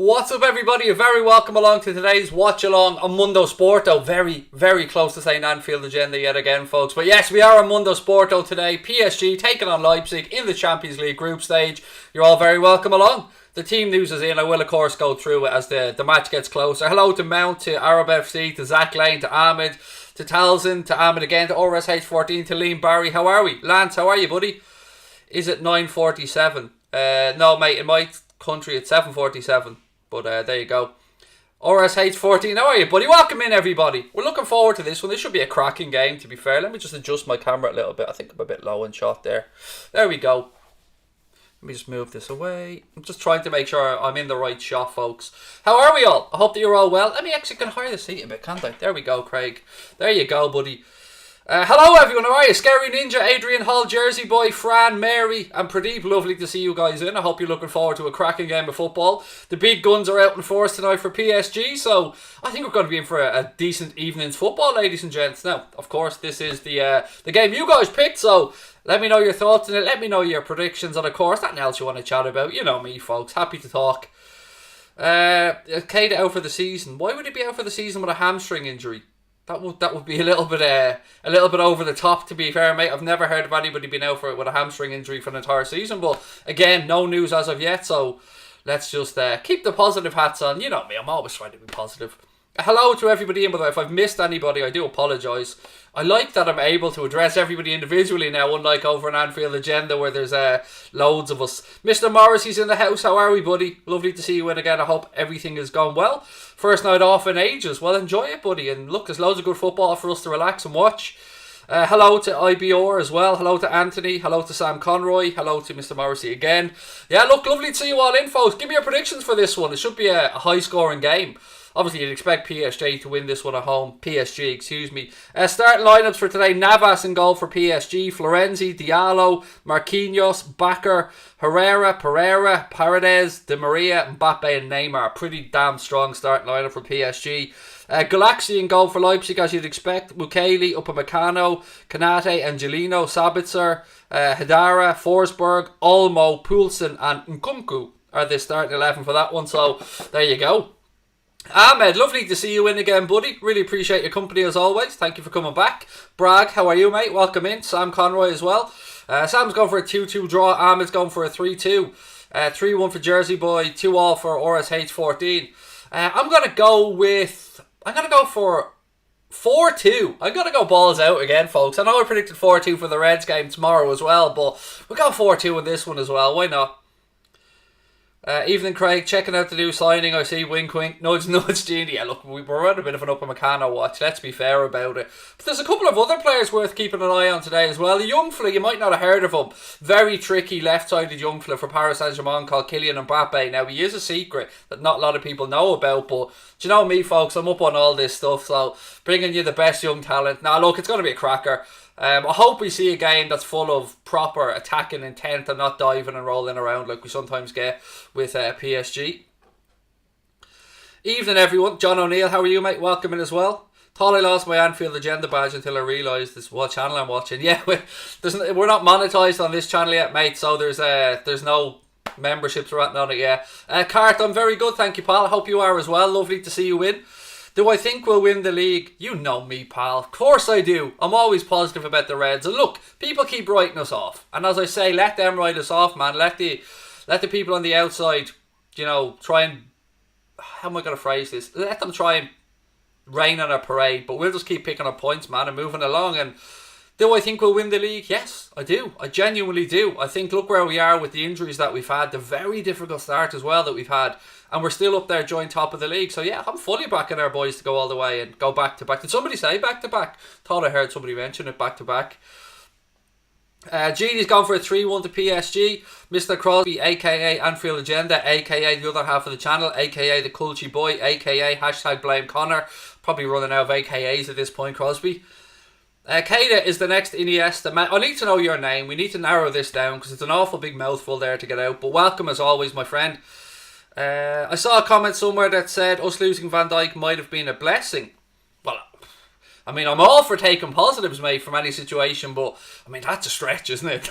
What's up, everybody? You're very welcome along to today's Watchalong on Mundo Sporto. Very close to saying Anfield agenda yet again, folks. But yes, we are on Mundo Sporto today. PSG taking on Leipzig in the Champions League group stage. You're all very welcome along. The team news is in. I will, of course, go through it as the match gets closer. Hello to Mount, to RB, to Zach Lane, to Ahmed, to Talzin, to Ahmed again, to RSH14, to Liam Barry. How are we? Lance, how are you, buddy? Is it 9:47? No, mate, in my country it's 7:47. But there you go. RSH14, how are you, buddy? Welcome in, everybody. We're looking forward to this one. This should be a cracking game, to be fair. Let me just adjust my camera a little bit. I think I'm a bit low in shot there. There we go. Let me just move this away. I'm just trying to make sure I'm in the right shot, folks. How are we all? I hope that you're all well. Let me actually can higher the seat a bit, can't I? There we go, Craig. There you go, buddy. Hello everyone, how are you? Scary Ninja, Adrian Hall, Jersey Boy, Fran, Mary and Pradeep. Lovely to see you guys in. I hope you're looking forward to a cracking game of football. The big guns are out in force tonight for PSG, so I think we're going to be in for a decent evening's football, ladies and gents. Now, of course, this is the game you guys picked, so let me know your thoughts on it. Let me know your predictions, and of course, anything else you want to chat about. You know me, folks. Happy to talk. Kate out for the season. Why would he be out for the season with a hamstring injury? That would be a little bit over the top, to be fair, mate. I've never heard of anybody being out with a hamstring injury for an entire season. But again, no news as of yet. So let's just keep the positive hats on. You know me, I'm always trying to be positive. Hello to everybody in, by the way. If I've missed anybody, I do apologise. I like that I'm able to address everybody individually now, unlike over an Anfield agenda where there's loads of us. Mr. Morrissey's in the house. How are we, buddy? Lovely to see you in again. I hope everything is going well. First night off in ages. Well, enjoy it, buddy. And look, there's loads of good football for us to relax and watch. Hello to IBR as well. Hello to Anthony. Hello to Sam Conroy. Hello to Mr. Morrissey again. Yeah, look, lovely to see you all in, folks. Give me your predictions for this one. It should be a high-scoring game. Obviously, you'd expect PSG to win this one at home. PSG, excuse me. Starting lineups for today. Navas in goal for PSG. Florenzi, Diallo, Marquinhos, Bakker, Herrera, Pereira, Paredes, Di Maria, Mbappe and Neymar. Pretty damn strong starting lineup for PSG. Galaxy in goal for Leipzig, as you'd expect. Mukeli, Upamecano, Kanate, Angelino, Sabitzer, Hidara, Forsberg, Olmo, Poulsen and Nkunku are the starting 11 for that one. So, there you go. Ahmed, lovely to see you in again, buddy. Really appreciate your company as always. Thank you for coming back. Bragg, how are you, mate? Welcome in. Sam Conroy as well. Sam's going for a 2-2 draw. Ahmed's going for a 3-2. 3-1 for Jersey Boy. 2-all for RSH14. I'm going to go for 4-2. I'm going to go balls out again, folks. I know I predicted 4-2 for the Reds game tomorrow as well, but we'll go 4-2 in this one as well. Why not? Evening, Craig. Checking out the new signing. I see. Wink, wink. Nudge, nudge, Genie. Yeah, look, we're on a bit of an Upamecano watch. Let's be fair about it. But there's a couple of other players worth keeping an eye on today as well. The young fella, you might not have heard of him. Very tricky left-sided young fella for Paris Saint-Germain called Kylian Mbappe. Now, he is a secret that not a lot of people know about, but do you know me, folks? I'm up on all this stuff, so bringing you the best young talent. Now, look, it's going to be a cracker. I hope we see a game that's full of proper attacking intent and not diving and rolling around like we sometimes get with PSG. Evening, everyone. John O'Neill, how are you, mate? Welcome in as well. Thought I lost my Anfield agenda badge until I realised this what channel I'm watching. Yeah, we're not monetised on this channel yet, mate, so there's no memberships or anything on it yet. Cart, I'm very good, thank you, pal. I hope you are as well. Lovely to see you in. Do I think we'll win the league? You know me, pal. Of course I do. I'm always positive about the Reds. And look, people keep writing us off. And as I say, let them write us off, man. Let the people on the outside, you know, try and... How am I going to phrase this? Let them try and rain on a parade. But we'll just keep picking up points, man, and moving along. And do I think we'll win the league? Yes, I do. I genuinely do. I think, look where we are with the injuries that we've had. The very difficult start as well that we've had. And we're still up there joint top of the league. So yeah, I'm fully backing our boys to go all the way and go back to back. Did somebody say back to back? Thought I heard somebody mention it, back to back. Genie's gone for a 3-1 to PSG. Mr. Crosby, aka Anfield Agenda, aka the other half of the channel, aka the Culchy Boy, aka hashtag Blame Connor. Probably running out of AKAs at this point, Crosby. Keita is the next Iniesta. I need to know your name. We need to narrow this down because it's an awful big mouthful there to get out. But welcome as always, my friend. I saw a comment somewhere that said us losing Van Dijk might have been a blessing. Well, I mean, I'm all for taking positives, mate, from any situation, but I mean, that's a stretch, isn't it?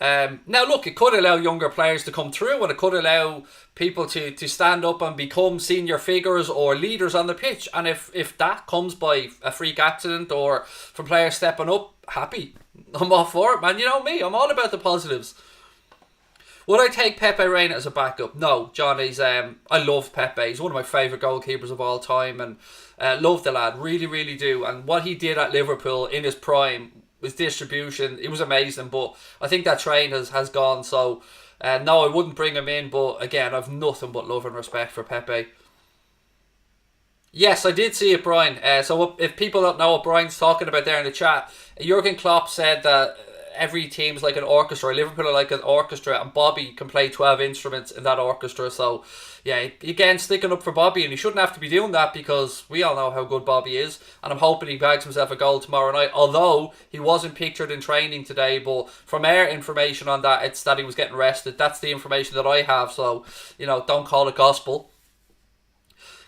Now, look, it could allow younger players to come through, and it could allow people to stand up and become senior figures or leaders on the pitch. And if that comes by a freak accident or from players stepping up, happy. I'm all for it, man. You know me, I'm all about the positives. Would I take Pepe Reina as a backup? No, John. I love Pepe. He's one of my favourite goalkeepers of all time, and love the lad. Really, really do. And what he did at Liverpool in his prime, his distribution, it was amazing. But I think that train has gone. So, no, I wouldn't bring him in. But again, I've nothing but love and respect for Pepe. Yes, I did see it, Brian. So if people don't know what Brian's talking about there in the chat, Jurgen Klopp said that every team's like an orchestra. Liverpool are like an orchestra, and Bobby can play 12 instruments in that orchestra. So, yeah, again, sticking up for Bobby, and he shouldn't have to be doing that because we all know how good Bobby is, and I'm hoping he bags himself a goal tomorrow night, although he wasn't pictured in training today. But from our information on that, it's that he was getting rested. That's the information that I have, so, you know, don't call it gospel.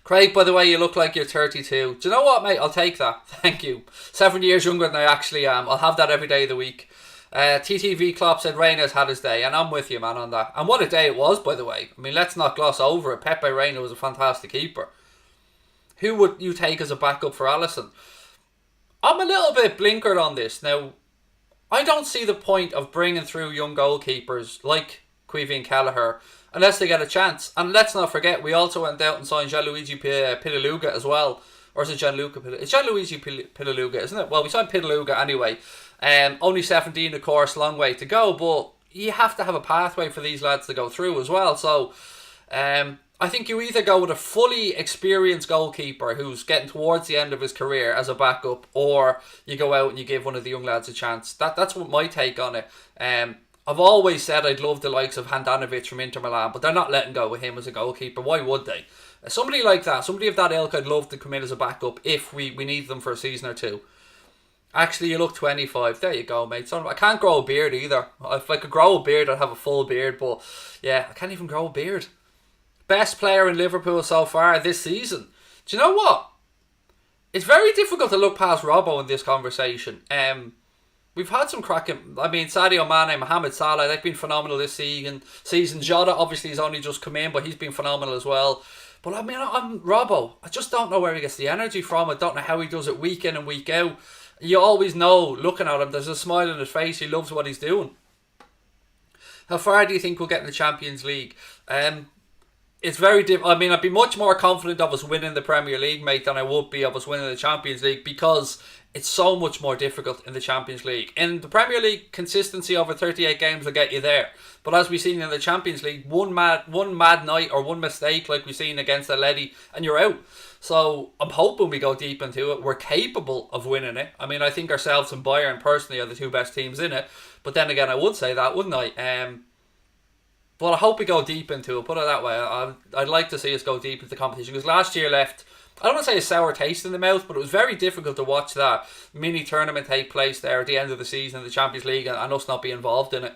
Craig, by the way, you look like you're 32. Do you know what, mate? I'll take that. Thank you. 7 years younger than I actually am. I'll have that every day of the week. TTV Klopp said Reina's had his day, and I'm with you, man, on that. And what a day it was, by the way. I mean, let's not gloss over it. Pepe Reina was a fantastic keeper. Who would you take as a backup for Alisson? I'm a little bit blinkered on this. Now, I don't see the point of bringing through young goalkeepers like Queevy and Kelleher unless they get a chance. And let's not forget, we also went out and signed Gianluigi Pittaluga as well. Or is it Gianluca Pittaluga? It's Gianluigi Pittaluga, isn't it? Well, we signed Pittaluga anyway. Only 17, of course, long way to go. But you have to have a pathway for these lads to go through as well. So, I think you either go with a fully experienced goalkeeper who's getting towards the end of his career as a backup, or you go out and you give one of the young lads a chance. That's what my take on it. I've always said I'd love the likes of Handanovic from Inter Milan, but they're not letting go with him as a goalkeeper. Why would they? Somebody like that, somebody of that ilk, I'd love to come in as a backup if we need them for a season or two. Actually, you look 25. There you go, mate. So I can't grow a beard either. If I could grow a beard, I'd have a full beard, but yeah, I can't even grow a beard. Best player in Liverpool so far this season. Do you know what? It's very difficult to look past Robbo in this conversation. We've had some cracking. I mean, Sadio Mane, Mohamed Salah, they've been phenomenal this season. Jota obviously has only just come in, but he's been phenomenal as well. But I mean, I'm Robbo. I just don't know where he gets the energy from. I don't know how he does it week in and week out. You always know, looking at him, there's a smile on his face. He loves what he's doing. How far do you think we'll get in the Champions League? It's very difficult. I mean, I'd be much more confident of us winning the Premier League, mate, than I would be of us winning the Champions League, because it's so much more difficult in the Champions League. In the Premier League, consistency over 38 games will get you there. But as we've seen in the Champions League, one mad night or one mistake like we've seen against Atleti, and you're out. So I'm hoping we go deep into it. We're capable of winning it. I mean, I think ourselves and Bayern personally are the two best teams in it. But then again, I would say that, wouldn't I? But I hope we go deep into it, put it that way. I'd like to see us go deep into the competition, because last year left, I don't want to say a sour taste in the mouth, but it was very difficult to watch that mini tournament take place there at the end of the season in the Champions League and us not be involved in it.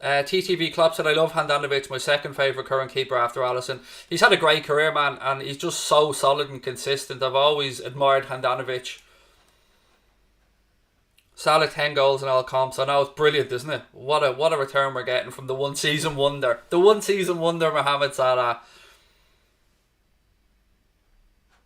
TTV Klopp said, I love Handanovic, my second favourite current keeper after Alisson. He's had a great career, man, and he's just so solid and consistent. I've always admired Handanovic. Salah 10 goals in all comps. I know, it's brilliant, isn't it? What a return we're getting from the one season wonder. The one season wonder, Mohamed Salah.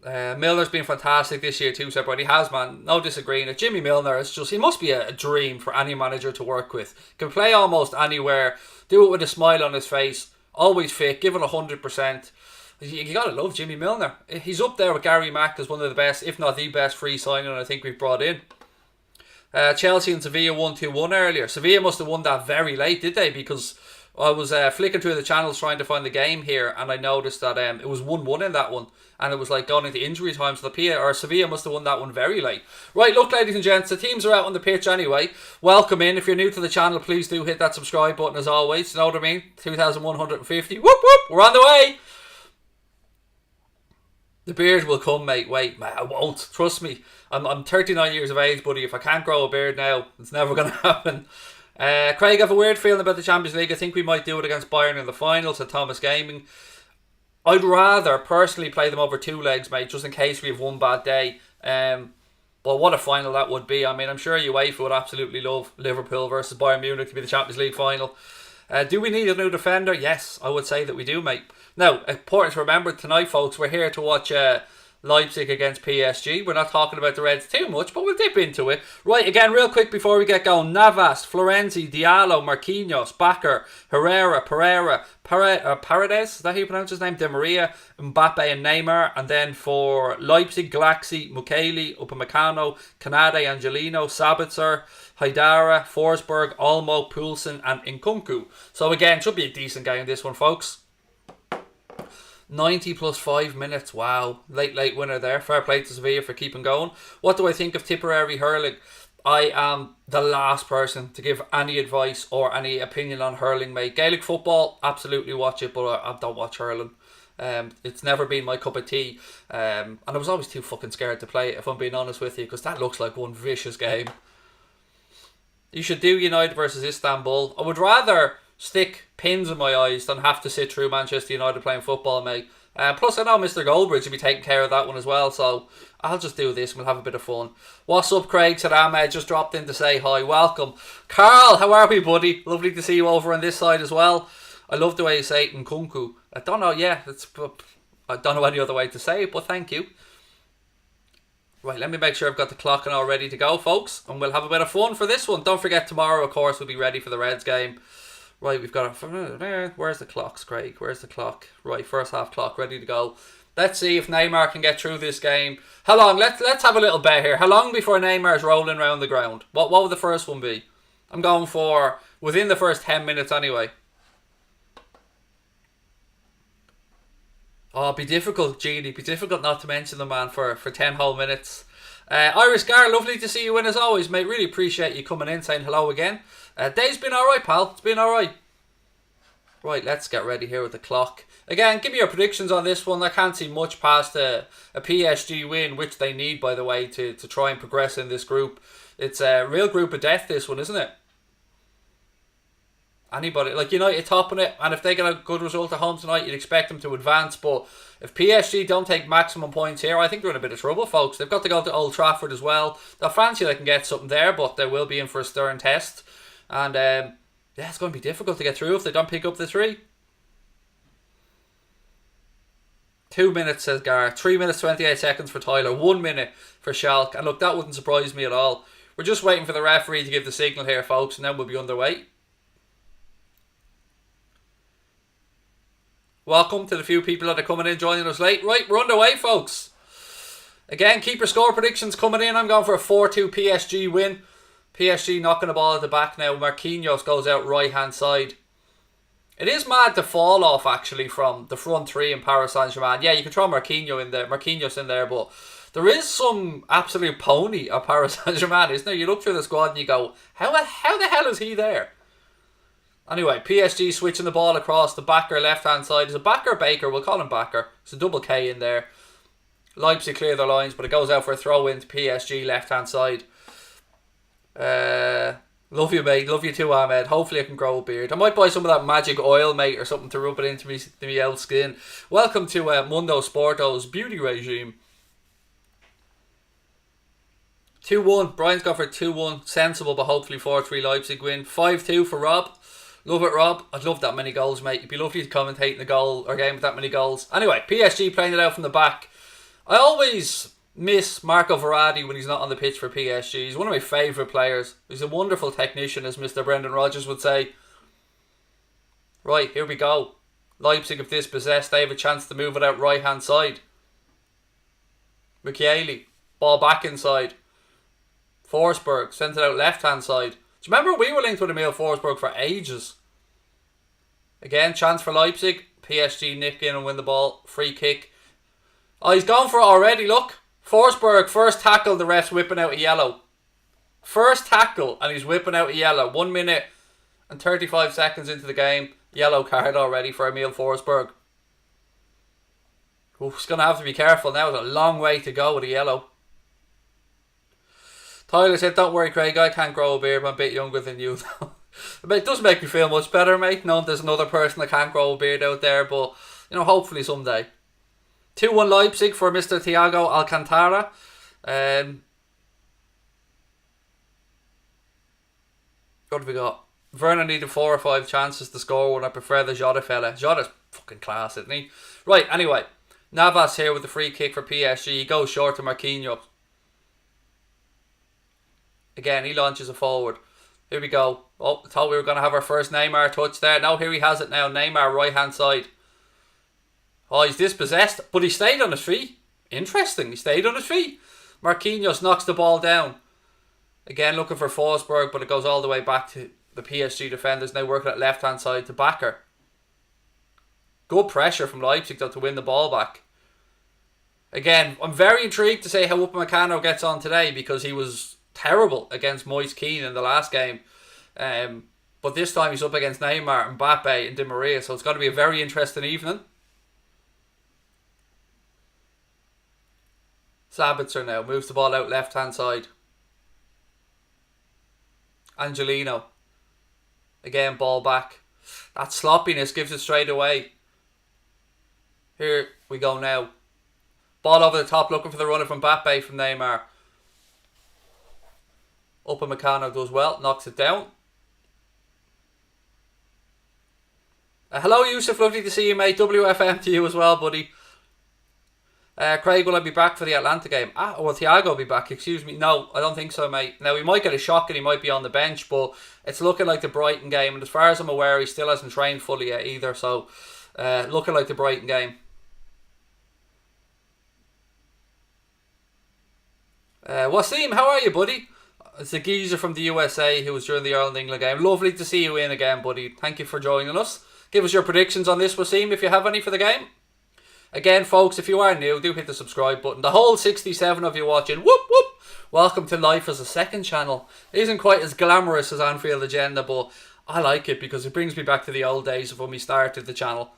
Milner's been fantastic this year too, but he has, man. No disagreeing. Jimmy Milner is just, he must be a dream for any manager to work with. Can play almost anywhere, do it with a smile on his face, always fit, give it 100%. You gotta love Jimmy Milner. He's up there with Gary Mack as one of the best, if not the best, free signing I think we've brought in. Chelsea and Sevilla won 2-1 earlier. Sevilla must have won that very late, did they? Because I was flicking through the channels trying to find the game here, and I noticed that it was 1-1 in that one, and it was like going into injury time. So Sevilla must have won that one very late. Right, look, ladies and gents, the teams are out on the pitch anyway. Welcome in. If you're new to the channel, please do hit that subscribe button as always. You know what I mean? 2,150. Whoop whoop. We're on the way. The beard will come, mate. Wait, mate, I won't. Trust me. I'm 39 years of age, buddy. If I can't grow a beard now, it's never going to happen. Craig, I have a weird feeling about the Champions League. I think we might do it against Bayern in the finals at Thomas Gaming. I'd rather personally play them over two legs, mate, just in case we have one bad day. But what a final that would be. I mean, I'm sure UEFA would absolutely love Liverpool versus Bayern Munich to be the Champions League final. Do we need a new defender? Yes, I would say that we do, mate. Now, important to remember tonight, folks, we're here to watch Leipzig against PSG. We're not talking about the Reds too much, but we'll dip into it. Right, again, real quick before we get going. Navas, Florenzi, Diallo, Marquinhos, Bakker, Herrera, Pereira, Paredes, is that how you pronounce his name? Di Maria, Mbappe and Neymar. And then for Leipzig, Galaxy, Mukiele, Upamecano, Kanade, Angelino, Sabitzer, Haidara, Forsberg, Olmo, Poulsen and Nkunku. So again, should be a decent game this one, folks. 90 plus 5 minutes. Wow. Late winner there. Fair play to Sevilla for keeping going. What do I think of Tipperary hurling? I am the last person to give any advice or any opinion on hurling, mate. Gaelic football, absolutely watch it, but I don't watch hurling. It's never been my cup of tea. And I was always too fucking scared to play it, if I'm being honest with you, because that looks like one vicious game. You should do United versus Istanbul. I would rather stick pins in my eyes than have to sit through Manchester United playing football, mate. Plus, I know Mr. Goldbridge will be taking care of that one as well, so I'll just do this and we'll have a bit of fun. What's up, Craig? Said Ahmed just dropped in to say hi. Welcome. Carl, how are we, buddy? Lovely to see you over on this side as well. I love the way you say Nkunku. I don't know, I don't know any other way to say it, but thank you. Right, let me make sure I've got the clock and all ready to go, folks, and we'll have a bit of fun for this one. Don't forget, tomorrow, of course, we'll be ready for the Reds game. Right, we've got where's the clocks, Craig? Where's the clock? Right, first half clock, ready to go. Let's see if Neymar can get through this game. How long? Let's have a little bet here. How long before Neymar's rolling around the ground? What would the first one be? I'm going for within the first 10 minutes anyway. Oh, it'd be difficult, Gene. It'd be difficult not to mention the man for 10 whole minutes. Irish Gar, lovely to see you in as always, mate. Really appreciate you coming in, saying hello again. Day's been alright, pal. It's been alright. Right, let's get ready here with the clock. Again, give me your predictions on this one. I can't see much past a PSG win, which they need, by the way, to try and progress in this group. It's a real group of death, this one, isn't it? Anybody, like United topping it, and if they get a good result at home tonight, you'd expect them to advance. But if PSG don't take maximum points here, I think they're in a bit of trouble, folks. They've got to go to Old Trafford as well. They'll fancy they can get something there, but they will be in for a stern test. And it's going to be difficult to get through if they don't pick up the 3. 2 minutes, says Gar. 3 minutes 28 seconds for Tyler. 1 minute for Schalke. And look, that wouldn't surprise me at all. We're just waiting for the referee to give the signal here, folks, and then we'll be underway. Welcome to the few people that are coming in, joining us late. Right, we're underway, folks. Again, keep your score predictions coming in. I'm going for a 4-2 PSG win. PSG knocking the ball at the back now. Marquinhos goes out right-hand side. It is mad to fall off, actually, from the front 3 in Paris Saint-Germain. Yeah, you can throw Marquinhos in there, but there is some absolute pony at Paris Saint-Germain, isn't there? You look through the squad and you go, how the hell is he there? Anyway, PSG switching the ball across the backer left-hand side. Is it Bakker or Baker? We'll call him Bakker. It's a double K in there. Leipzig clear their lines, but it goes out for a throw in to PSG left-hand side. Love you, mate. Love you too, Ahmed. Hopefully I can grow a beard. I might buy some of that magic oil, mate, or something to rub it into me old skin. Welcome to Mundo Sporto's beauty regime. 2-1. Brian's got for 2-1. Sensible, but hopefully 4-3 Leipzig win. 5-2 for Rob. Love it, Rob. I'd love that many goals, mate. It'd be lovely to commentate in a goal or game with that many goals. Anyway, PSG playing it out from the back. I always miss Marco Verratti when he's not on the pitch for PSG. He's one of my favourite players. He's a wonderful technician, as Mr. Brendan Rodgers would say. Right, here we go. Leipzig, if dispossessed, they have a chance to move it out right-hand side. Mukiele, ball back inside. Forsberg, sent it out left-hand side. Do you remember we were linked with Emil Forsberg for ages? Again, chance for Leipzig. PSG nick in and win the ball. Free kick. Oh, he's gone for it already, look. Forsberg, first tackle, the ref's whipping out a yellow. First tackle, and he's whipping out a yellow. 1 minute and 35 seconds into the game. Yellow card already for Emil Forsberg. He's going to have to be careful now. It's a long way to go with a yellow. Tyler said, don't worry, Craig, I can't grow a beard, I'm a bit younger than you. It does make me feel much better, mate, knowing there's another person that can't grow a beard out there, but, hopefully someday. 2-1 Leipzig for Mr. Thiago Alcantara. What have we got? Werner needed 4 or 5 chances to score one. I prefer the Jota fella. Jota's fucking class, isn't he? Right, anyway. Navas here with the free kick for PSG. He goes short to Marquinhos. Again, he launches it forward. Here we go. Oh, I thought we were going to have our first Neymar touch there. No, here he has it now. Neymar, right hand side. Oh, he's dispossessed. But he stayed on his feet. Interesting. He stayed on his feet. Marquinhos knocks the ball down. Again, looking for Forsberg, but it goes all the way back to the PSG defenders. Now working at left hand side to Bakker. Good pressure from Leipzig though to win the ball back. Again, I'm very intrigued to see how Upamecano gets on today because he was terrible against Moise Kean in the last game. But this time he's up against Neymar, Mbappe and Di Maria, so it's going to be a very interesting evening. Sabitzer now moves the ball out left hand side. Angelino. Again, ball back. That sloppiness gives it straight away. Here we go now. Ball over the top, looking for the runner from Mbappe from Neymar. Upamecano does well, knocks it down. Hello Yusuf, lovely to see you mate. WFM to you as well, buddy. Craig, will I be back for the Atlanta game? Will Thiago will be back, excuse me. No, I don't think so, mate. Now, we might get a shock and he might be on the bench, but it's looking like the Brighton game. And as far as I'm aware, he still hasn't trained fully yet either. So, looking like the Brighton game. Wasim, how are you, buddy? It's a geezer from the USA who was during the Ireland-England game. Lovely to see you in again, buddy. Thank you for joining us. Give us your predictions on this, Wasim, if you have any for the game. Again, folks, if you are new, do hit the subscribe button. The whole 67 of you watching, whoop, whoop. Welcome to life as a second channel. It isn't quite as glamorous as Anfield Agenda, but I like it because it brings me back to the old days of when we started the channel.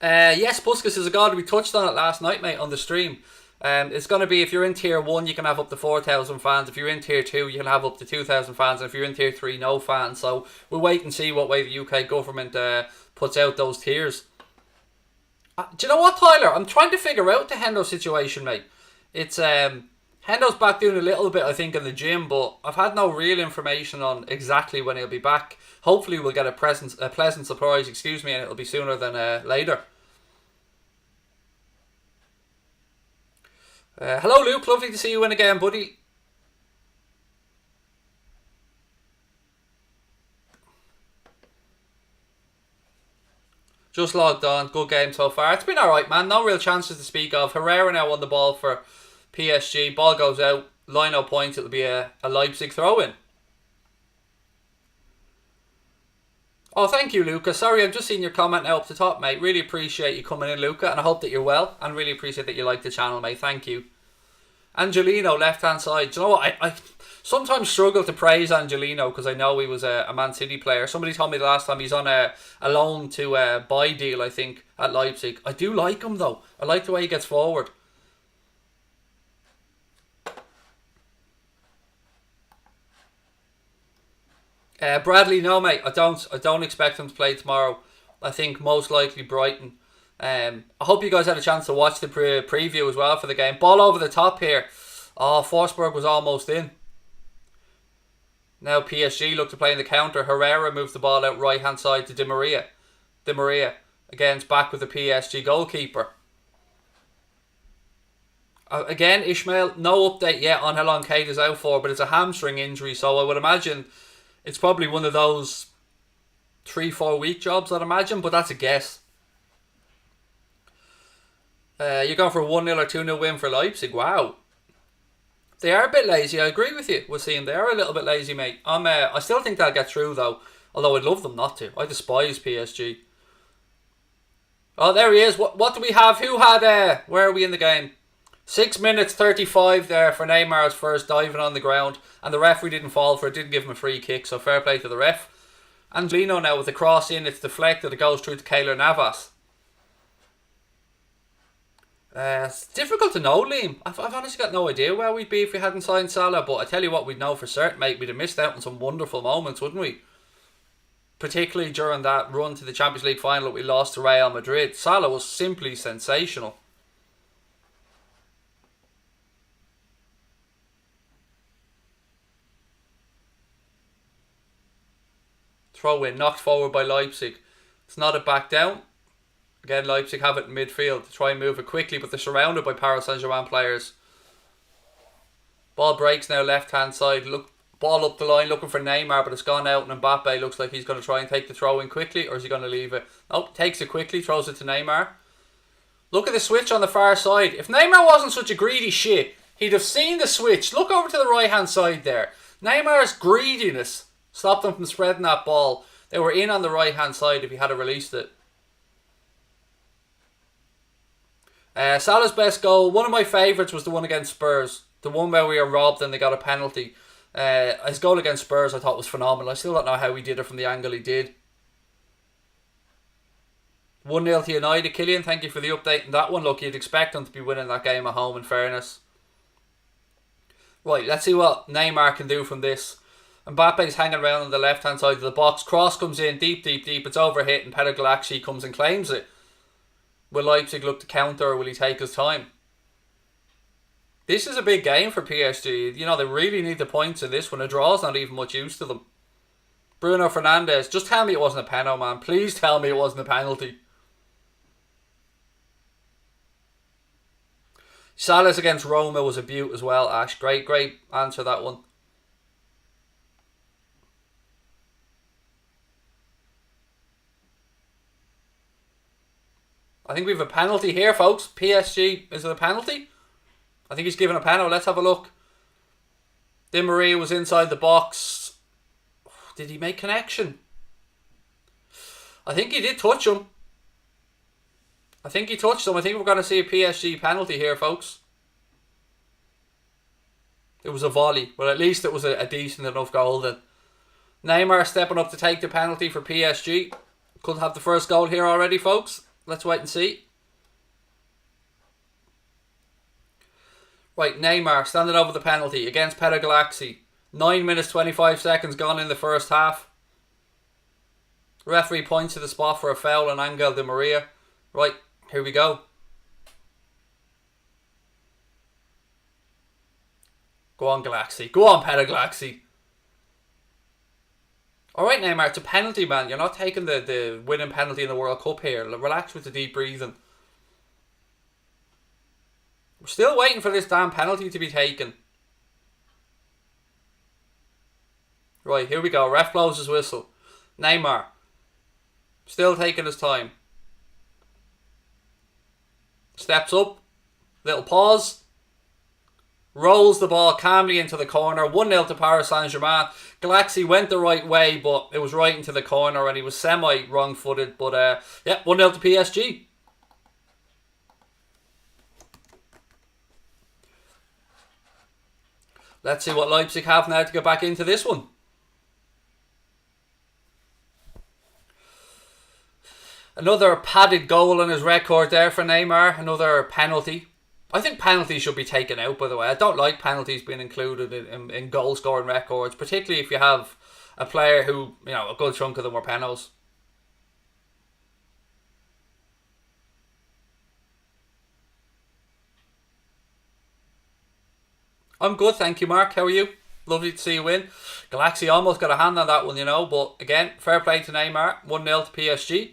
Yes, Puskas is a god. We touched on it last night, mate, on the stream. It's going to be, if you're in tier 1, you can have up to 4,000 fans. If you're in tier 2, you can have up to 2,000 fans. And if you're in tier 3, no fans. So we'll wait and see what way the UK government puts out those tiers. Do you know what, Tyler? I'm trying to figure out the Hendo situation, mate. It's Hendo's back doing a little bit, I think, in the gym, but I've had no real information on exactly when he'll be back. Hopefully we'll get a pleasant surprise, and it'll be sooner than later. Hello Luke, lovely to see you in again, buddy. Just logged on, good game so far. It's been alright, man, no real chances to speak of. Herrera now on the ball for PSG, ball goes out, line out points, it'll be a Leipzig throw-in. Oh, thank you, Luca. Sorry, I've just seen your comment now up the top, mate. Really appreciate you coming in, Luca, and I hope that you're well, and really appreciate that you like the channel, mate. Thank you. Angelino, left-hand side. Do you know what? I sometimes struggle to praise Angelino because I know he was a Man City player. Somebody told me the last time he's on a loan to buy deal, I think, at Leipzig. I do like him, though. I like the way he gets forward. Bradley, no mate, I don't expect him to play tomorrow. I think most likely Brighton. I hope you guys had a chance to watch the preview as well for the game. Ball over the top here. Oh, Forsberg was almost in. Now PSG look to play in the counter. Herrera moves the ball out right hand side to Di Maria. Di Maria again back with the PSG goalkeeper. Again, Ishmael, no update yet on how long Kate is out for, but it's a hamstring injury, so I would imagine it's probably one of those 3-4 week jobs, I'd imagine, but that's a guess. You're going for a 1-0 or 2-0 win for Leipzig. Wow. They are a bit lazy, I agree with you. We're seeing they are a little bit lazy, mate. I still think they'll get through, though. Although I'd love them not to. I despise PSG. Oh, there he is. What do we have? Who had... where are we in the game? 6 minutes 35 there for Neymar's first diving on the ground. And the referee didn't fall for it. Didn't give him a free kick. So fair play to the ref. Angelino now with the cross in. It's deflected. It goes through to Keylor Navas. It's difficult to know, Liam. I've honestly got no idea where we'd be if we hadn't signed Salah. But I tell you what, we'd know for certain, mate. We'd have missed out on some wonderful moments, wouldn't we? particularly during that run to the Champions League final that we lost to Real Madrid. Salah was simply sensational. Throw in, knocked forward by Leipzig. It's not a back down. Again, Leipzig have it in midfield to try and move it quickly, but they're surrounded by Paris Saint-Germain players. Ball breaks now left hand side. Look, ball up the line looking for Neymar, but it's gone out, and Mbappe looks like he's going to try and take the throw in quickly, or is he going to leave it? Oh, takes it quickly, throws it to Neymar. Look at the switch on the far side. If Neymar wasn't such a greedy shit, he'd have seen the switch. Look over to the right hand side there. Neymar's greediness stopped them from spreading that ball. They were in on the right hand side if he had released it. Salah's best goal, one of my favourites, was the one against Spurs. The one where we were robbed and they got a penalty. His goal against Spurs I thought was phenomenal. I still don't know how he did it from the angle he did. 1-0 to United. Killian, thank you for the update on that one. Look, you'd expect them to be winning that game at home, in fairness. Right, let's see what Neymar can do from this. Mbappe's hanging around on the left hand side of the box. Cross comes in deep. It's overhit and Pedro comes and claims it. Will Leipzig look to counter, or will he take his time? This is a big game for PSG. You know, they really need the points in this one. A draw's not even much use to them. Bruno Fernandes, just tell me it wasn't a penalty, man. Please tell me it wasn't a penalty. Salah's against Roma was a beaut as well, Ash. Great answer, that one. I think we have a penalty here, folks. PSG, is it a penalty? I think he's given a penalty. Let's have a look. Di Maria was inside the box. Did he make connection? I think he did touch him. I think he touched him. I think we're going to see a PSG penalty here, folks. It was a volley. Well, at least it was a decent enough goal then. Neymar stepping up to take the penalty for PSG. Could have the first goal here already, folks. Let's wait and see. Right, Neymar standing over the penalty against Pedro. 9 minutes 25 seconds gone in the first half. Referee points to the spot for a foul on Angel Di Maria. Right, here we go. Go on, Galaxy. Go on, Pedro. Alright, Neymar, it's a penalty, man. You're not taking the winning penalty in the World Cup here. Relax with the deep breathing. We're still waiting for this damn penalty to be taken. Right, here we go. Ref blows his whistle. Neymar. Still taking his time. Steps up. Little pause. Rolls the ball calmly into the corner. 1-0 to Paris Saint-Germain. Galaxy went the right way, but it was right into the corner and he was semi-wrong-footed. But, yeah, 1-0 to PSG. Let's see what Leipzig have now to get back into this one. Another padded goal on his record there for Neymar. Another penalty. I think penalties should be taken out, by the way. I don't like penalties being included in goal scoring records, particularly if you have a player who, you know, a good chunk of them were penalties. I'm good, thank you, Mark. How are you? Lovely to see you win. Galaxy almost got a hand on that one, you know, but again, fair play to Neymar. 1-0 to PSG.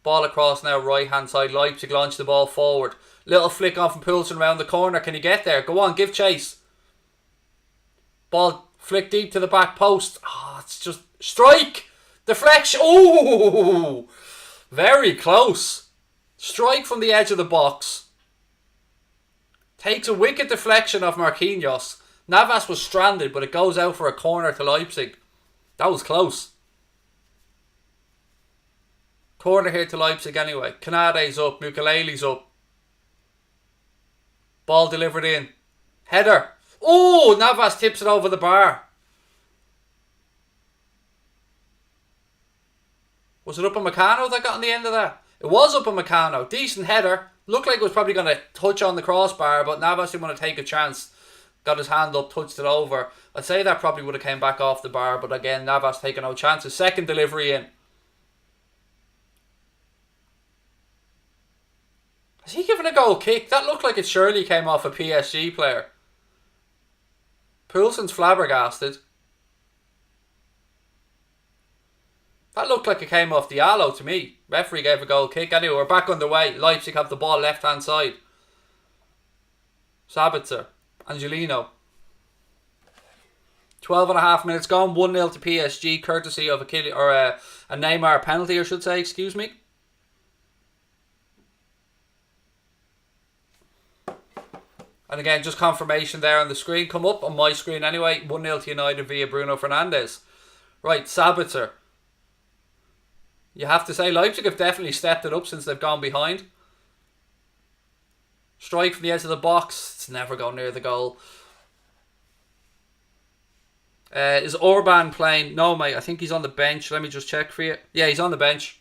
Ball across now, right hand side. Leipzig launch the ball forward. Little flick on from Poulsen around the corner. Can he get there? Go on, give chase. Ball flick deep to the back post. Oh, it's just strike. Deflection. Oh, very close. Strike from the edge of the box. Takes a wicked deflection off Marquinhos. Navas was stranded, but it goes out for a corner to Leipzig. That was close. Corner here to Leipzig anyway. Kanade's up. Mukalele's up. Ball delivered in. Header. Oh, Navas tips it over the bar. Was it Upamecano that got on the end of that? It was Upamecano. Decent header. Looked like it was probably going to touch on the crossbar, but Navas didn't want to take a chance. got his hand up, touched it over. I'd say that probably would have came back off the bar, but again, Navas taking no chances. Second delivery in. Has he given a goal kick? That looked like it surely came off a PSG player. Poulsen's flabbergasted. That looked like it came off Diallo to me. Referee gave a goal kick. Anyway, we're back underway. Leipzig have the ball left hand side. Sabitzer. Angelino. 12.5 minutes gone. 1-0 to PSG, courtesy of a Neymar penalty, I should say. Excuse me. And again, just confirmation there on the screen. Come up on my screen anyway. 1-0 to United via Bruno Fernandes. Right, Sabitzer. You have to say Leipzig have definitely stepped it up since they've gone behind. Strike from the edge of the box. It's never gone near the goal. Is Orban playing? No, mate. I think he's on the bench. Let me just check for you. Yeah, he's on the bench.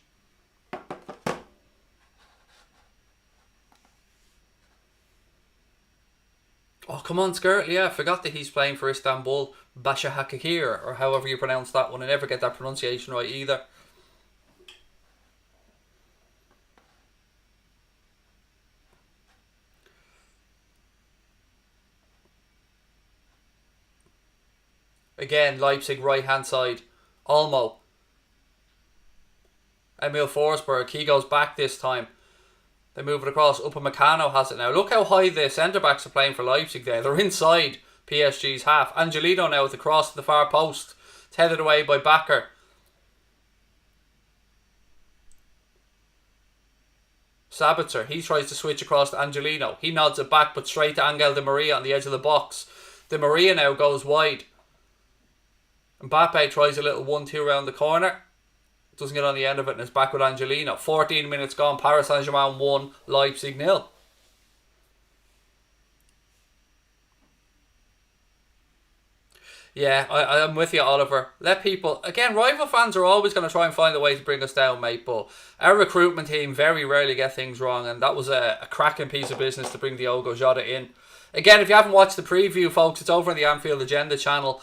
Oh, come on, Skirt. Yeah, I forgot that he's playing for Istanbul Başakşehir, or however you pronounce that one. I never get that pronunciation right either. Again, Leipzig right hand side. Olmo. Emil Forsberg. He goes back this time. They move it across. Upamecano has it now. Look how high the centre-backs are playing for Leipzig there. They're inside PSG's half. Angelino now with the cross to the far post. Tethered away by Bakker. Sabitzer. He tries to switch across to Angelino. He nods it back, but straight to Angel Di Maria on the edge of the box. Di Maria now goes wide. Mbappe tries a little 1-2 around the corner. Doesn't get on the end of it, and it's back with Angelino. 14 minutes gone. Paris Saint-Germain 1, Leipzig 0. Yeah, I'm with you, Oliver. Let people... Again, rival fans are always going to try and find a way to bring us down, mate. But our recruitment team very rarely get things wrong. And that was a cracking piece of business to bring Diogo Jota in. Again, if you haven't watched the preview, folks, it's over on the Anfield Agenda channel.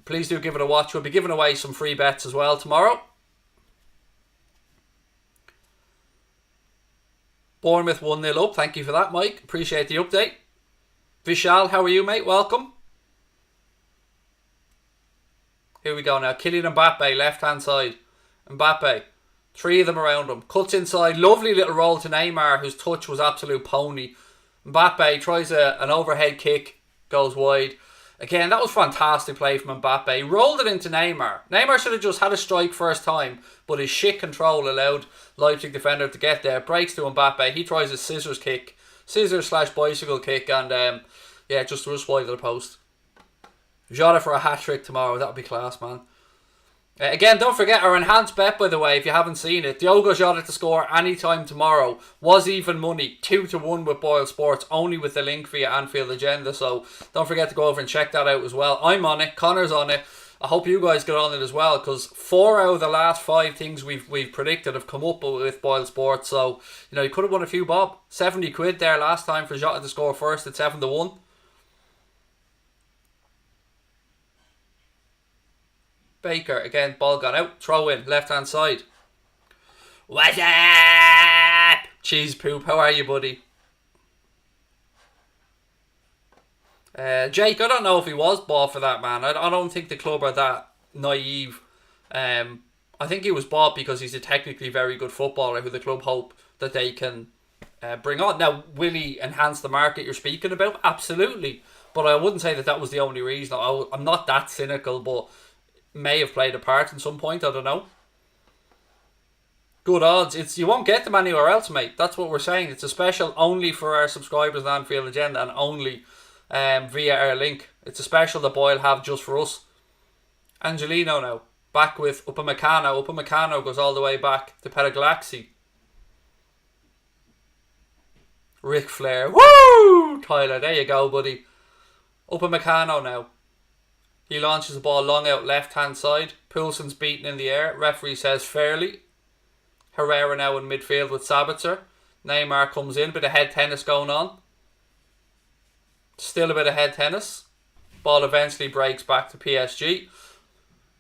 Please do give it a watch. We'll be giving away some free bets as well tomorrow. Bournemouth 1-0 up. Thank you for that, Mike. Appreciate the update. Vishal, how are you, mate? Welcome. Here we go now. Kylian Mbappe, left-hand side. Mbappe. 3 of them around him. Cuts inside. Lovely little roll to Neymar, whose touch was absolute pony. Mbappe tries an overhead kick. Goes wide. Again, that was fantastic play from Mbappe. He rolled it into Neymar. Neymar should have just had a strike first time, but his shit control allowed Leipzig defender to get there. Breaks to Mbappe. He tries a scissors kick. Scissors/bicycle kick, and just wide of the post. Jota for a hat-trick tomorrow. That would be class, man. Again, don't forget our enhanced bet, by the way, if you haven't seen it. Diogo Jota to score anytime tomorrow was even money. 2-1 with Boyle Sports, only with the link via Anfield Agenda. So don't forget to go over and check that out as well. I'm on it. Connor's on it. I hope you guys get on it as well, because 4 out of the last 5 things we've predicted have come up with Boyle Sports. So, you could have won a few bob. 70 quid there last time for Jota to score first at 7-1. Baker, again, ball gone out. Throw in, left-hand side. What's up? Cheese Poop, how are you, buddy? Jake, I don't know if he was bought for that, man. I don't think the club are that naive. I think he was bought because he's a technically very good footballer who the club hope that they can bring on. Now, will he enhance the market you're speaking about? Absolutely. But I wouldn't say that was the only reason. I'm not that cynical, but may have played a part in some point, I don't know. Good odds. You won't get them anywhere else, mate. That's what we're saying. It's a special only for our subscribers on Anfield Agenda and only via our link. It's a special that Boyle have just for us. Angelino now. Back with Upamecano. Upamecano goes all the way back to Peraglaxi. Ric Flair. Woo! Tyler, there you go, buddy. Upamecano now. He launches the ball long out left-hand side. Poulsen's beaten in the air. Referee says fairly. Herrera now in midfield with Sabitzer. Neymar comes in. Bit of head tennis going on. Still a bit of head tennis. Ball eventually breaks back to PSG.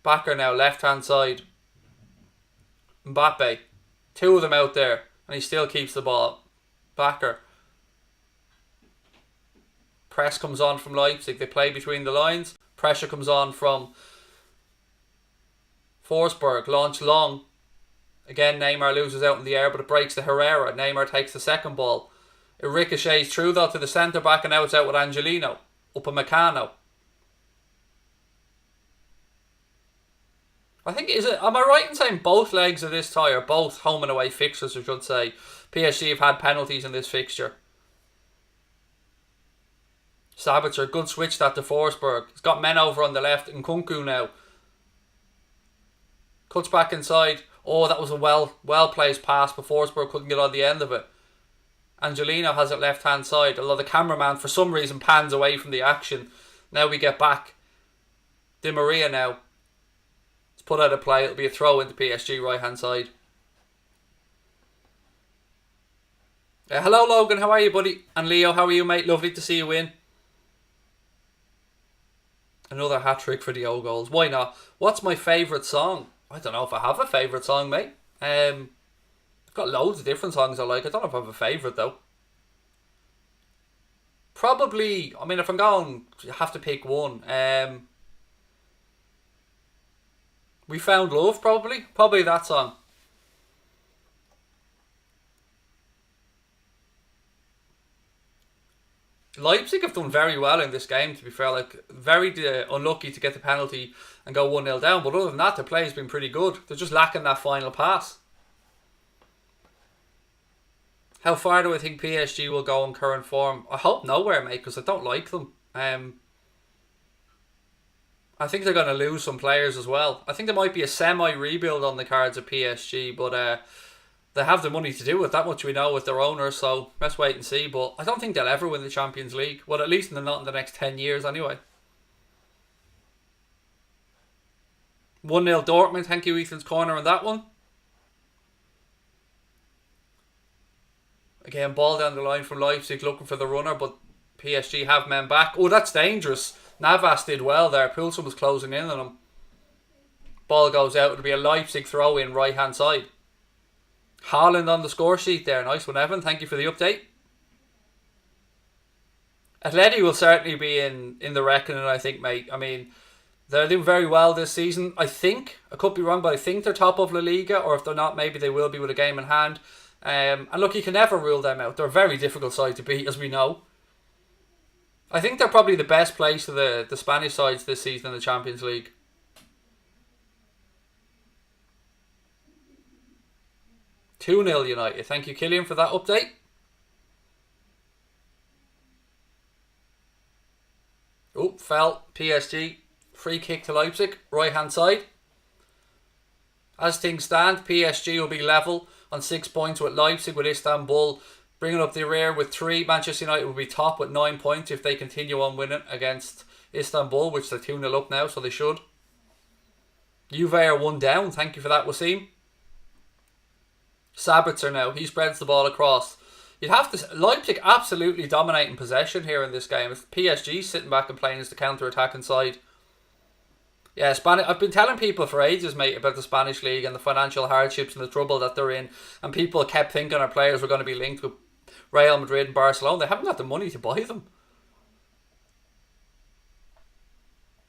Backer now, left-hand side. Mbappe. Two of them out there. And he still keeps the ball. Backer. Press comes on from Leipzig. They play between the lines. Pressure comes on from Forsberg. Launch long. Again, Neymar loses out in the air, but it breaks to Herrera. Neymar takes the second ball. It ricochets through though to the centre back, and now it's out with Angelino. Upamecano. I think, am I right in saying both legs of this tie are both home and away fixtures, I should say. PSG have had penalties in this fixture. Sabitzer, good switch that to Forsberg. He's got men over on the left. Nkunku now. Cuts back inside. Oh, that was a well placed pass, but Forsberg couldn't get on the end of it. Angelino has it left hand side, although the cameraman for some reason pans away from the action. Now we get back. Di Maria now. It's put out of play. It'll be a throw into PSG right hand side. Hello Logan, how are you buddy? And Leo, how are you mate? Lovely to see you in. Another hat-trick for the O goals. Why not? What's my favourite song? I don't know if I have a favourite song, mate. I've got loads of different songs I like. I don't know if I have a favourite, though. Probably, I mean, if I'm going, you have to pick one. We Found Love, probably. Probably that song. Leipzig have done very well in this game, to be fair. Like, very unlucky to get the penalty and go 1-0 down. But other than that, the play has been pretty good. They're just lacking that final pass. How far do I think PSG will go in current form? I hope nowhere, mate, because I don't like them. I think they're going to lose some players as well. I think there might be a semi-rebuild on the cards of PSG, but they have the money to do it. That much we know with their owner, so let's wait and see. But I don't think they'll ever win the Champions League. Well, at least not in the next 10 years anyway. 1-0 Dortmund. Thank you, Ethan's corner on that one. Again, ball down the line from Leipzig looking for the runner, but PSG have men back. Oh, that's dangerous. Navas did well there. Poulsen was closing in on him. Ball goes out. It'll be a Leipzig throw in right hand side. Houlden on the score sheet there. Nice one, Evan. Thank you for the update. Atleti will certainly be in the reckoning, I think, mate. I mean, they're doing very well this season. I think, I could be wrong, but I think they're top of La Liga, or if they're not, maybe they will be with a game in hand. And look, you can never rule them out. They're a very difficult side to beat, as we know. I think they're probably the best place of the Spanish sides this season in the Champions League. (2-0) United. Thank you, Killian, for that update. Oh, fell. PSG. Free kick to Leipzig. Right hand side. As things stand, PSG will be level on 6 points with Leipzig, with Istanbul bringing up the rear with 3. Manchester United will be top with 9 points if they continue on winning against Istanbul, which they're 2-0 up now, so they should. Juve are 1 down. Thank you for that, Wasim. Sabitzer now. He spreads the ball across. You'd have to... Leipzig absolutely dominating possession here in this game. It's PSG sitting back and playing as the counter-attacking side. Yeah, I've been telling people for ages, mate, about the Spanish league and the financial hardships and the trouble that they're in. And people kept thinking our players were going to be linked with Real Madrid and Barcelona. They haven't got the money to buy them.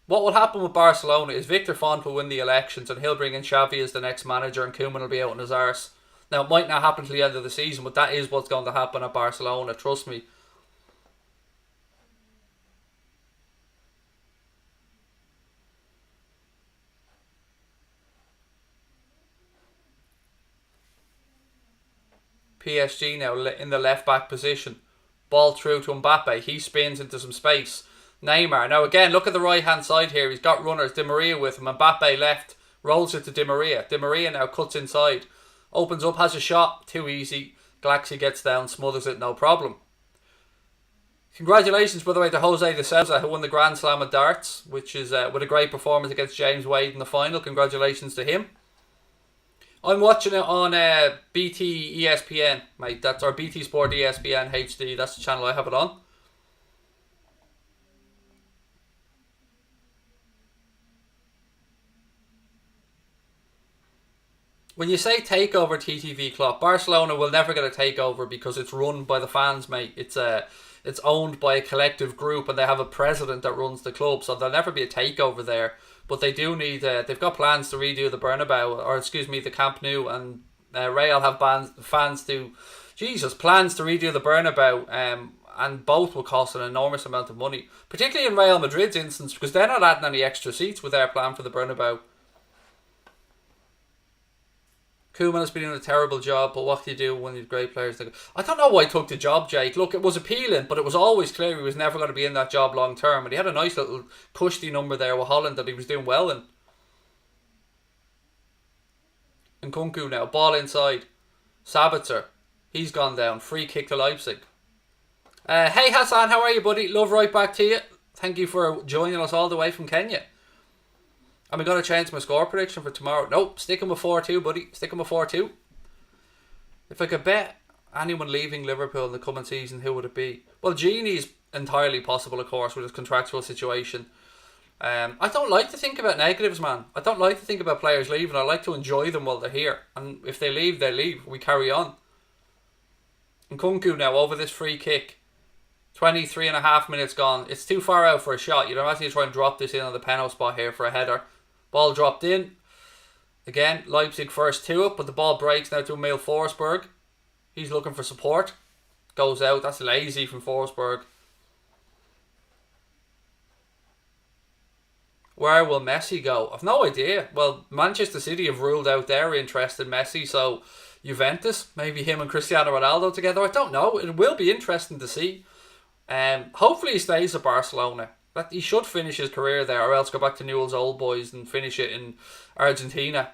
What will happen with Barcelona is Victor Font will win the elections and he'll bring in Xavi as the next manager and Koeman will be out on his arse. Now, it might not happen till the end of the season, but that is what's going to happen at Barcelona, trust me. PSG now in the left back position. Ball through to Mbappe. He spins into some space. Neymar. Now again, look at the right hand side here. He's got runners. Di Maria with him. Mbappe left. Rolls it to Di Maria. Di Maria now cuts inside. Opens up. Has a shot. Too easy. Galaxy gets down. Smothers it. No problem. Congratulations, by the way, to Jose de Sousa, who won the Grand Slam of darts, which is with a great performance against James Wade in the final. Congratulations to him. I'm watching it on BT ESPN, mate. That's our BT Sport ESPN HD. That's the channel I have it on. When you say takeover TTV Klopp, Barcelona will never get a takeover because it's run by the fans, mate. It's owned by a collective group, and they have a president that runs the club, so there'll never be a takeover there. But they do need. They've got plans to redo the Bernabeu, or excuse me, the Camp Nou, and Real have plans to redo the Bernabeu. And both will cost an enormous amount of money, particularly in Real Madrid's instance, because they're not adding any extra seats with their plan for the Bernabeu. Koeman has been doing a terrible job, but what can you do when you've great players? I don't know why he took the job, Jake. Look, it was appealing, but it was always clear he was never going to be in that job long term. And he had a nice little cushy number there with Houlden that he was doing well in. And Nkunku now, ball inside. Sabitzer, he's gone down. Free kick to Leipzig. Hey Hassan, how are you, buddy? Love right back to you. Thank you for joining us all the way from Kenya. Am I going to change my score prediction for tomorrow? Nope, sticking with 4-2, buddy. Sticking with 4-2. If I could bet anyone leaving Liverpool in the coming season, who would it be? Well, Genie's entirely possible, of course, with his contractual situation. I don't like to think about negatives, man. I don't like to think about players leaving. I like to enjoy them while they're here. And if they leave, they leave. We carry on. And Nkunku now over this free kick. 23 and a half minutes gone. It's too far out for a shot. You'd imagine you try and drop this in on the penalty spot here for a header. Ball dropped in. Again, Leipzig first to it, but the ball breaks now to Emil Forsberg. He's looking for support. Goes out. That's lazy from Forsberg. Where will Messi go? I've no idea. Well, Manchester City have ruled out their interest in Messi, so Juventus, maybe him and Cristiano Ronaldo together. I don't know. It will be interesting to see. Hopefully he stays at Barcelona. That he should finish his career there, or else go back to Newell's Old Boys and finish it in Argentina.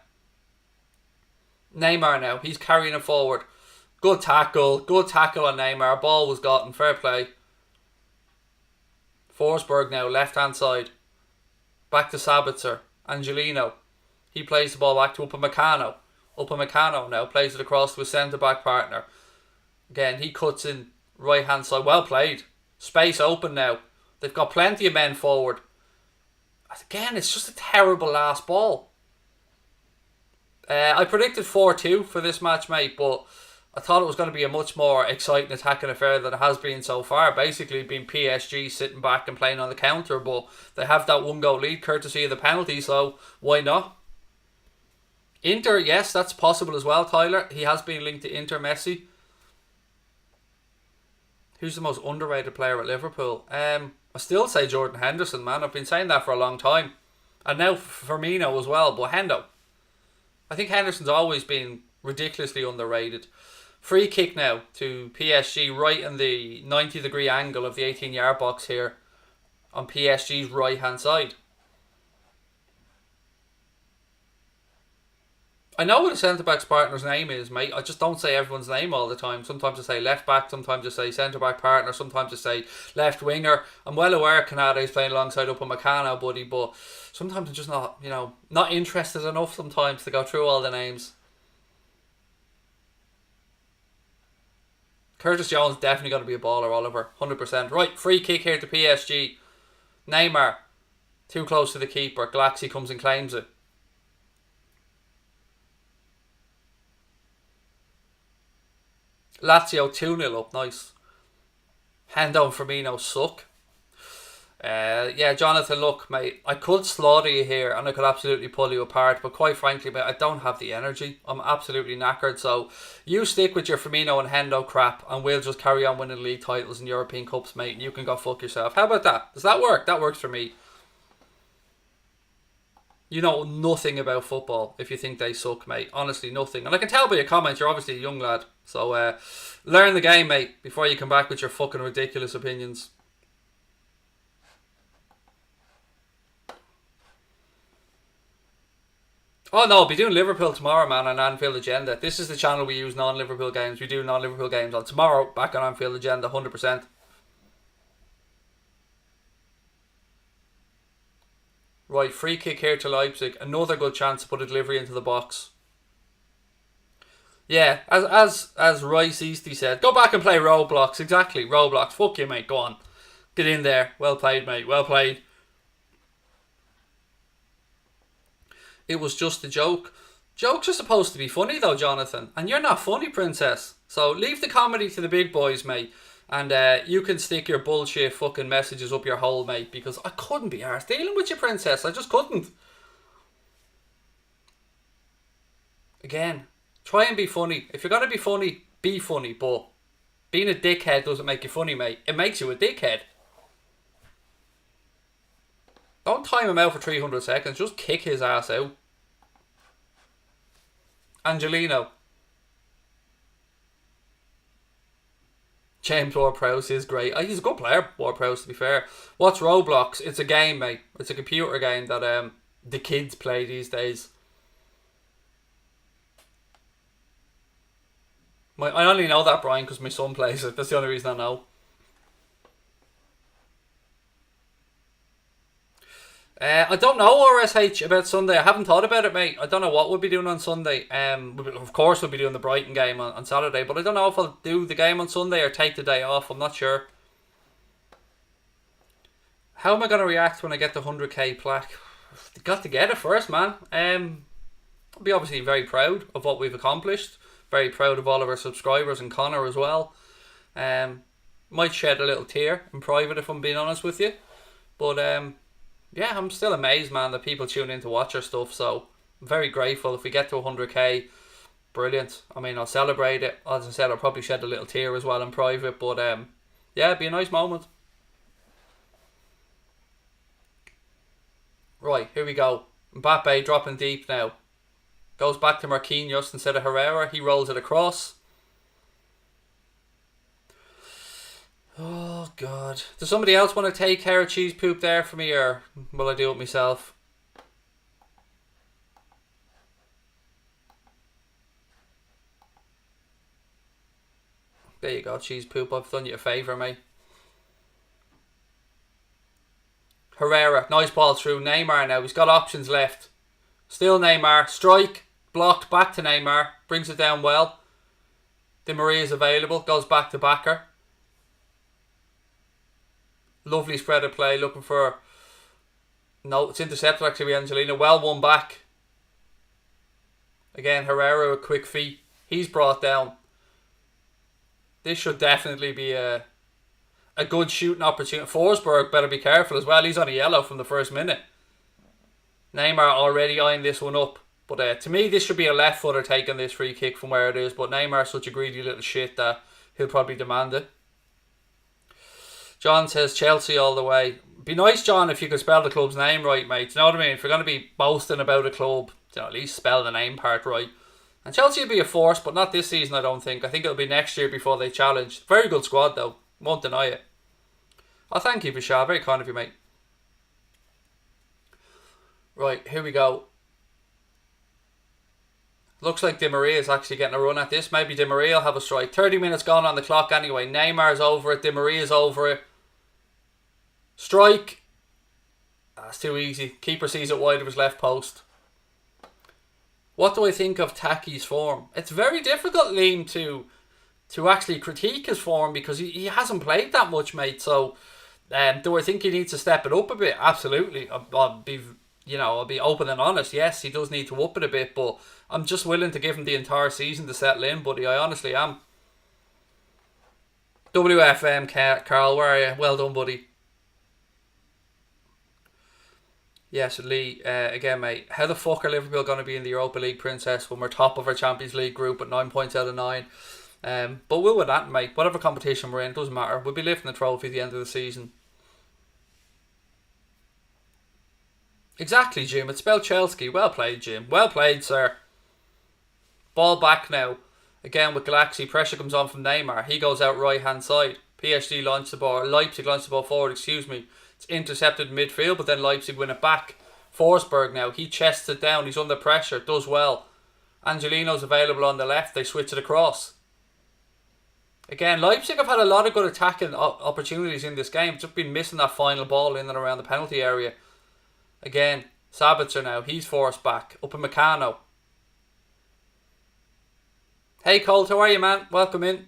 Neymar now, he's carrying it forward. Good tackle on Neymar. Ball was gotten, fair play. Forsberg now, left hand side. Back to Sabitzer. Angelino. He plays the ball back to Upamecano. Upamecano now plays it across to his centre back partner. Again, he cuts in right hand side. Well played. Space open now. They've got plenty of men forward. Again, it's just a terrible last ball. I predicted 4-2 for this match, mate, but I thought it was going to be a much more exciting attacking affair than it has been so far. Basically, been PSG sitting back and playing on the counter, but they have that one goal lead courtesy of the penalty, so why not? Inter, yes, that's possible as well, Tyler. He has been linked to Inter Messi. Who's the most underrated player at Liverpool? I still say Jordan Henderson, man. I've been saying that for a long time. And now Firmino as well, but Hendo. I think Henderson's always been ridiculously underrated. Free kick now to PSG right in the 90-degree angle of the 18-yard box here on PSG's right-hand side. I know what a centre-back's partner's name is, mate. I just don't say everyone's name all the time. Sometimes I say left-back, sometimes I say centre-back partner, sometimes I say left-winger. I'm well aware Canade's playing alongside Upamecano, buddy, but sometimes I'm just not interested enough sometimes to go through all the names. Curtis Jones definitely going to be a baller, Oliver. 100%. Right, free kick here to PSG. Neymar, too close to the keeper. Galaxy comes and claims it. Lazio 2-0 up, nice. Hendo and Firmino suck. Yeah, Jonathan, look, mate, I could slaughter you here and I could absolutely pull you apart, but quite frankly, mate, I don't have the energy. I'm absolutely knackered, so you stick with your Firmino and Hendo crap and we'll just carry on winning league titles and European Cups, mate, and you can go fuck yourself. How about that? Does that work? That works for me. You know nothing about football if you think they suck, mate. Honestly, nothing. And I can tell by your comments, you're obviously a young lad. So, learn the game, mate, before you come back with your fucking ridiculous opinions. Oh no, I'll be doing Liverpool tomorrow, man, on Anfield Agenda. This is the channel we use non-Liverpool games. We do non-Liverpool games on tomorrow, back on Anfield Agenda, 100%. Right, free kick here to Leipzig. Another good chance to put a delivery into the box. Yeah, as Rice Easty said, go back and play Roblox. Exactly, Roblox. Fuck you, mate. Go on. Get in there. Well played, mate. Well played. It was just a joke. Jokes are supposed to be funny though, Jonathan. And you're not funny, princess. So leave the comedy to the big boys, mate. And you can stick your bullshit fucking messages up your hole, mate. Because I couldn't be arsed dealing with you, princess. I just couldn't. Again, try and be funny. If you're going to be funny, be funny. But being a dickhead doesn't make you funny, mate. It makes you a dickhead. Don't time him out for 300 seconds. Just kick his ass out. Angelino. James Ward-Prowse is great. He's a good player, Ward-Prowse, to be fair. What's Roblox? It's a game, mate. It's a computer game that the kids play these days. I only know that, Brian, because my son plays it. That's the only reason I know. I don't know RSH about Sunday. I haven't thought about it, mate. I don't know what we'll be doing on Sunday. Of course we'll be doing the Brighton game on Saturday, but I don't know if I'll do the game on Sunday or take the day off. I'm not sure. How am I going to react when I get the 100k plaque? Got to get it first, man. I'll be obviously very proud of what we've accomplished. Very proud of all of our subscribers and Connor as well. Might shed a little tear in private if I'm being honest with you. But yeah, I'm still amazed, man, that people tune in to watch our stuff. So I'm very grateful. If we get to 100k, brilliant. I mean, I'll celebrate it. As I said, I'll probably shed a little tear as well in private. But yeah, it'd be a nice moment. Right, here we go. Mbappe dropping deep now. Goes back to Marquinhos instead of Herrera. He rolls it across. Oh, God. Does somebody else want to take care of cheese poop there for me, or will I do it myself? There you go, cheese poop. I've done you a favour, mate. Herrera. Nice ball through. Neymar now. He's got options left. Still Neymar. Strike. Blocked. Back to Neymar. Brings it down well. Di Maria is available. Goes back to backer. Lovely spread of play. Looking for... No, it's intercepted actually by Angelino. Well won back. Again, Herrera with quick feet. He's brought down. This should definitely be a good shooting opportunity. Forsberg better be careful as well. He's on a yellow from the first minute. Neymar already eyeing this one up. But to me, this should be a left footer taking this free kick from where it is. But Neymar's such a greedy little shit that he'll probably demand it. John says Chelsea all the way. Be nice, John, if you could spell the club's name right, mate. You know what I mean? If you're going to be boasting about a club, at least spell the name part right. And Chelsea will be a force, but not this season, I don't think. I think it'll be next year before they challenge. Very good squad, though. Won't deny it. Oh, thank you, Vishal. Very kind of you, mate. Right, here we go. Looks like Di Maria is actually getting a run at this. Maybe Di Maria will have a strike. 30 minutes gone on the clock anyway. Neymar's over it. Di Maria's over it. Strike. That's too easy. Keeper sees it wide of his left post. What do I think of Taki's form? It's very difficult, Liam, to actually critique his form because he hasn't played that much, mate. So, do I think he needs to step it up a bit? Absolutely. I'll be open and honest. Yes, he does need to up it a bit, but I'm just willing to give him the entire season to settle in, buddy. I honestly am. WFM, Carl, where are you? Well done, buddy. Yes, Lee, again, mate, how the fuck are Liverpool going to be in the Europa League, Princess, when we're top of our Champions League group at 9 points out of 9? But we'll win that, mate. Whatever competition we're in, doesn't matter. We'll be lifting the trophy at the end of the season. Exactly, Jim. It's spelled Chelsea. Well played, Jim. Well played, sir. Ball back now. Again with Galaxy. Pressure comes on from Neymar. He goes out right-hand side. PSG launch the ball. Leipzig launch the ball forward, excuse me. It's intercepted in midfield, but then Leipzig win it back. Forsberg now. He chests it down. He's under pressure. Does well. Angelino's available on the left. They switch it across. Again, Leipzig have had a lot of good attacking opportunities in this game. Just been missing that final ball in and around the penalty area. Again, Sabitzer now. He's forced back. Up in Meccano. Hey Colt, how are you, man? Welcome in.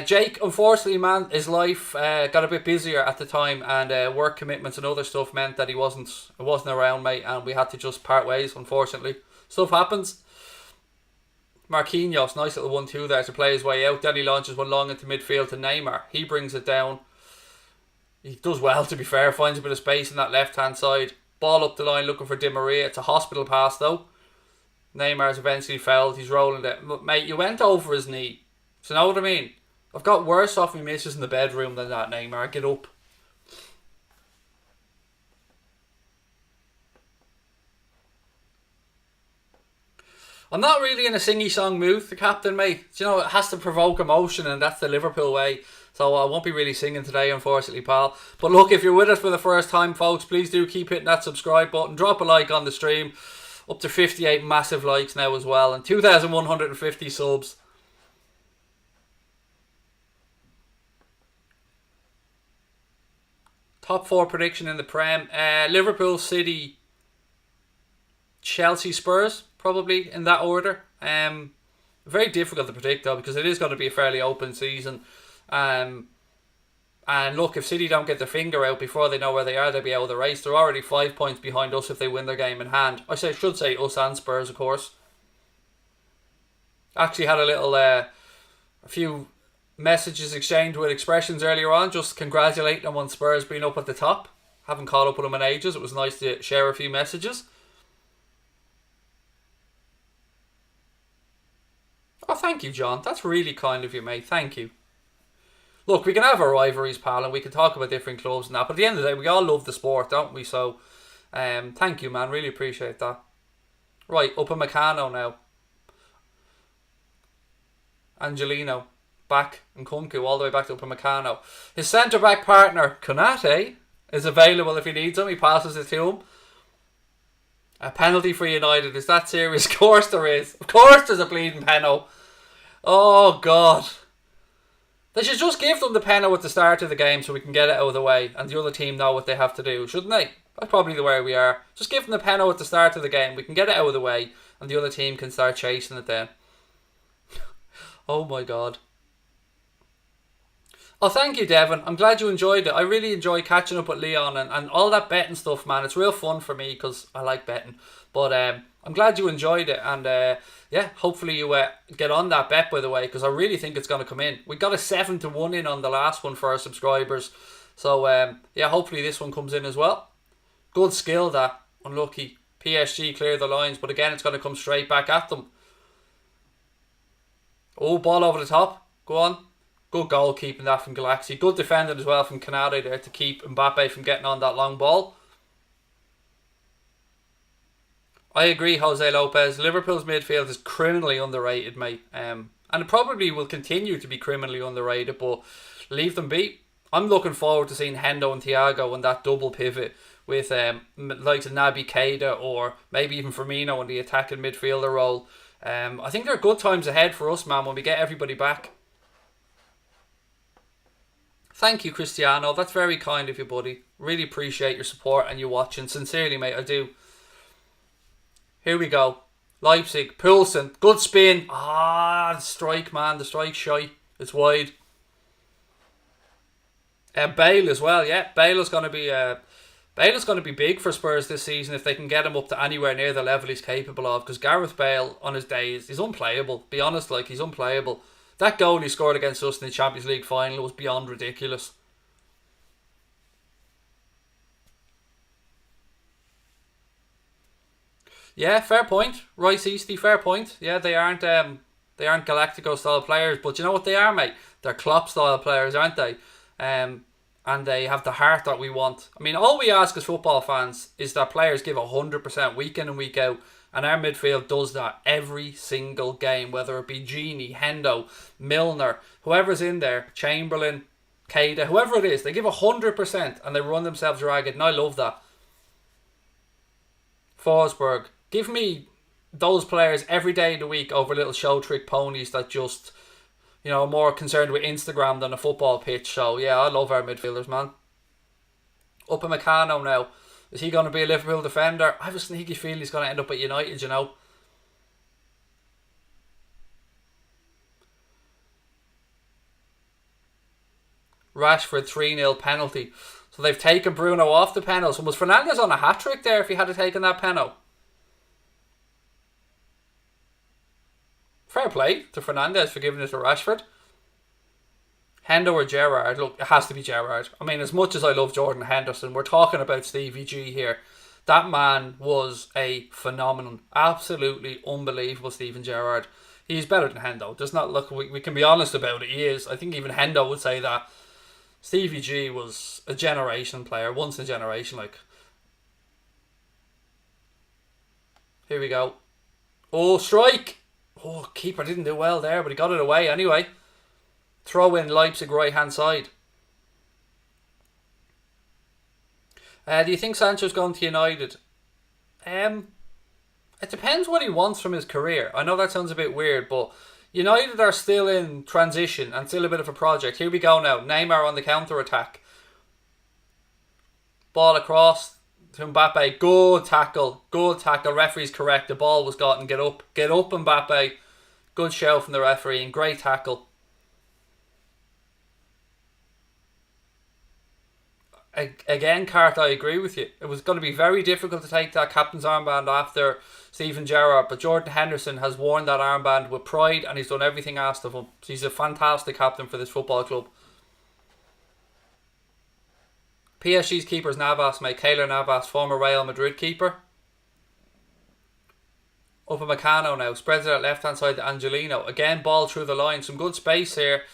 Jake, unfortunately, man, his life got a bit busier at the time, and work commitments and other stuff meant that he wasn't around, mate, and we had to just part ways. Unfortunately, stuff happens. Marquinhos, nice little 1-2 there to play his way out. Then he launches one long into midfield to Neymar. He brings it down. He does well, to be fair. Finds a bit of space in that left hand side. Ball up the line looking for Di Maria. It's a hospital pass though. Neymar's eventually fouled. He's rolling it. Mate, you went over his knee. So you know what I mean? I've got worse off me misses in the bedroom than that, Neymar. Get up. I'm not really in a singy song mood, the captain, mate. You know, it has to provoke emotion, and that's the Liverpool way. So I won't be really singing today, unfortunately, pal. But look, if you're with us for the first time, folks, please do keep hitting that subscribe button. Drop a like on the stream. Up to 58 massive likes now as well, and 2,150 subs. Top 4 prediction in the Prem. Liverpool, City, Chelsea, Spurs, probably in that order. Very difficult to predict though, because it is going to be a fairly open season. And look, if City don't get their finger out before they know where they are, they'll be out of the race. They're already 5 points behind us if they win their game in hand. Should say us and Spurs, of course. Actually had a few messages exchanged with expressions earlier on, just congratulating them on Spurs being up at the top. Haven't caught up with them in ages. It was nice to share a few messages. Oh, thank you, John. That's really kind of you, mate. Thank you. Look, we can have our rivalries, pal, and we can talk about different clubs and that, but at the end of the day, we all love the sport, don't we? So, thank you, man. Really appreciate that. Right, Upamecano now. Angelino. Back, and Kunku all the way back to Upamecano. His centre-back partner, Konate, is available if he needs him. He passes it to him. A penalty for United. Is that serious? Of course there is. Of course there's a bleeding penalty. Oh, God. They should just give them the penalty at the start of the game so we can get it out of the way and the other team know what they have to do, shouldn't they? That's probably the way we are. Just give them the penalty at the start of the game. We can get it out of the way and the other team can start chasing it then. Oh, my God. Oh, thank you, Devon. I'm glad you enjoyed it. I really enjoy catching up with Leon and all that betting stuff, man. It's real fun for me because I like betting. But I'm glad you enjoyed it. And yeah, hopefully you get on that bet, by the way, because I really think it's going to come in. We got a 7-1 in on the last one for our subscribers. So yeah, hopefully this one comes in as well. Good skill, that. Unlucky. PSG clear the lines, but again, it's going to come straight back at them. Oh, ball over the top. Go on. Good goalkeeping that from Galaxy. Good defending as well from Canada there to keep Mbappe from getting on that long ball. I agree, Jose Lopez. Liverpool's midfield is criminally underrated, mate. And it probably will continue to be criminally underrated, but leave them be. I'm looking forward to seeing Hendo and Thiago on that double pivot with likes of Naby Keita or maybe even Firmino in the attacking midfielder role. I think there are good times ahead for us, man, when we get everybody back. Thank you, Cristiano. That's very kind of you, buddy. Really appreciate your support and you watching. Sincerely, mate, I do. Here we go. Leipzig. Poulsen. Good spin. The strike, man. The strike shy. It's wide. Bale as well, yeah. Bale's going to be big for Spurs this season if they can get him up to anywhere near the level he's capable of. Because Gareth Bale, on his days, he's unplayable. Be honest, he's unplayable. That goal he scored against us in the Champions League final was beyond ridiculous. Yeah, fair point. Rice Easty, fair point. Yeah, they aren't Galactico style players, but you know what they are, mate? They're Klopp style players, aren't they? And they have the heart that we want. I mean, all we ask as football fans is that players give 100% week in and week out. And our midfield does that every single game, whether it be Gini, Hendo, Milner, whoever's in there, Chamberlain, Keita, whoever it is, they give 100% and they run themselves ragged, and I love that. Forsberg, give me those players every day of the week over little show trick ponies that just, are more concerned with Instagram than a football pitch. So yeah, I love our midfielders, man. Upamecano now. Is he going to be a Liverpool defender? I have a sneaky feeling he's going to end up at United, Rashford 3-0 penalty. So they've taken Bruno off the penalty. So was Fernandes on a hat-trick there if he had taken that penalty? Fair play to Fernandes for giving it to Rashford. Hendo or Gerrard? Look, it has to be Gerrard. I mean, as much as I love Jordan Henderson, we're talking about Stevie G here. That man was a phenomenon. Absolutely unbelievable, Steven Gerrard. He's better than Hendo. Does not look. We can be honest about it. He is. I think even Hendo would say that. Stevie G was a generation player. Once in a generation, like. Here we go. Oh, strike! Oh, keeper didn't do well there, but he got it away anyway. Throw in Leipzig right hand side. Do you think Sancho's going to United? It depends what he wants from his career. I know that sounds a bit weird, but United are still in transition and still a bit of a project. Here we go now. Neymar on the counter attack. Ball across to Mbappe. Good tackle. Good tackle. Referee's correct. The ball was gotten. Get up. Get up, Mbappe. Good shout from the referee and great tackle. Again, Cart, I agree with you. It was going to be very difficult to take that captain's armband after Steven Gerrard, but Jordan Henderson has worn that armband with pride and he's done everything asked of him. So he's a fantastic captain for this football club. PSG's keeper's Navas, mate. Keylor Navas, former Real Madrid keeper. Upamecano now. Spreads it at left hand side to Angelino. Again, ball through the line. Some good space here.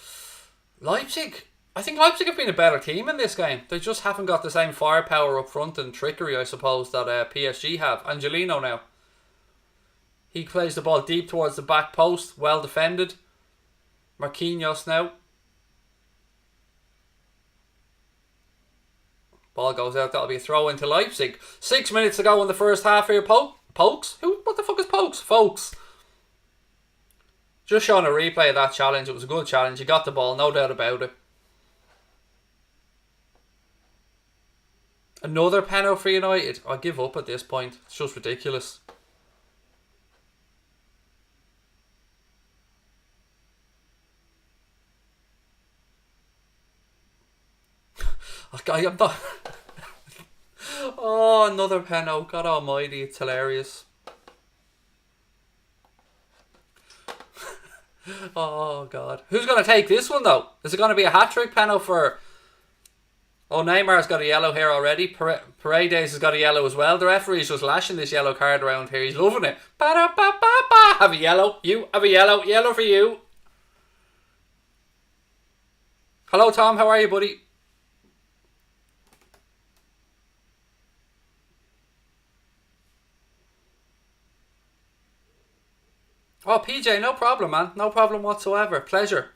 Leipzig. I think Leipzig have been a better team in this game. They just haven't got the same firepower up front and trickery, I suppose, that PSG have. Angelino now. He plays the ball deep towards the back post. Well defended. Marquinhos now. Ball goes out. That'll be a throw into Leipzig. 6 minutes to go in the first half here. Pokes? Who? What the fuck is Pokes? Folks. Just showing a replay of that challenge. It was a good challenge. He got the ball, no doubt about it. Another penalty for United. I give up at this point. It's just ridiculous. I'm not. Oh, another penalty. God almighty, it's hilarious. Oh, God. Who's going to take this one, though? Is it going to be a hat-trick penalty for... Oh, Neymar's got a yellow here already. Paredes has got a yellow as well. The referee's just lashing this yellow card around here. He's loving it. Ba-da-ba-ba-ba. Have a yellow. You have a yellow. Yellow for you. Hello, Tom. How are you, buddy? Oh, PJ, no problem, man. No problem whatsoever. Pleasure.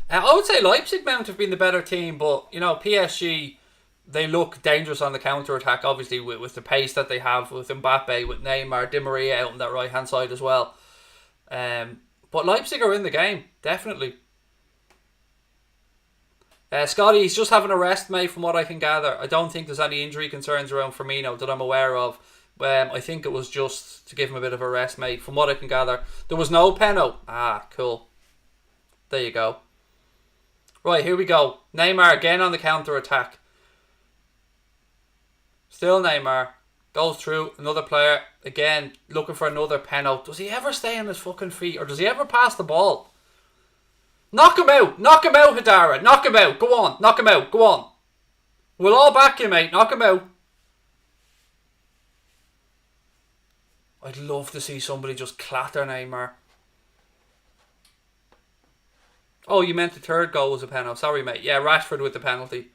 I would say Leipzig Mount have been the better team, but, you know, PSG, they look dangerous on the counter-attack, obviously, with the pace that they have with Mbappe, with Neymar, Di Maria out on that right-hand side as well. But Leipzig are in the game, definitely. Scotty, he's just having a rest, mate, from what I can gather. I don't think there's any injury concerns around Firmino that I'm aware of. I think it was just to give him a bit of a rest, mate, from what I can gather. There was no penalty. Ah, cool. There you go. Right, here we go. Neymar again on the counter-attack. Still Neymar. Goes through. Another player. Again, looking for another penalty. Does he ever stay on his fucking feet? Or does he ever pass the ball? Knock him out. Knock him out, Hadara. Knock him out. Go on. Knock him out. Go on. We'll all back you, mate. Knock him out. I'd love to see somebody just clatter Neymar. Oh, you meant the third goal was a penalty. Sorry, mate. Yeah, Rashford with the penalty.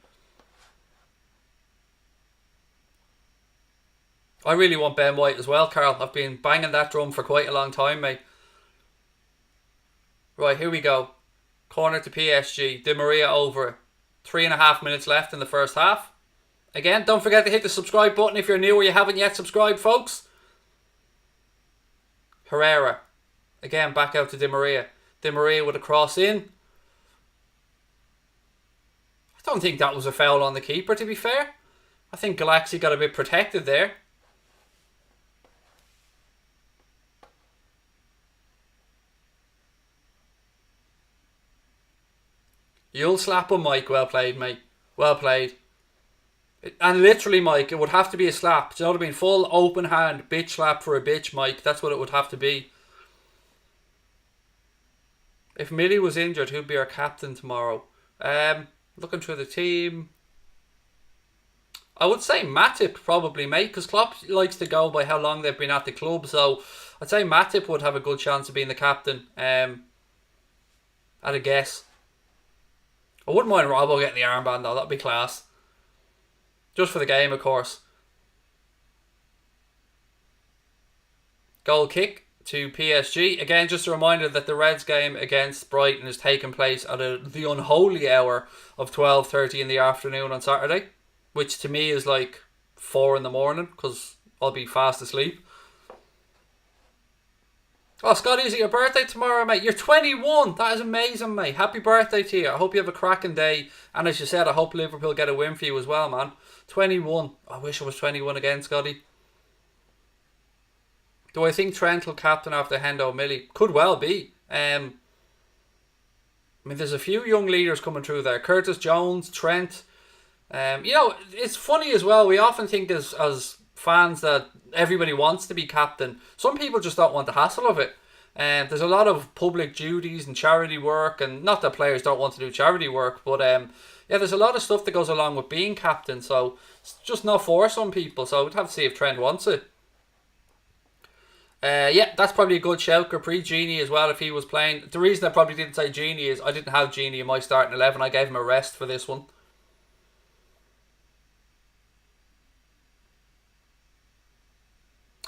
I really want Ben White as well, Carl. I've been banging that drum for quite a long time, mate. Right, here we go. Corner to PSG. Di Maria over. 3.5 minutes left in the first half. Again, don't forget to hit the subscribe button if you're new or you haven't yet subscribed, folks. Herrera. Again, back out to Di Maria. Di Maria with a cross in. I don't think that was a foul on the keeper, to be fair. I think Galaxy got a bit protected there. You'll slap him, Mike. Well played, mate. Well played. And literally, Mike, it would have to be a slap. Do you know what I mean? Full open hand bitch slap for a bitch, Mike. That's what it would have to be. If Millie was injured, who'd be our captain tomorrow? Looking through the team, I would say Matip probably, mate, because Klopp likes to go by how long they've been at the club. So I'd say Matip would have a good chance of being the captain. At a guess. I wouldn't mind Robbo getting the armband though. That'd be class. Just for the game, of course. Goal kick to PSG. Again, just a reminder that the Reds game against Brighton is taking place at the unholy hour of 12:30 in the afternoon on Saturday, which to me is like 4 in the morning because I'll be fast asleep. Oh, Scotty, is it your birthday tomorrow, mate? You're 21. That is amazing, mate. Happy birthday to you. I hope you have a cracking day. And as you said, I hope Liverpool get a win for you as well, man. 21. I wish I was 21 again, Scotty. Do I think Trent will captain after Hendo Millie? Could well be. I mean, there's a few young leaders coming through there. Curtis Jones, Trent. It's funny as well. We often think as fans that everybody wants to be captain. Some people just don't want the hassle of it. There's a lot of public duties and charity work, and not that players don't want to do charity work, but there's a lot of stuff that goes along with being captain, so it's just not for some people. So we'd have to see if Trent wants it. That's probably a good shout. Capri Genie as well if he was playing. The reason I probably didn't say Genie is I didn't have Genie in my starting 11. I gave him a rest for this one.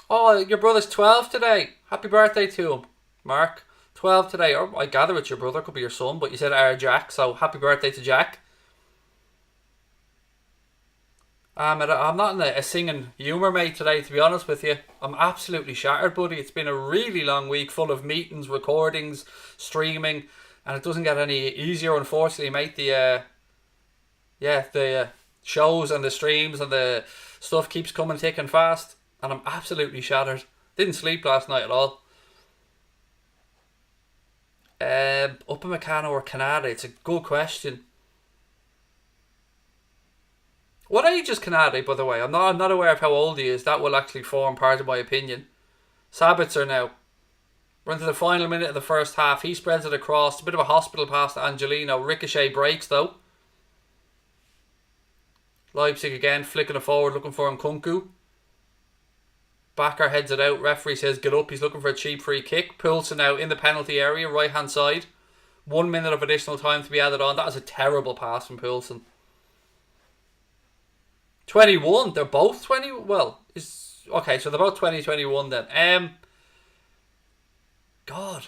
Oh, your brother's 12 today. Happy birthday to him, Mark. 12 today. Or I gather it's your brother, could be your son, but you said Jack, so happy birthday to Jack. I'm not in a singing humour, mate, today, to be honest with you. I'm absolutely shattered, buddy. It's been a really long week full of meetings, recordings, streaming, and it doesn't get any easier, unfortunately, mate. The shows and the streams and the stuff keeps coming thick and fast. And I'm absolutely shattered. Didn't sleep last night at all. Upamecano or Canada? It's a good question. What age is Canada, by the way? I'm not aware of how old he is. That will actually form part of my opinion. Sabitzer now. We're into the final minute of the first half. He spreads it across. A bit of a hospital pass to Angelino. Ricochet breaks though. Leipzig again, flicking it forward, looking for Nkunku. Backer heads it out. Referee says get up. He's looking for a cheap free kick. Poulsen now in the penalty area, right hand side. 1 minute of additional time to be added on. That is a terrible pass from Poulsen. 21. They're both 20. Well, okay. So they're both 2021 then. God,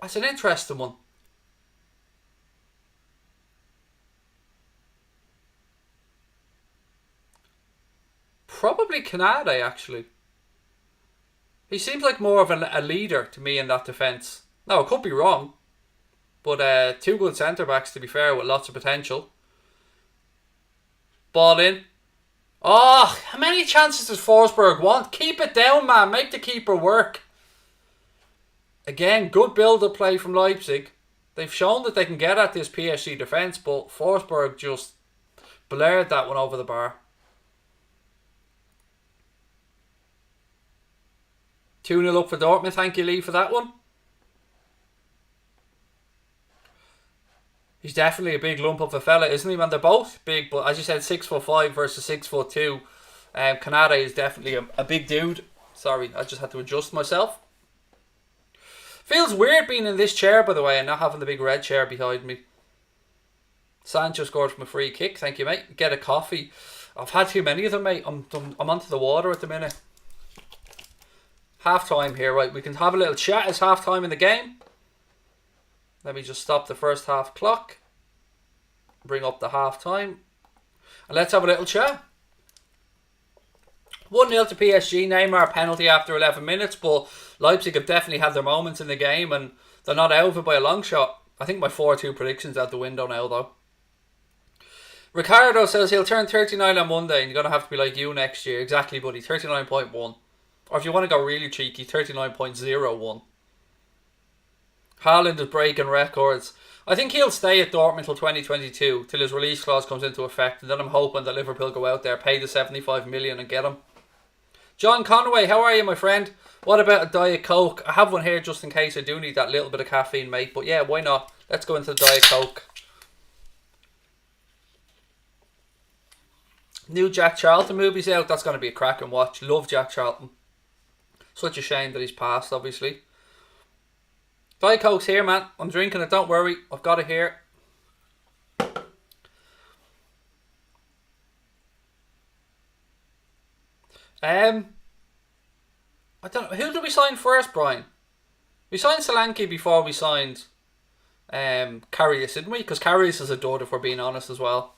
that's an interesting one. Probably Canada, actually. He seems like more of a leader to me in that defence. Now, I could be wrong. But two good centre-backs, to be fair, with lots of potential. Ball in. Oh, how many chances does Forsberg want? Keep it down, man. Make the keeper work. Again, good build-up play from Leipzig. They've shown that they can get at this PSG defence, but Forsberg just blared that one over the bar. 2-0 up for Dortmund. Thank you, Lee, for that one. He's definitely a big lump of a fella, isn't he, man? They're both big, but as you said, 6'5" versus 6'2". Canada is definitely a big dude. Sorry, I just had to adjust myself. Feels weird being in this chair, by the way, and not having the big red chair behind me. Sancho scored from a free kick. Thank you, mate. Get a coffee. I've had too many of them, mate. I'm onto the water at the minute. Half time here, right? We can have a little chat. It's half time in the game. Let me just stop the first half clock. Bring up the half time. And let's have a little chat. 1-0 to PSG. Neymar penalty after 11 minutes. But Leipzig have definitely had their moments in the game. And they're not out of it by a long shot. I think my 4-2 prediction's out the window now, though. Ricardo says he'll turn 39 on Monday. And you're going to have to be like you next year. Exactly, buddy. 39.1. Or if you want to go really cheeky, 39.01. Haaland is breaking records. I think he'll stay at Dortmund till 2022, till his release clause comes into effect, and then I'm hoping that Liverpool go out there, pay the 75 million and get him. John Conway, how are you, my friend? What about a Diet Coke? I have one here just in case I do need that little bit of caffeine, mate. But yeah, why not? Let's go into the Diet Coke. New Jack Charlton movie's out. That's going to be a cracking watch. Love Jack Charlton. Such a shame that he's passed, obviously. Diet Coke's here, man. I'm drinking it. Don't worry. I've got it here. I don't know. Who did we sign first, Brian? We signed Solanke before we signed Karius, didn't we? Because Karius is a dud, if we're being honest as well.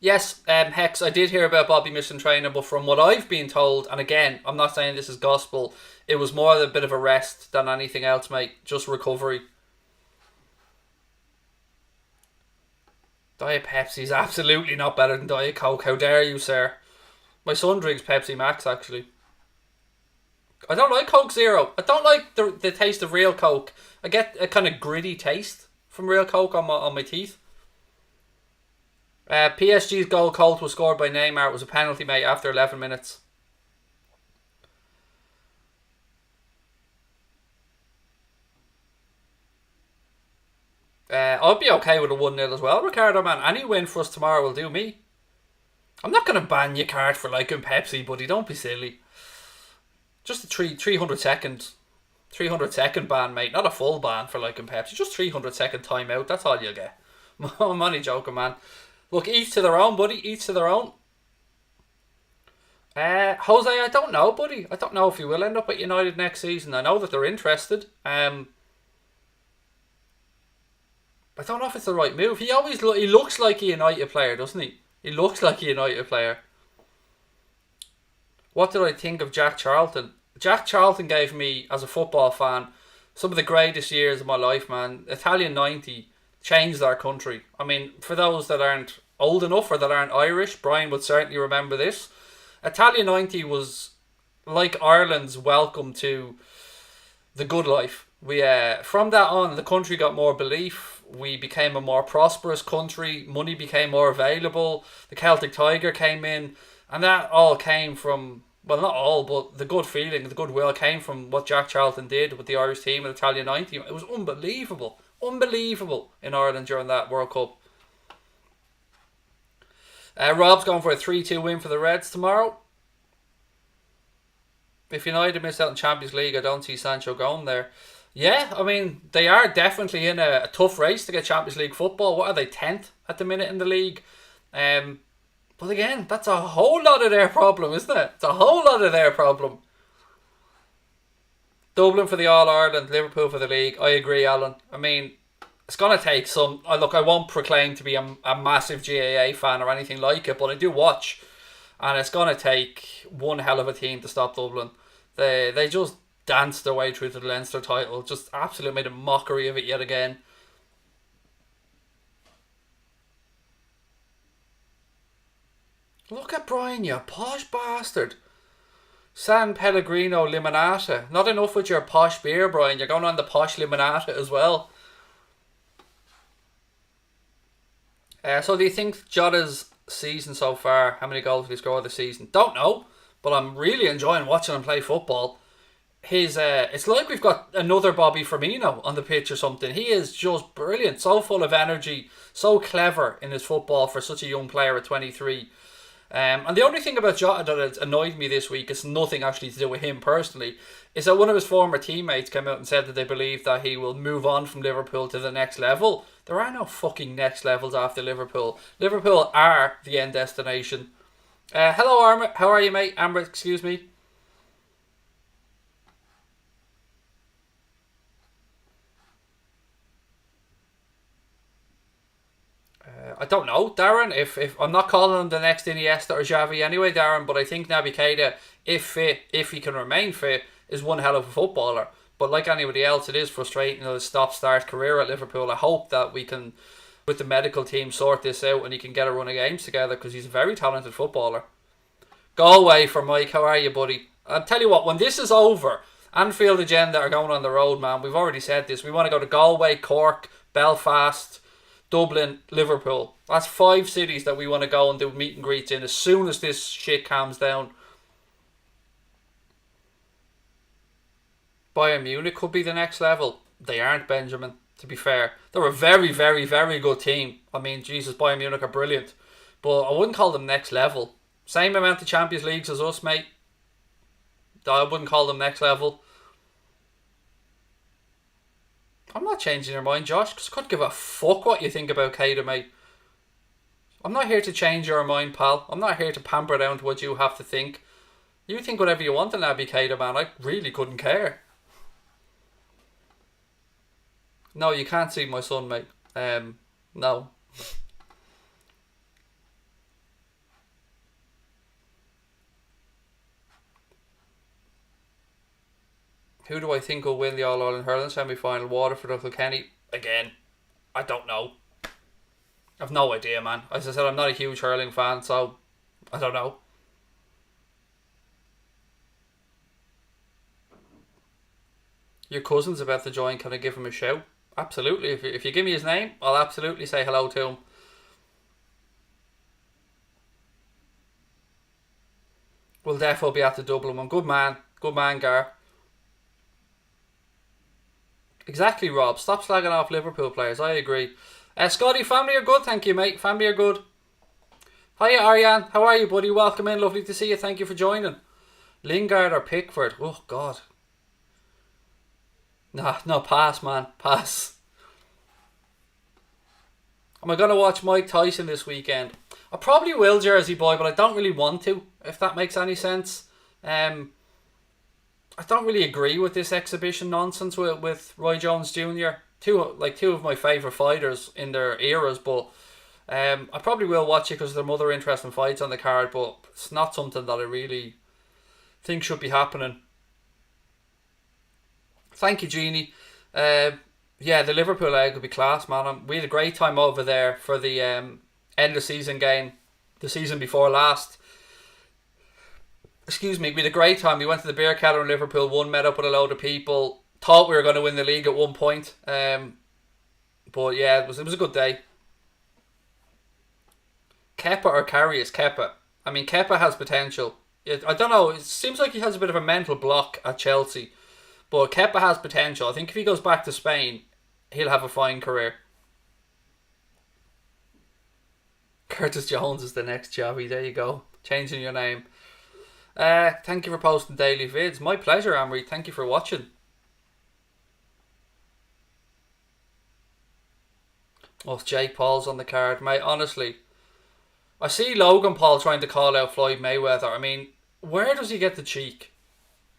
Yes, Hex, I did hear about Bobby missing training, but from what I've been told, and again, I'm not saying this is gospel, it was more a bit of a rest than anything else, mate. Just recovery. Diet Pepsi's absolutely not better than Diet Coke. How dare you, sir? My son drinks Pepsi Max, actually. I don't like Coke Zero. I don't like the taste of real Coke. I get a kind of gritty taste from real Coke on my teeth. PSG's goal, Colt, was scored by Neymar. It was a penalty, mate, after 11 minutes. I'll be okay with a 1-0 as well, Ricardo, man. Any win for us tomorrow will do me. I'm not going to ban your card for liking Pepsi, buddy. Don't be silly. Just a 300-second ban, mate. Not a full ban for liking Pepsi. Just 300-second timeout. That's all you'll get. I'm only joking, man. Look, each to their own, buddy. Each to their own. Jose, I don't know, buddy. I don't know if he will end up at United next season. I know that they're interested. I don't know if it's the right move. He looks like a United player, doesn't he? He looks like a United player. What did I think of Jack Charlton? Jack Charlton gave me, as a football fan, some of the greatest years of my life, man. Italian 90 changed our country. I mean, for those that aren't old enough or that aren't Irish, Brian would certainly remember this. Italian 90 was like Ireland's welcome to the good life. We from that on, the country got more belief. We became a more prosperous country. Money became more available. The Celtic Tiger came in. And that all came from, well, not all, but the good feeling, the goodwill came from what Jack Charlton did with the Irish team at Italian 90. It was unbelievable. Unbelievable in Ireland during that World Cup. Rob's going for a 3-2 win for the Reds tomorrow. If United miss out in Champions League, I don't see Sancho going there. Yeah, I mean, they are definitely in a tough race to get Champions League football. What are they, 10th at the minute in the league? But again, that's a whole lot of their problem, isn't it? It's a whole lot of their problem. Dublin for the All-Ireland, Liverpool for the league. I agree, Alan. I mean, it's going to take some... Look, I won't proclaim to be a massive GAA fan or anything like it, but I do watch. And it's going to take one hell of a team to stop Dublin. They just danced their way through to the Leinster title. Just absolutely made a mockery of it yet again. Look at Brian, you posh bastard. San Pellegrino Limonata. Not enough with your posh beer, Brian. You're going on the posh Limonata as well. So do you think Jota's season so far, how many goals did he score this season? Don't know, but I'm really enjoying watching him play football. It's like we've got another Bobby Firmino on the pitch or something. He is just brilliant, so full of energy, so clever in his football for such a young player at 23. And the only thing about Jota that has annoyed me this week, is nothing actually to do with him personally, is that one of his former teammates came out and said that they believe that he will move on from Liverpool to the next level. There are no fucking next levels after Liverpool. Liverpool are the end destination. Hello, Amber. How are you, mate? Amber, excuse me. I don't know, Darren. If I'm not calling him the next Iniesta or Xavi anyway, Darren, but I think Naby Keita, if fit, if he can remain fit, is one hell of a footballer. But like anybody else, it is frustrating his stop-start career at Liverpool. I hope that we can, with the medical team, sort this out and he can get a run of games together because he's a very talented footballer. Go away for Mike. How are you, buddy? I'll tell you what, when this is over Anfield agenda are going on the road, man. We've already said this. We want to go to Galway, Cork, Belfast, Dublin, Liverpool. That's 5 cities that we want to go and do meet and greets in as soon as this shit calms down. Bayern Munich could be the next level. They aren't, Benjamin, to be fair. They're a very, very, very good team. I mean, Jesus, Bayern Munich are brilliant. But I wouldn't call them next level. Same amount of Champions Leagues as us, mate. I wouldn't call them next level. I'm not changing your mind, Josh, because I couldn't give a fuck what you think about Keita, mate. I'm not here to change your mind, pal. I'm not here to pamper down to what you have to think. You think whatever you want in RB Keita, man. I really couldn't care. No, you can't see my son, mate. No. Who do I think will win the All-Ireland Hurling semi-final? Waterford or Kilkenny? Again, I don't know. I've no idea, man. As I said, I'm not a huge hurling fan, so I don't know. Your cousin's about to join. Can I give him a shout? Absolutely. If you give me his name, I'll absolutely say hello to him. We'll definitely be at the Dublin one. Good man. Good man, Gar. Exactly, Rob. Stop slagging off Liverpool players. I agree. Scotty, family are good. Thank you, mate. Family are good. Hiya, Ariane. How are you, buddy? Welcome in. Lovely to see you. Thank you for joining. Lingard or Pickford? Oh, God. Nah, no, pass, man. Pass. Am I going to watch Mike Tyson this weekend? I probably will, Jersey boy, but I don't really want to, if that makes any sense. I don't really agree with this exhibition nonsense with Roy Jones Jr. Two of my favourite fighters in their eras, but I probably will watch it because there are other interesting fights on the card, but it's not something that I really think should be happening. Thank you, Jeannie. Yeah, the Liverpool leg would be class, man. We had a great time over there for the end of season game, the season before last. Excuse me, we had a great time. We went to the beer keller in Liverpool, met up with a load of people, thought we were going to win the league at one point. But yeah, it was a good day. Kepa or Karius? Kepa. I mean, Kepa has potential. I don't know, it seems like he has a bit of a mental block at Chelsea. But Kepa has potential. I think if he goes back to Spain, he'll have a fine career. Curtis Jones is the next jobby. There you go. Changing your name. Thank you for posting daily vids. My pleasure, Amory. Thank you for watching. Oh, Jake Paul's on the card, mate. Honestly, I see Logan Paul trying to call out Floyd Mayweather. I mean, where does he get the cheek?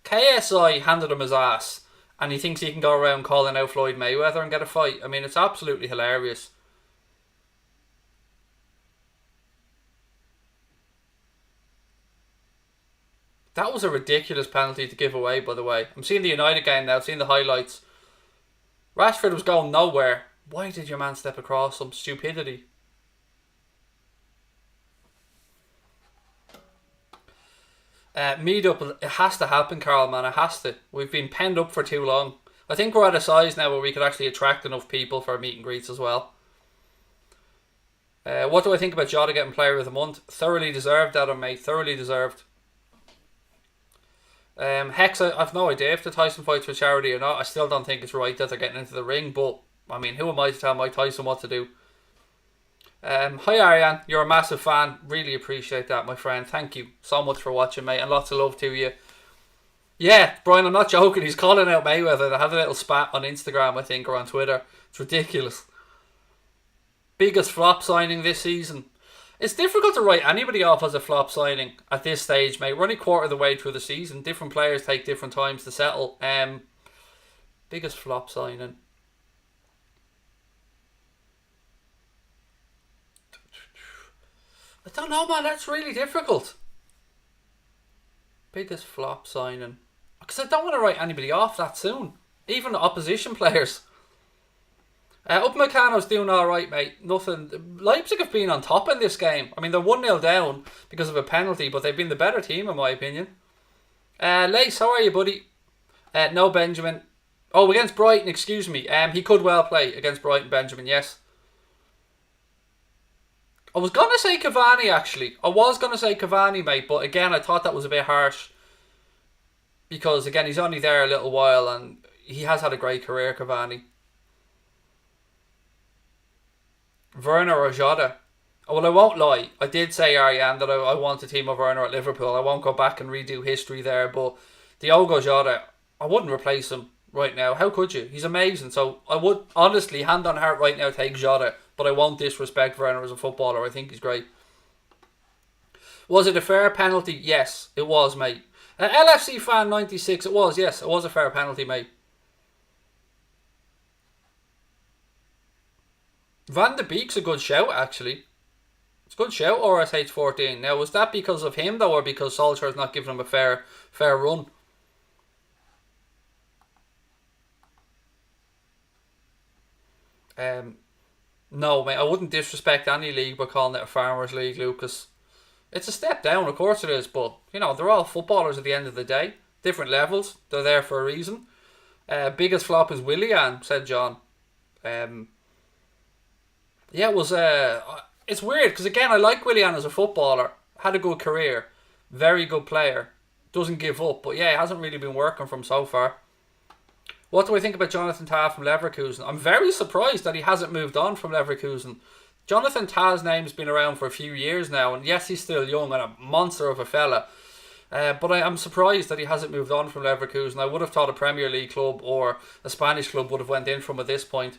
KSI handed him his ass, and he thinks he can go around calling out Floyd Mayweather and get a fight. I mean, it's absolutely hilarious. That was a ridiculous penalty to give away, by the way. I'm seeing the United game now, seeing the highlights. Rashford was going nowhere. Why did your man step across him? Stupidity. Meet up, it has to happen, Carl, man. It has to. We've been penned up for too long. I think we're at a size now where we could actually attract enough people for meet and greets as well. What do I think about Jota getting player of the month? Thoroughly deserved, Adam, mate. Thoroughly deserved. Hex, I've no idea if the Tyson fight's for charity or not. I still don't think it's right that they're getting into the ring, but I mean, who am I to tell Mike Tyson what to do? Hi Ariane, you're a massive fan. Really appreciate that, my friend. Thank you so much for watching, mate, and lots of love to you. Yeah, Brian, I'm not joking. He's calling out Mayweather. They had a little spat on Instagram, I think, or on Twitter. It's ridiculous. Biggest flop signing this season. It's difficult to write anybody off as a flop signing at this stage, mate. We're only quarter of the way through the season. Different players take different times to settle. Biggest flop signing. I don't know, man. That's really difficult. Biggest flop signing. Because I don't want to write anybody off that soon. Even opposition players. Upamecano's doing alright, mate. Nothing. Leipzig have been on top in this game. I mean, they're 1-0 down because of a penalty, but they've been the better team, in my opinion. Lace, how are you, buddy? No Benjamin. Oh, against Brighton, excuse me. He could well play against Brighton, Benjamin, yes. I was going to say Cavani, actually. I was going to say Cavani, mate, but again, I thought that was a bit harsh. Because, again, he's only there a little while and he has had a great career, Cavani. Werner or Jota? Well, I won't lie. I did say, Ariane, that I want a team of Werner at Liverpool. I won't go back and redo history there, but Diogo Jota, I wouldn't replace him right now. How could you? He's amazing. So I would, honestly, hand on heart right now, take Jota, but I won't disrespect Werner as a footballer. I think he's great. Was it a fair penalty? Yes, it was, mate. LFC fan 96, it was, yes, it was a fair penalty, mate. Van de Beek's a good shout, actually. It's a good shout, RSH 14. Now, was that because of him, though, or because Solskjaer's not giving him a fair run? No, mate, I wouldn't disrespect any league by calling it a Farmers League, Lucas. It's a step down, of course it is, but, you know, they're all footballers at the end of the day. Different levels. They're there for a reason. Biggest flop is Willian, said John. Yeah, it was... it's weird, because again, I like Willian as a footballer. Had a good career. Very good player. Doesn't give up, but yeah, it hasn't really been working for him so far. What do I think about Jonathan Tah from Leverkusen? I'm very surprised that he hasn't moved on from Leverkusen. Jonathan Tah's name's been around for a few years now, and yes, he's still young and a monster of a fella. But I am surprised that he hasn't moved on from Leverkusen. I would have thought a Premier League club or a Spanish club would have went in from at this point.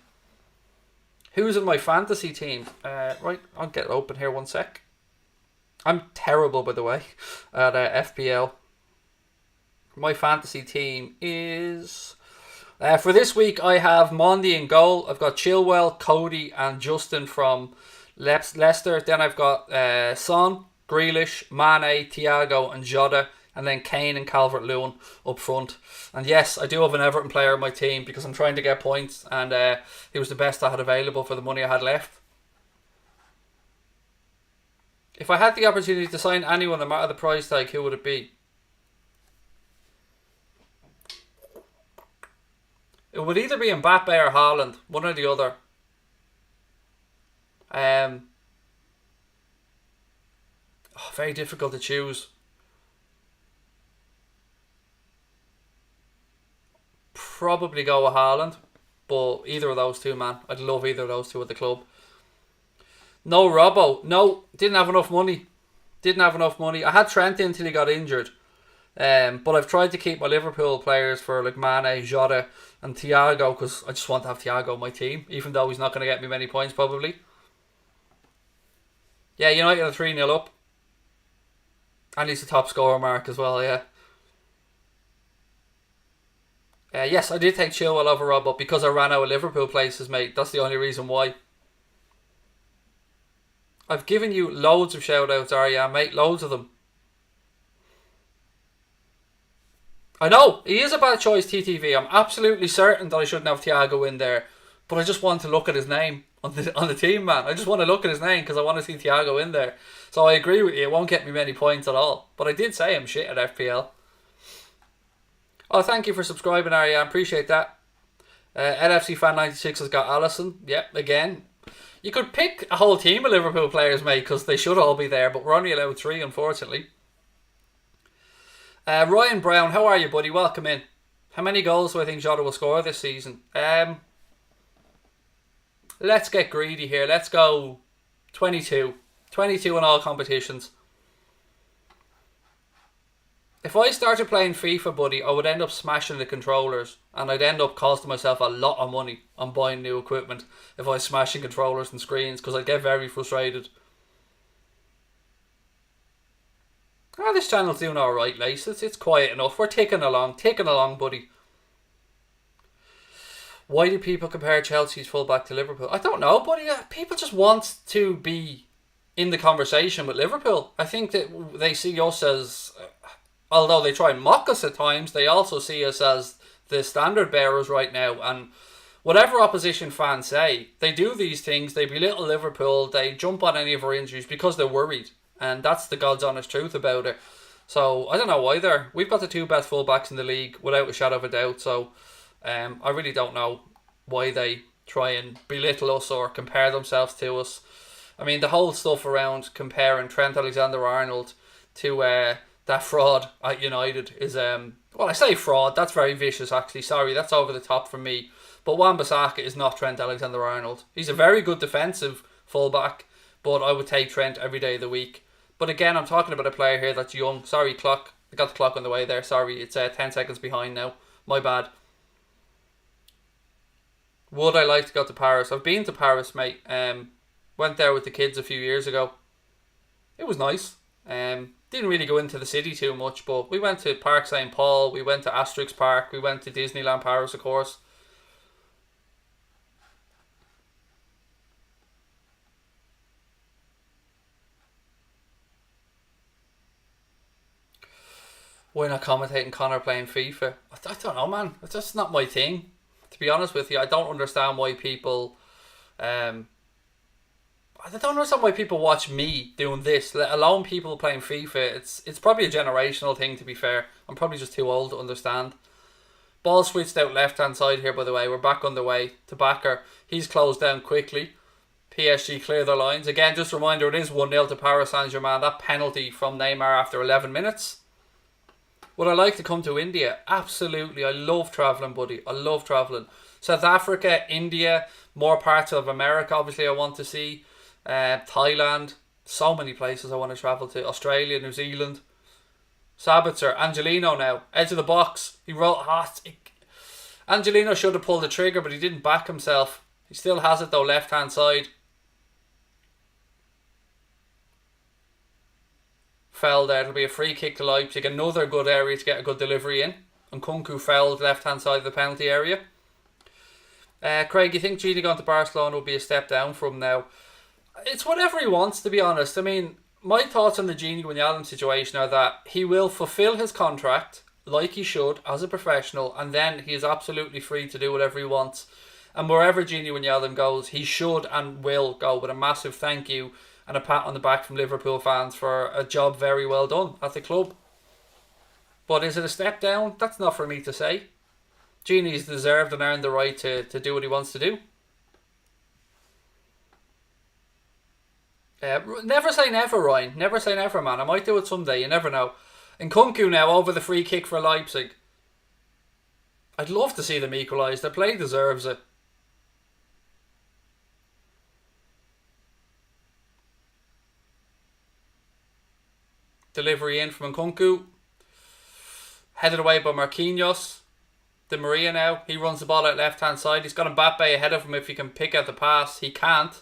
Who's in my fantasy team? Right, I'll get it open here one sec. I'm terrible, by the way, at FPL. My fantasy team is... for this week, I have Mondi in goal. I've got Chilwell, Cody and Justin from Leicester. Then I've got Son, Grealish, Mane, Thiago and Jota. And then Kane and Calvert-Lewin up front. And yes, I do have an Everton player on my team because I'm trying to get points. And he was the best I had available for the money I had left. If I had the opportunity to sign anyone no matter the price tag, who would it be? It would either be Mbappe or Haaland, one or the other. Very difficult to choose. Probably go with Haaland, but either of those two, man. I'd love either of those two at the club. No Robbo. No, didn't have enough money. I had Trent until he got injured. But I've tried to keep my Liverpool players for like Mane, Jota and Thiago because I just want to have Thiago on my team, even though he's not going to get me many points probably. Yeah, United are 3-0 up. And he's the top scorer mark as well, yeah. Yes, I did take Chilwell over Robbo because I ran out of Liverpool places, mate. That's the only reason why. I've given you loads of shout-outs, Ariane, mate. Loads of them. I know, he is a bad choice, TTV. I'm absolutely certain that I shouldn't have Thiago in there. But I just want to look at his name on the team, man. I just want to look at his name because I want to see Thiago in there. So I agree with you, it won't get me many points at all. But I did say I'm shit at FPL. Oh, thank you for subscribing, Ariane. Appreciate that. LFC Fan 96 has got Alisson. Yep, again. You could pick a whole team of Liverpool players, mate, because they should all be there. But we're only allowed 3, unfortunately. Ryan Brown, how are you, buddy? Welcome in. How many goals do I think Jota will score this season? Let's get greedy here. Let's go 22. 22 in all competitions. If I started playing FIFA, buddy, I would end up smashing the controllers. And I'd end up costing myself a lot of money on buying new equipment if I was smashing controllers and screens, because I'd get very frustrated. This channel's doing alright, Lace. It's quiet enough. We're ticking along, buddy. Why do people compare Chelsea's fullback to Liverpool? I don't know, buddy. People just want to be in the conversation with Liverpool. I think that they see us as... although they try and mock us at times, they also see us as the standard bearers right now. And whatever opposition fans say, they do these things. They belittle Liverpool. They jump on any of our injuries because they're worried. And that's the God's honest truth about it. So I don't know either. We've got the two best fullbacks in the league without a shadow of a doubt. So I really don't know why they try and belittle us or compare themselves to us. I mean, the whole stuff around comparing Trent Alexander-Arnold to that fraud at United is well, I say fraud. That's very vicious, actually. Sorry, that's over the top from me. But Wan-Bissaka is not Trent Alexander-Arnold. He's a very good defensive fullback, but I would take Trent every day of the week. But again, I'm talking about a player here that's young. Sorry, clock. I got the clock on the way there. Sorry, it's 10 seconds behind now. My bad. Would I like to go to Paris? I've been to Paris, mate. Went there with the kids a few years ago. It was nice. Didn't really go into the city too much, but we went to Parc St. Paul, we went to Asterix Park, we went to Disneyland Paris, of course. Why not commentating Connor playing FIFA? I don't know, man. It's just not my thing. To be honest with you, I don't understand why people I don't understand why people watch me doing this, let alone people playing FIFA. It's probably a generational thing, to be fair. I'm probably just too old to understand. Ball switched out left hand side here, by the way. We're back on the way to Bakker. He's closed down quickly. PSG clear their lines. Again, just a reminder, it is 1-0 to Paris Saint-Germain. That penalty from Neymar after 11 minutes. Would I like to come to India? Absolutely. I love travelling, buddy. I love travelling. South Africa, India, more parts of America, obviously, I want to see. Thailand, so many places I want to travel to. Australia, New Zealand. Sabitzer, Angelino now, edge of the box. He wrote hot. Angelino should have pulled the trigger, but he didn't back himself. He still has it though, left hand side. Fell there. It'll be a free kick to Leipzig. Another good area to get a good delivery in. And Nkunku fouled left hand side of the penalty area. Craig, you think Gini going to Barcelona will be a step down from now? It's whatever he wants, to be honest. I mean, my thoughts on the Gini Wijnaldum situation are that he will fulfill his contract like he should as a professional, and then he is absolutely free to do whatever he wants. And wherever Gini Wijnaldum goes, he should and will go with a massive thank you and a pat on the back from Liverpool fans for a job very well done at the club. But is it a step down? That's not for me to say. Gini's deserved and earned the right to do what he wants to do. Never say never, Ryan. Never say never, man. I might do it someday. You never know. And Nkunku now over the free kick for Leipzig. I'd love to see them equalise. Their play deserves it. Delivery in from Nkunku. Headed away by Marquinhos. Di Maria now. He runs the ball out left hand side. He's got Mbappe ahead of him if he can pick out the pass. He can't.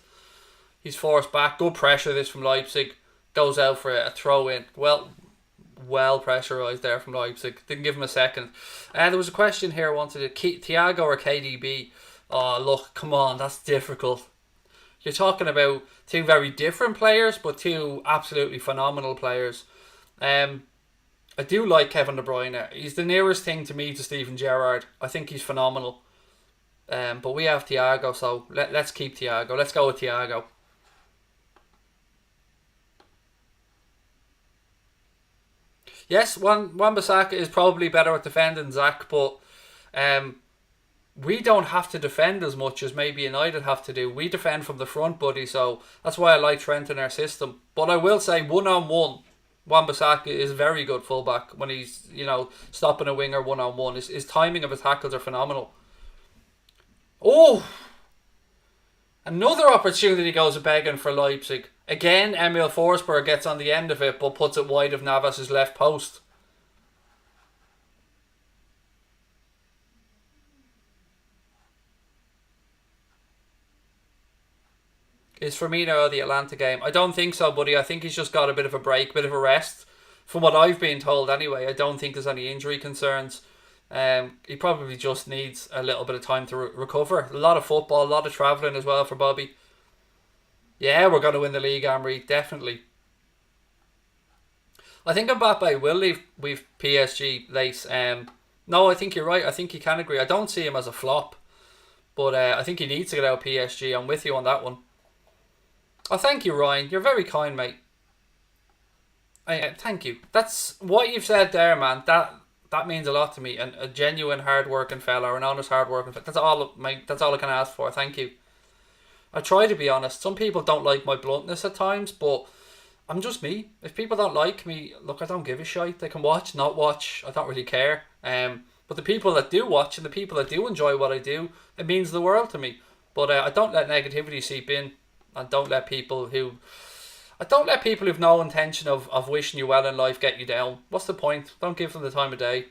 He's forced back. Good pressure this from Leipzig. Goes out for a throw in. Well pressurised there from Leipzig. Didn't give him a second. There was a question here I wanted to... Thiago or KDB? Oh, look, come on. That's difficult. You're talking about two very different players, but two absolutely phenomenal players. I do like Kevin De Bruyne. He's the nearest thing to me to Steven Gerrard. I think he's phenomenal. But we have Thiago, so let's keep Thiago. Let's go with Thiago. Yes, Wan-Bissaka is probably better at defending, Zach, but we don't have to defend as much as maybe United have to do. We defend from the front, buddy, so that's why I like Trent in our system. But I will say, one-on-one, Wan-Bissaka is very good fullback when he's, stopping a winger one-on-one. His timing of his tackles are phenomenal. Oh! Another opportunity goes begging for Leipzig. Again, Emil Forsberg gets on the end of it, but puts it wide of Navas' left post. Is Firmino the Atlanta game? I don't think so, buddy. I think he's just got a bit of a break, bit of a rest. From what I've been told anyway, I don't think there's any injury concerns. He probably just needs a little bit of time to recover. A lot of football, a lot of travelling as well for Bobby. Yeah, we're going to win the league, Amri, definitely. I think Mbappe will leave with PSG late. No, I think you're right. I think you can agree. I don't see him as a flop, but I think he needs to get out of PSG. I'm with you on that one. Oh, thank you, Ryan. You're very kind, mate. Thank you. That's what you've said there, man. That means a lot to me. And a genuine hard-working fella, or an honest hard-working fella. That's all I can ask for. Thank you. I try to be honest. Some people don't like my bluntness at times, but I'm just me. If people don't like me, look, I don't give a shit. They can watch, not watch. I don't really care. But the people that do watch and the people that do enjoy what I do, it means the world to me. But I don't let negativity seep in, and I don't let people who've no intention of wishing you well in life get you down. What's the point? Don't give them the time of day.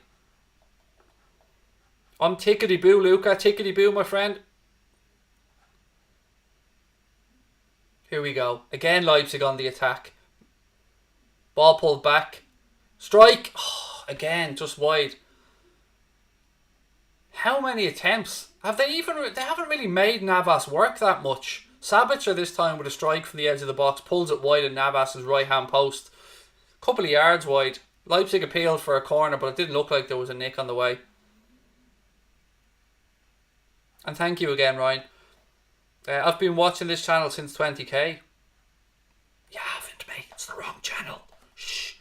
I'm tickety boo, Luca. Tickety boo, my friend. Here we go. Again, Leipzig on the attack. Ball pulled back. Strike. Oh, again, just wide. How many attempts? They haven't really made Navas work that much. Sabitzer this time with a strike from the edge of the box. Pulls it wide in Navas's right hand post. Couple of yards wide. Leipzig appealed for a corner, but it didn't look like there was a nick on the way. And thank you again, Ryan. I've been watching this channel since 20k. You haven't, mate. It's the wrong channel. Shh.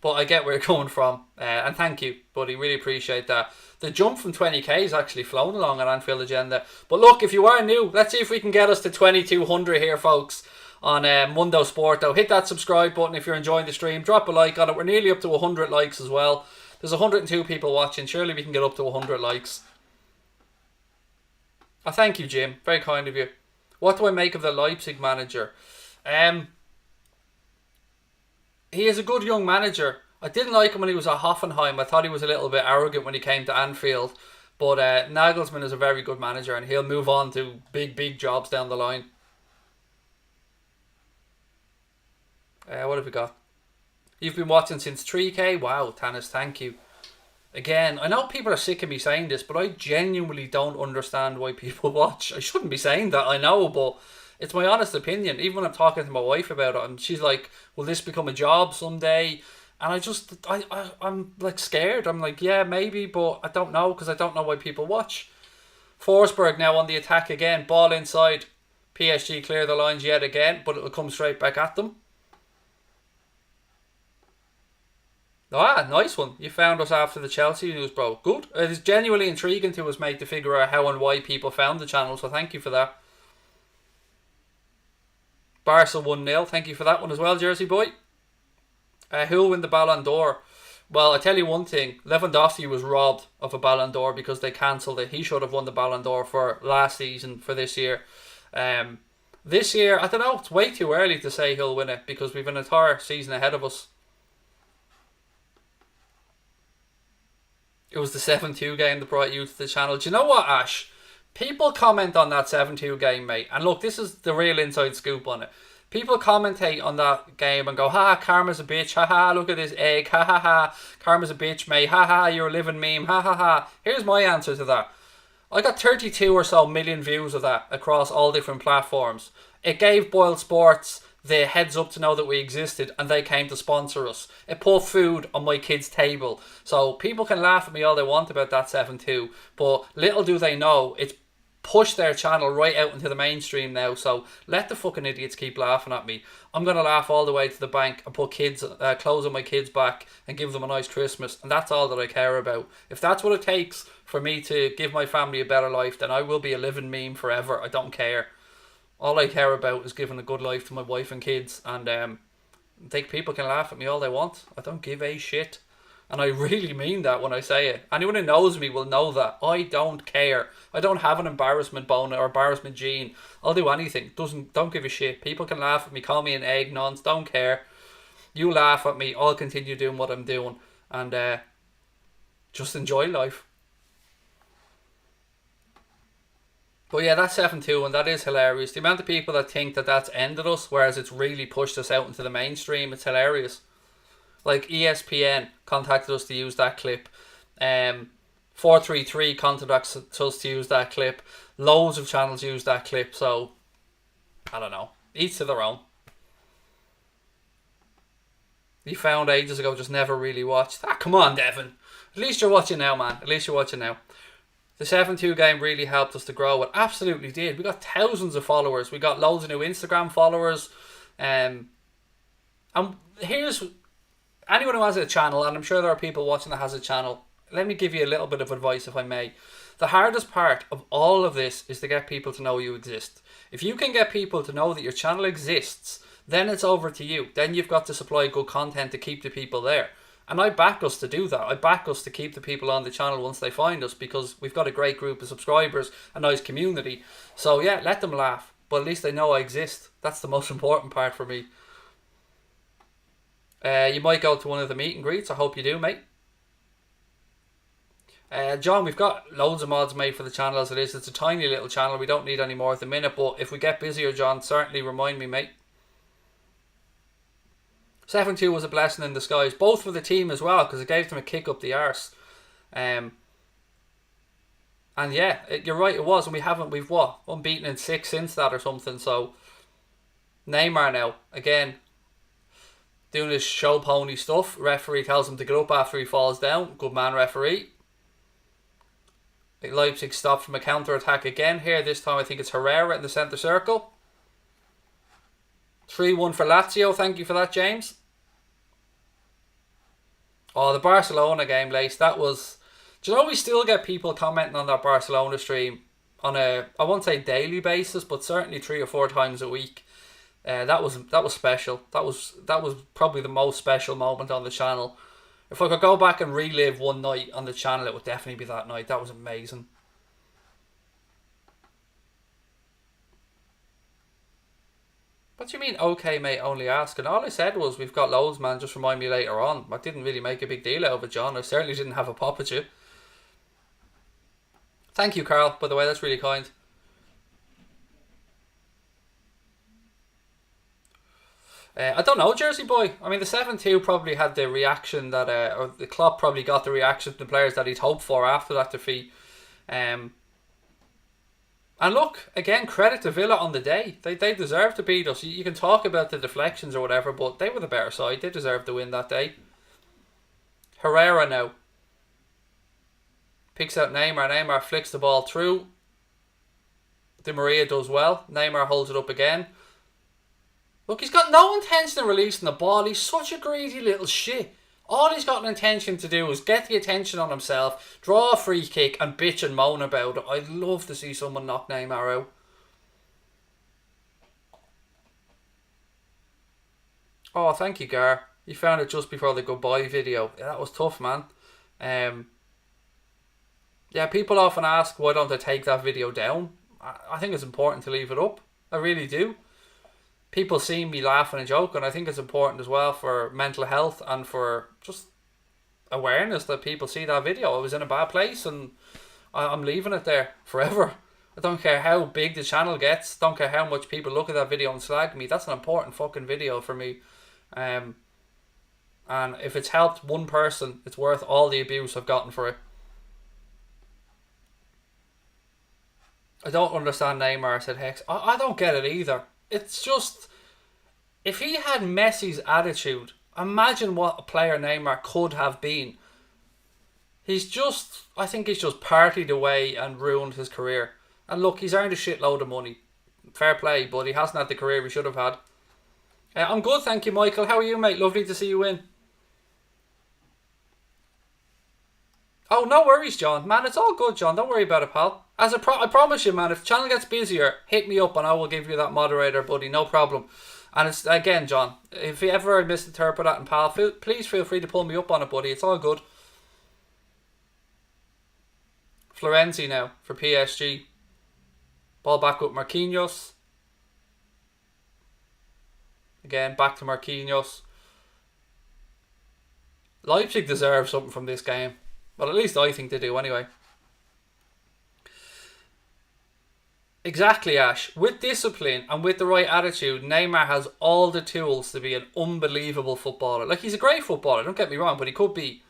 But I get where you're coming from. And thank you, buddy. Really appreciate that. The jump from 20k is actually flown along on Anfield Agenda. But look, if you are new, let's see if we can get us to 2200 here, folks, on Mundo Sporto. Hit that subscribe button if you're enjoying the stream. Drop a like on it. We're nearly up to 100 likes as well. There's 102 people watching. Surely we can get up to 100 likes. Oh, thank you, Jim. Very kind of you. What do I make of the Leipzig manager? He is a good young manager. I didn't like him when he was at Hoffenheim. I thought he was a little bit arrogant when he came to Anfield. But Nagelsmann is a very good manager, and he'll move on to big jobs down the line. What have we got? You've been watching since 3k? Wow, Tanis, thank you. Again, I know people are sick of me saying this, but I genuinely don't understand why people watch. I shouldn't be saying that, I know, but it's my honest opinion. Even when I'm talking to my wife about it, and she's like, will this become a job someday? And I'm like scared. I'm like, yeah, maybe, but I don't know, because I don't know why people watch. Forsberg now on the attack again. Ball inside. PSG clear the lines yet again, but it'll come straight back at them. Ah, nice one. You found us after the Chelsea news, bro. Good. It is genuinely intriguing to us, mate, to figure out how and why people found the channel, so thank you for that. Barca 1-0. Thank you for that one as well, Jersey boy. Who'll win the Ballon d'Or? Well, I tell you one thing. Lewandowski was robbed of a Ballon d'Or because they cancelled it. He should have won the Ballon d'Or for last season, for this year. This year, I don't know. It's way too early to say he'll win it because we've an entire season ahead of us. It was the 7-2 game that brought you to the channel. Do you know what, Ash? People comment on that 7-2 game, mate. And look, this is the real inside scoop on it. People commentate on that game and go, ha, Karma's a bitch. Ha ha, look at this egg. Ha ha ha. Karma's a bitch, mate. Ha ha, you're a living meme. Ha ha ha. Here's my answer to that. I got 32 or so million views of that across all different platforms. It gave Boyle Sports the heads up to know that we existed, and they came to sponsor us. It put food on my kids' table. So people can laugh at me all they want about that 7-2, but little do they know, it's pushed their channel right out into the mainstream now. So let the fucking idiots keep laughing at me. I'm going to laugh all the way to the bank and put clothes on my kids' back and give them a nice Christmas, and that's all that I care about. If that's what it takes for me to give my family a better life, then I will be a living meme forever. I don't care. All I care about is giving a good life to my wife and kids, and people can laugh at me all they want. I don't give a shit, and I really mean that when I say it. Anyone who knows me will know that. I don't care. I don't have an embarrassment bone or embarrassment gene. I'll do anything. Don't give a shit. People can laugh at me, call me an egg nonce. Don't care. You laugh at me, I'll continue doing what I'm doing, and just enjoy life. But yeah, that's 7-2, and that is hilarious. The amount of people that think that that's ended us, whereas it's really pushed us out into the mainstream, it's hilarious. Like ESPN contacted us to use that clip. 433 contacted us to use that clip. Loads of channels use that clip, so I don't know. Each to their own. You found ages ago, just never really watched. Ah, come on, Devon. At least you're watching now, man. At least you're watching now. The 7-2 game really helped us to grow. It absolutely did. We got thousands of followers. We got loads of new Instagram followers. And here's anyone who has a channel, and I'm sure there are people watching that has a channel, let me give you a little bit of advice if I may. The hardest part of all of this is to get people to know you exist. If you can get people to know that your channel exists, then it's over to you. Then you've got to supply good content to keep the people there. And I back us to do that. I back us to keep the people on the channel once they find us, because we've got a great group of subscribers, a nice community. So yeah, let them laugh, but at least they know I exist. That's the most important part for me. You might go to one of the meet and greets. I hope you do, mate. John, we've got loads of mods made for the channel as it is. It's a tiny little channel. We don't need any more at the minute, but if we get busier, John, certainly remind me, mate. 7-2 was a blessing in disguise, both for the team as well, because it gave them a kick up the arse. And yeah, you're right, it was. And we've what? Unbeaten in 6 since that or something. So Neymar now, again, doing his show pony stuff. Referee tells him to get up after he falls down. Good man, referee. Leipzig stopped from a counter-attack again here. This time I think it's Herrera in the centre circle. 3-1 for Lazio. Thank you for that, James. Oh, the Barcelona game, Lace. That was... Do you know we still get people commenting on that Barcelona stream on a, I won't say daily basis, but certainly 3 or 4 times a week. That was special. That was probably the most special moment on the channel. If I could go back and relive one night on the channel, it would definitely be that night. That was amazing. What do you mean, okay, mate, only asking? All I said was, we've got loads, man, just remind me later on. I didn't really make a big deal out of it, John. I certainly didn't have a pop at you. Thank you, Carl, by the way, that's really kind. I don't know, Jersey boy. I mean, the 7-2 probably had the reaction that, or the Klopp probably got the reaction from the players that he'd hoped for after that defeat. And look, again, credit to Villa on the day. They deserved to beat us. You can talk about the deflections or whatever, but they were the better side. They deserved to win that day. Herrera now. Picks out Neymar. Neymar flicks the ball through. Di Maria does well. Neymar holds it up again. Look, he's got no intention of releasing the ball. He's such a greedy little shit. All he's got an intention to do is get the attention on himself, draw a free kick and bitch and moan about it. I'd love to see someone knock Neymar out. Oh, thank you, Gar. You found it just before the goodbye video. Yeah, that was tough, man. Yeah, people often ask, why don't I take that video down? I think it's important to leave it up. I really do. People see me laughing and joking. I think it's important as well for mental health and for just awareness that people see that video. I was in a bad place and I'm leaving it there forever. I don't care how big the channel gets. Don't care how much people look at that video and slag me. That's an important fucking video for me. And if it's helped one person, it's worth all the abuse I've gotten for it. I don't understand Neymar, said Hex. I don't get it either. It's just, if he had Messi's attitude, imagine what a player Neymar could have been. I think he's just partied away and ruined his career. And look, he's earned a shitload of money. Fair play, but he hasn't had the career he should have had. I'm good, thank you, Michael. How are you, mate? Lovely to see you in. Oh, no worries, John. Man, it's all good, John. Don't worry about it, pal. I promise you, man, if the channel gets busier, hit me up and I will give you that moderator, buddy. No problem. And it's, again, John, if you ever misinterpret that, and pal, please feel free to pull me up on it, buddy. It's all good. Florenzi now for PSG. Ball back with Marquinhos. Again, back to Marquinhos. Leipzig deserve something from this game. Well, at least I think they do anyway. Exactly, Ash. With discipline and with the right attitude, Neymar has all the tools to be an unbelievable footballer. Like, he's a great footballer, don't get me wrong, but he could be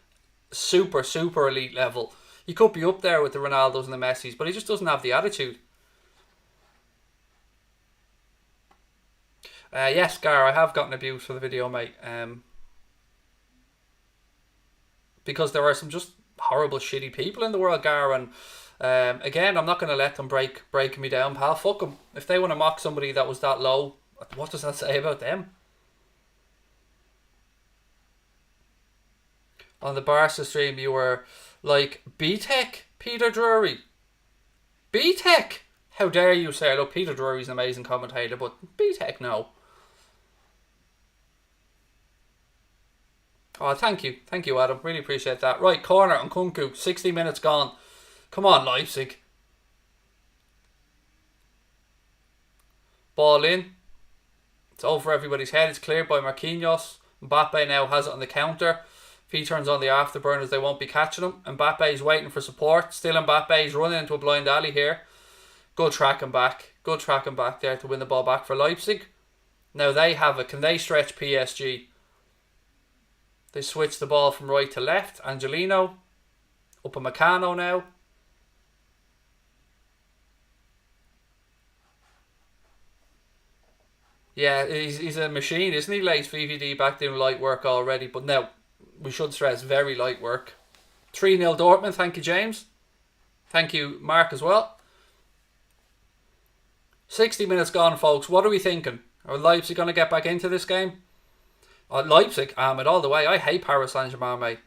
super, super elite level. He could be up there with the Ronaldos and the Messis, but he just doesn't have the attitude. Yes, Gar, I have gotten abuse for the video, mate. Because there are some just horrible, shitty people in the world, Gar, and again, I'm not going to let them break me down, pal. Fuck them. If they want to mock somebody that was that low, what does that say about them? On the Barca stream, you were like, B-Tech, Peter Drury. B-Tech? How dare you say, look, Peter Drury's an amazing commentator, but B-Tech, no. Oh, thank you, Adam. Really appreciate that. Right, corner on Kunku. 60 minutes gone. Come on, Leipzig. Ball in. It's over everybody's head. It's cleared by Marquinhos. Mbappe now has it on the counter. If he turns on the afterburners, they won't be catching him. Mbappe's waiting for support. Still Mbappe's running into a blind alley here. Good tracking back. Good tracking back there to win the ball back for Leipzig. Now they have it. Can they stretch PSG? They switch the ball from right to left. Angelino. Upamecano now. Yeah, he's a machine, isn't he? Lace VVD back doing light work already. But now, we should stress, very light work. 3-0 Dortmund. Thank you, James. Thank you, Mark, as well. 60 minutes gone, folks. What are we thinking? Are Leipzig going to get back into this game? Leipzig, Ahmed, all the way. I hate Paris Saint-Germain, mate.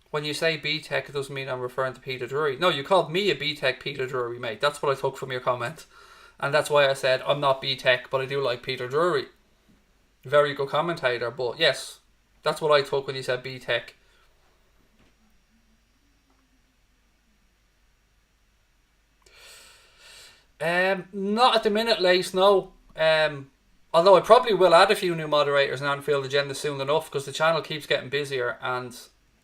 When you say B-Tech, it doesn't mean I'm referring to Peter Drury. No, you called me a B-Tech Peter Drury, mate. That's what I took from your comment. And that's why I said I'm not B-Tech, but I do like Peter Drury. Very good commentator, but yes, that's what I took when you said B-Tech. Not at the minute, Lace, no. Although I probably will add a few new moderators in Anfield Agenda soon enough, because the channel keeps getting busier, and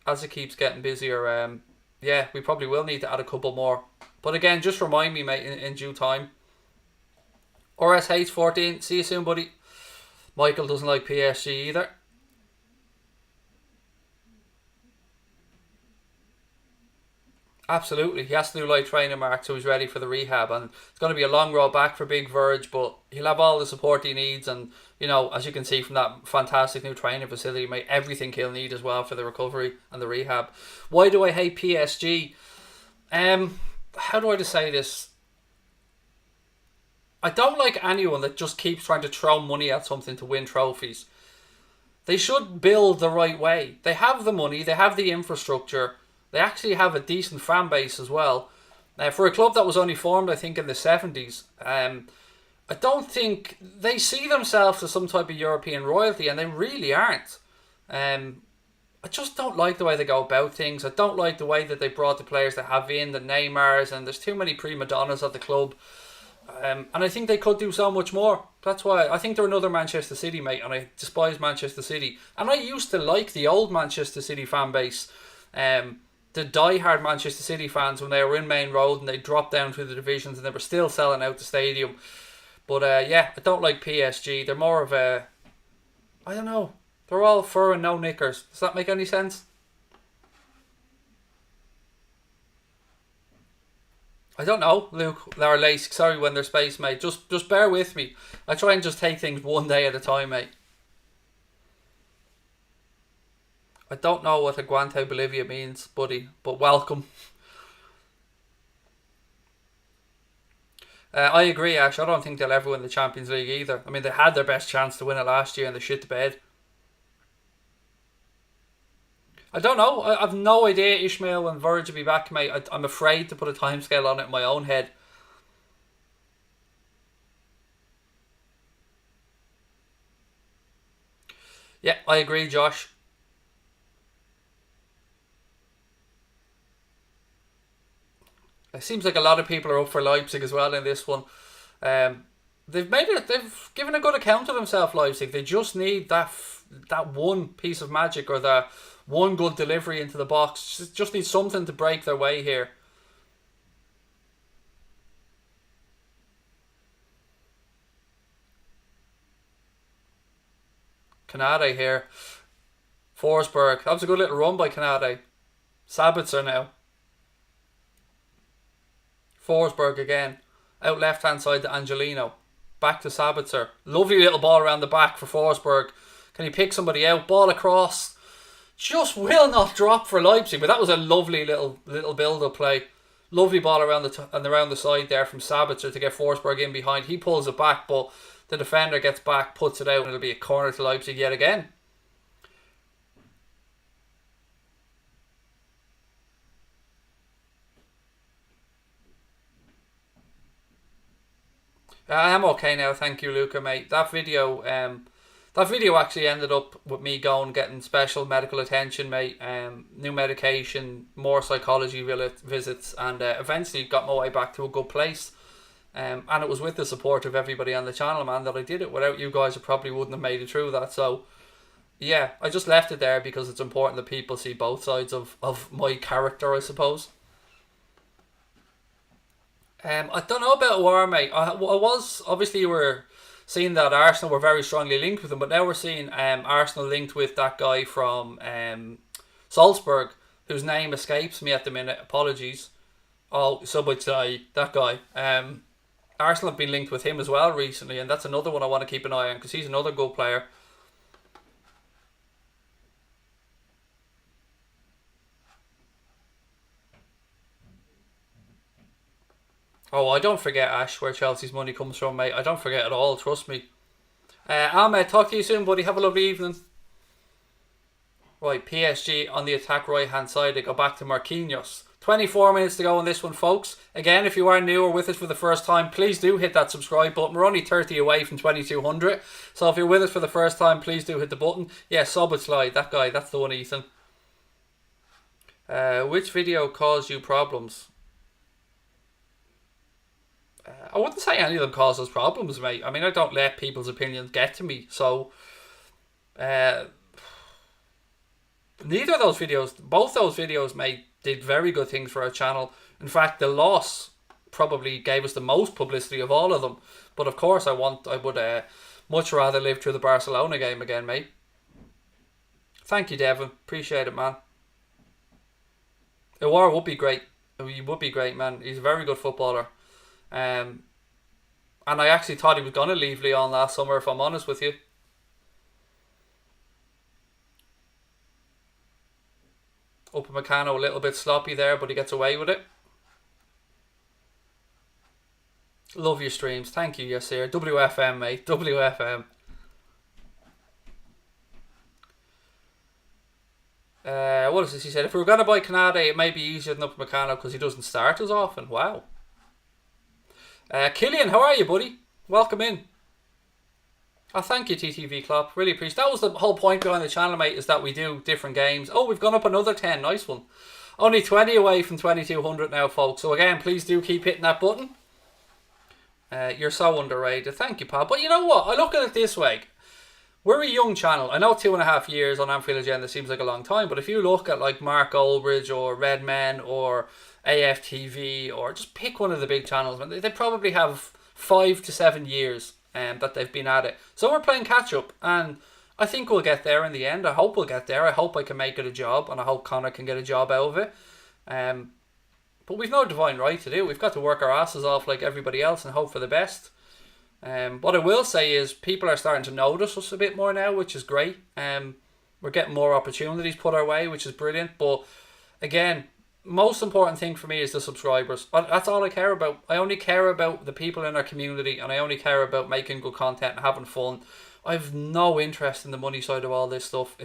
as it keeps getting busier, yeah, we probably will need to add a couple more. But again, just remind me, mate, in due time. RSH14, see you soon, buddy. Michael doesn't like PSG either. Absolutely, he has to do light training, Mark, so he's ready for the rehab, and it's going to be a long road back for Big Verge, but he'll have all the support he needs, and you know, as you can see from that fantastic new training facility, mate, everything he'll need as well for the recovery and the rehab. Why do I hate PSG? How do I just say this? I don't like anyone that just keeps trying to throw money at something to win trophies. They should build the right way. They have the money, they have the infrastructure. They actually have a decent fan base as well. For a club that was only formed, I think, in the 70s, I don't think they see themselves as some type of European royalty, and they really aren't. I just don't like the way they go about things. I don't like the way that they brought the players they have in, the Neymars, and there's too many prima donnas at the club. And I think they could do so much more. That's why I think they're another Manchester City, mate, and I despise Manchester City. And I used to like the old Manchester City fan base. The die-hard Manchester City fans when they were in Main Road and they dropped down through the divisions and they were still selling out the stadium. But yeah, I don't like PSG. They're more of a, I don't know, they're all fur and no knickers. Does that make any sense? I don't know, Luke, or Lace, sorry when there's space, mate. Just bear with me. I try and just take things one day at a time, mate. I don't know what Aguante Bolivia means, buddy, but welcome. I agree, Ash. I don't think they'll ever win the Champions League either. I mean, they had their best chance to win it last year and they shit the bed. I don't know. I've no idea, Ishmael, when Verge will be back, mate. I'm afraid to put a timescale on it in my own head. Yeah, I agree, Josh. It seems like a lot of people are up for Leipzig as well in this one. They've made it. They've given a good account of themselves, Leipzig. They just need that one piece of magic or that one good delivery into the box. Just need something to break their way here. Canade here. Forsberg. That was a good little run by Canade. Sabitzer now. Forsberg again. Out left hand side to Angelino. Back to Sabitzer. Lovely little ball around the back for Forsberg. Can he pick somebody out? Ball across. Just will not drop for Leipzig. But that was a lovely little build-up play. Lovely ball around the side there from Sabitzer to get Forsberg in behind. He pulls it back, but the defender gets back, puts it out, and it'll be a corner to Leipzig yet again. I am okay now, thank you, Luca, mate. That video actually ended up with me getting special medical attention, mate. New medication, more psychology visits, and eventually got my way back to a good place. And it was with the support of everybody on the channel, man, that I did it. Without you guys, I probably wouldn't have made it through that. So, yeah, I just left it there because it's important that people see both sides of my character, I suppose. I don't know about War, mate. I was, obviously you were seeing that Arsenal were very strongly linked with him, but now we're seeing Arsenal linked with that guy from Salzburg, whose name escapes me at the minute. Apologies. Oh, Subway, that guy. Arsenal have been linked with him as well recently, and that's another one I want to keep an eye on because he's another good player. Oh, I don't forget, Ash, where Chelsea's money comes from, mate. I don't forget at all, trust me. Ahmed, talk to you soon, buddy. Have a lovely evening. Right, PSG on the attack right-hand side. They go back to Marquinhos. 24 minutes to go on this one, folks. Again, if you are new or with us for the first time, please do hit that subscribe button. We're only 30 away from 2200. So if you're with us for the first time, please do hit the button. Yeah, Soboslai, that guy. That's the one, Ethan. Which video caused you problems? I wouldn't say any of them cause us problems, mate. I mean, I don't let people's opinions get to me. So, neither of those videos, both those videos, mate, did very good things for our channel. In fact, the loss probably gave us the most publicity of all of them. But of course, I would much rather live through the Barcelona game again, mate. Thank you, Devon. Appreciate it, man. Iwar would be great. He would be great, man. He's a very good footballer. And I actually thought he was going to leave Lyon last summer, if I'm honest with you. Upamecano a little bit sloppy there, but he gets away with it. Love your streams. Thank you, Yasir. WFM, mate. WFM. What is this? He said, if we were going to buy Canade, it may be easier than Upamecano because he doesn't start as often. Wow. Killian, how are you, buddy? Welcome in. Oh, thank you, TTV Klopp. Really appreciate it. That was the whole point behind the channel, mate, is that we do different games. Oh, we've gone up another 10. Nice one. Only 20 away from 2200 now, folks. So, again, please do keep hitting that button. You're so underrated. Thank you, pal. But you know what? I look at it this way. We're a young channel. I know 2.5 years on Anfield Agenda seems like a long time, but if you look at, like, Mark Olbridge or Redmen or AFTV or just pick one of the big channels, man, they probably have 5 to 7 years that they've been at it. So we're playing catch up, and I think we'll get there in the end. I hope we'll get there. I hope I can make it a job, and I hope Connor can get a job out of it. But we've no divine right to do. We've got to work our asses off like everybody else and hope for the best. What I will say is people are starting to notice us a bit more now, which is great. We're getting more opportunities put our way, which is brilliant. But again, most important thing for me is the subscribers. That's all I care about. I only care about the people in our community, and I only care about making good content and having fun. I have no interest in the money side of all this stuff.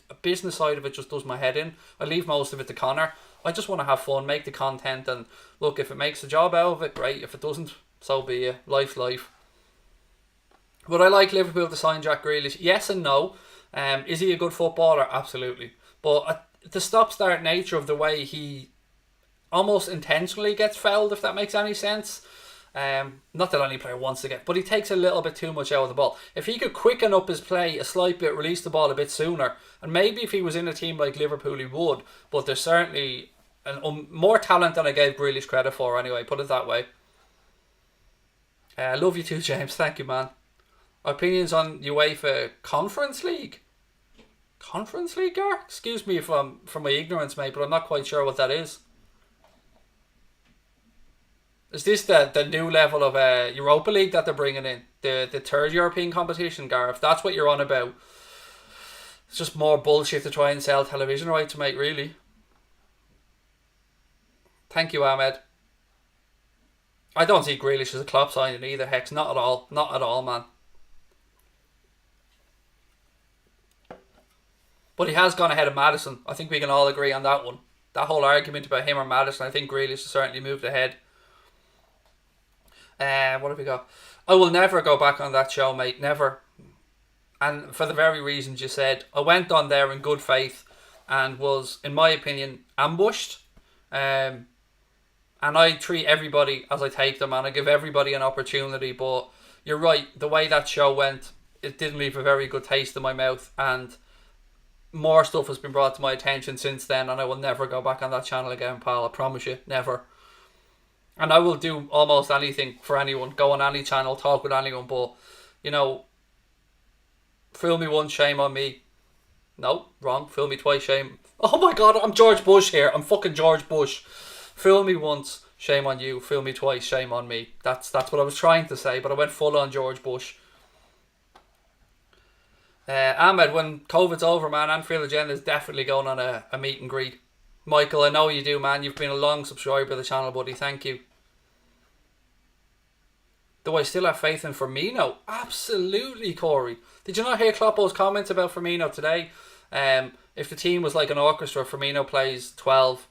A business side of it just does my head in. I leave most of it to Connor. I just want to have fun, make the content, and look, if it makes a job out of it, great. If it doesn't, so be it. Life's life. Would I like Liverpool to sign Jack Grealish? Yes and no. Is he a good footballer? Absolutely. But the stop-start nature of the way he almost intentionally gets fouled, if that makes any sense. Not that any player wants to get, but he takes a little bit too much out of the ball. If he could quicken up his play a slight bit, release the ball a bit sooner, and maybe if he was in a team like Liverpool he would, but there's certainly more talent than I gave Grealish credit for anyway, put it that way. Love you too, James. Thank you, man. Opinions on UEFA Conference League? Conference League, Gar? Excuse me for my ignorance, mate, but I'm not quite sure what that is. Is this the new level of Europa League that they're bringing in? The third European competition, Gar? If that's what you're on about, it's just more bullshit to try and sell television rights, mate, really. Thank you, Ahmed. I don't see Grealish as a Klopp signing either, Hex. Not at all. Not at all, man. But he has gone ahead of Maddison. I think we can all agree on that one. That whole argument about him or Maddison, I think Grealish has certainly moved ahead. What have we got? I will never go back on that show, mate. Never. And for the very reasons you said. I went on there in good faith and was, in my opinion, ambushed. And I treat everybody as I take them, and I give everybody an opportunity. But you're right, the way that show went, it didn't leave a very good taste in my mouth. And more stuff has been brought to my attention since then, and I will never go back on that channel again, pal. I promise you, never. And I will do almost anything for anyone. Go on any channel, talk with anyone. But, you know, fool me once, shame on me. No, wrong. Fool me twice, shame. Oh my God, I'm George Bush here. I'm fucking George Bush. Fool me once, shame on you. Fool me twice, shame on me. That's what I was trying to say, but I went full on George Bush. Ahmed, when COVID's over, man, Anfield Agenda is definitely going on a meet and greet. Michael, I know you do, man. You've been a long subscriber to the channel, buddy. Thank you. Do I still have faith in Firmino? Absolutely, Corey. Did you not hear Kloppo's comments about Firmino today? If the team was like an orchestra, Firmino plays 12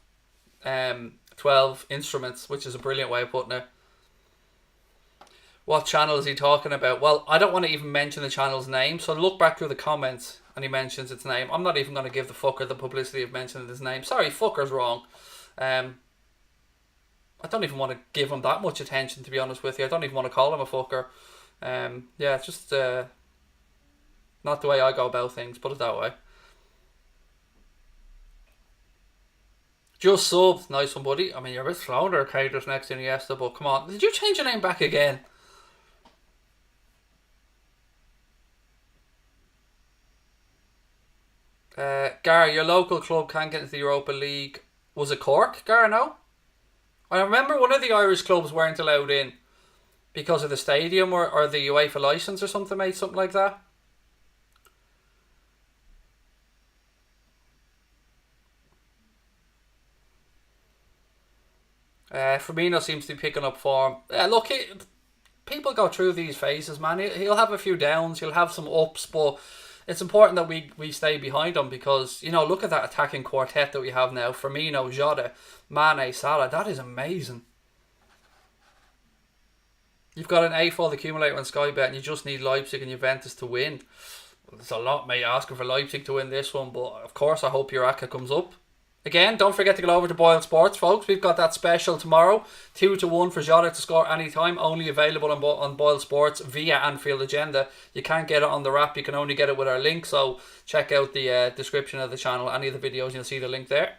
instruments, which is a brilliant way of putting it. What channel is he talking about? Well, I don't want to even mention the channel's name, so look back through the comments and he mentions its name. I'm not even going to give the fucker the publicity of mentioning his name. Sorry, fucker's wrong. I don't even want to give him that much attention, to be honest with you. I don't even want to call him a fucker. Yeah, it's just not the way I go about things, put it that way. Just subbed. Nice one, buddy. I mean, you're a bit slow there, Cadus next to Iniesta, but come on. Did you change your name back again? Gar, your local club can't get into the Europa League. Was it Cork, Gar? No? I remember one of the Irish clubs weren't allowed in because of the stadium or the UEFA licence or something, mate. Something like that. Firmino seems to be picking up form. Look, people go through these phases, man. He'll have a few downs, he'll have some ups, but it's important that we stay behind him because, you know, look at that attacking quartet that we have now. Firmino, Jota, Mane, Salah. That is amazing. You've got an A-fold accumulator on Sky Bet and you just need Leipzig and Juventus to win. There's a lot, mate, asking for Leipzig to win this one, but of course I hope your Aka comes up. Again, don't forget to get over to Boyle Sports, folks. We've got that special tomorrow. 2-1 for Jota to score anytime. Only available on Boyle Sports via Anfield Agenda. You can't get it on the wrap. You can only get it with our link. So check out the description of the channel. Any of the videos, you'll see the link there.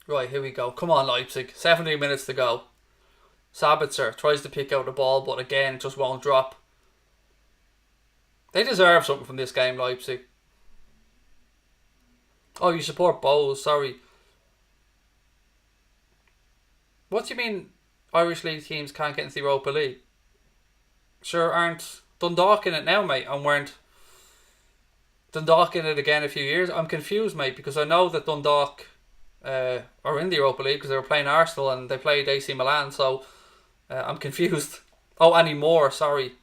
Right, here we go. Come on, Leipzig. 17 minutes to go. Sabitzer tries to pick out the ball, but again, it just won't drop. They deserve something from this game, Leipzig. Oh, you support Bowes, sorry. What do you mean Irish League teams can't get into the Europa League? Sure, aren't Dundalk in it now, mate, and weren't Dundalk in it again a few years? I'm confused, mate, because I know that Dundalk are in the Europa League because they were playing Arsenal and they played AC Milan, so I'm confused. Oh, anymore, sorry.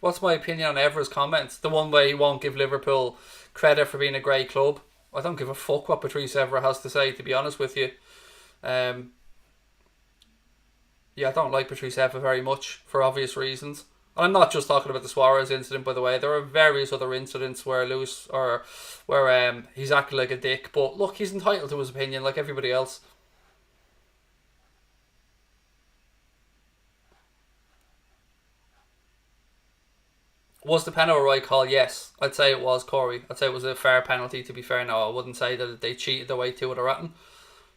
What's my opinion on Evra's comments? The one way he won't give Liverpool credit for being a great club. I don't give a fuck what Patrice Evra has to say, to be honest with you. Yeah, I don't like Patrice Evra very much for obvious reasons. And I'm not just talking about the Suarez incident, by the way. There are various other incidents where he's acted like a dick. But look, he's entitled to his opinion like everybody else. Was the penalty a right call? Yes. I'd say it was, Corey. I'd say it was a fair penalty, to be fair. No, I wouldn't say that they cheated their way to it or anything.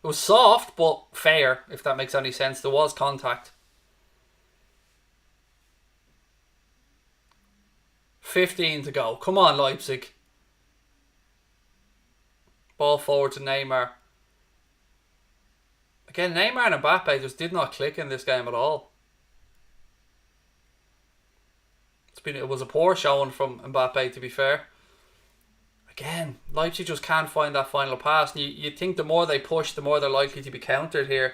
It was soft, but fair, if that makes any sense. There was contact. 15 to go. Come on, Leipzig. Ball forward to Neymar. Again, Neymar and Mbappe just did not click in this game at all. It was a poor showing from Mbappe, to be fair. Again, Leipzig just can't find that final pass. And you think the more they push, the more they're likely to be countered here.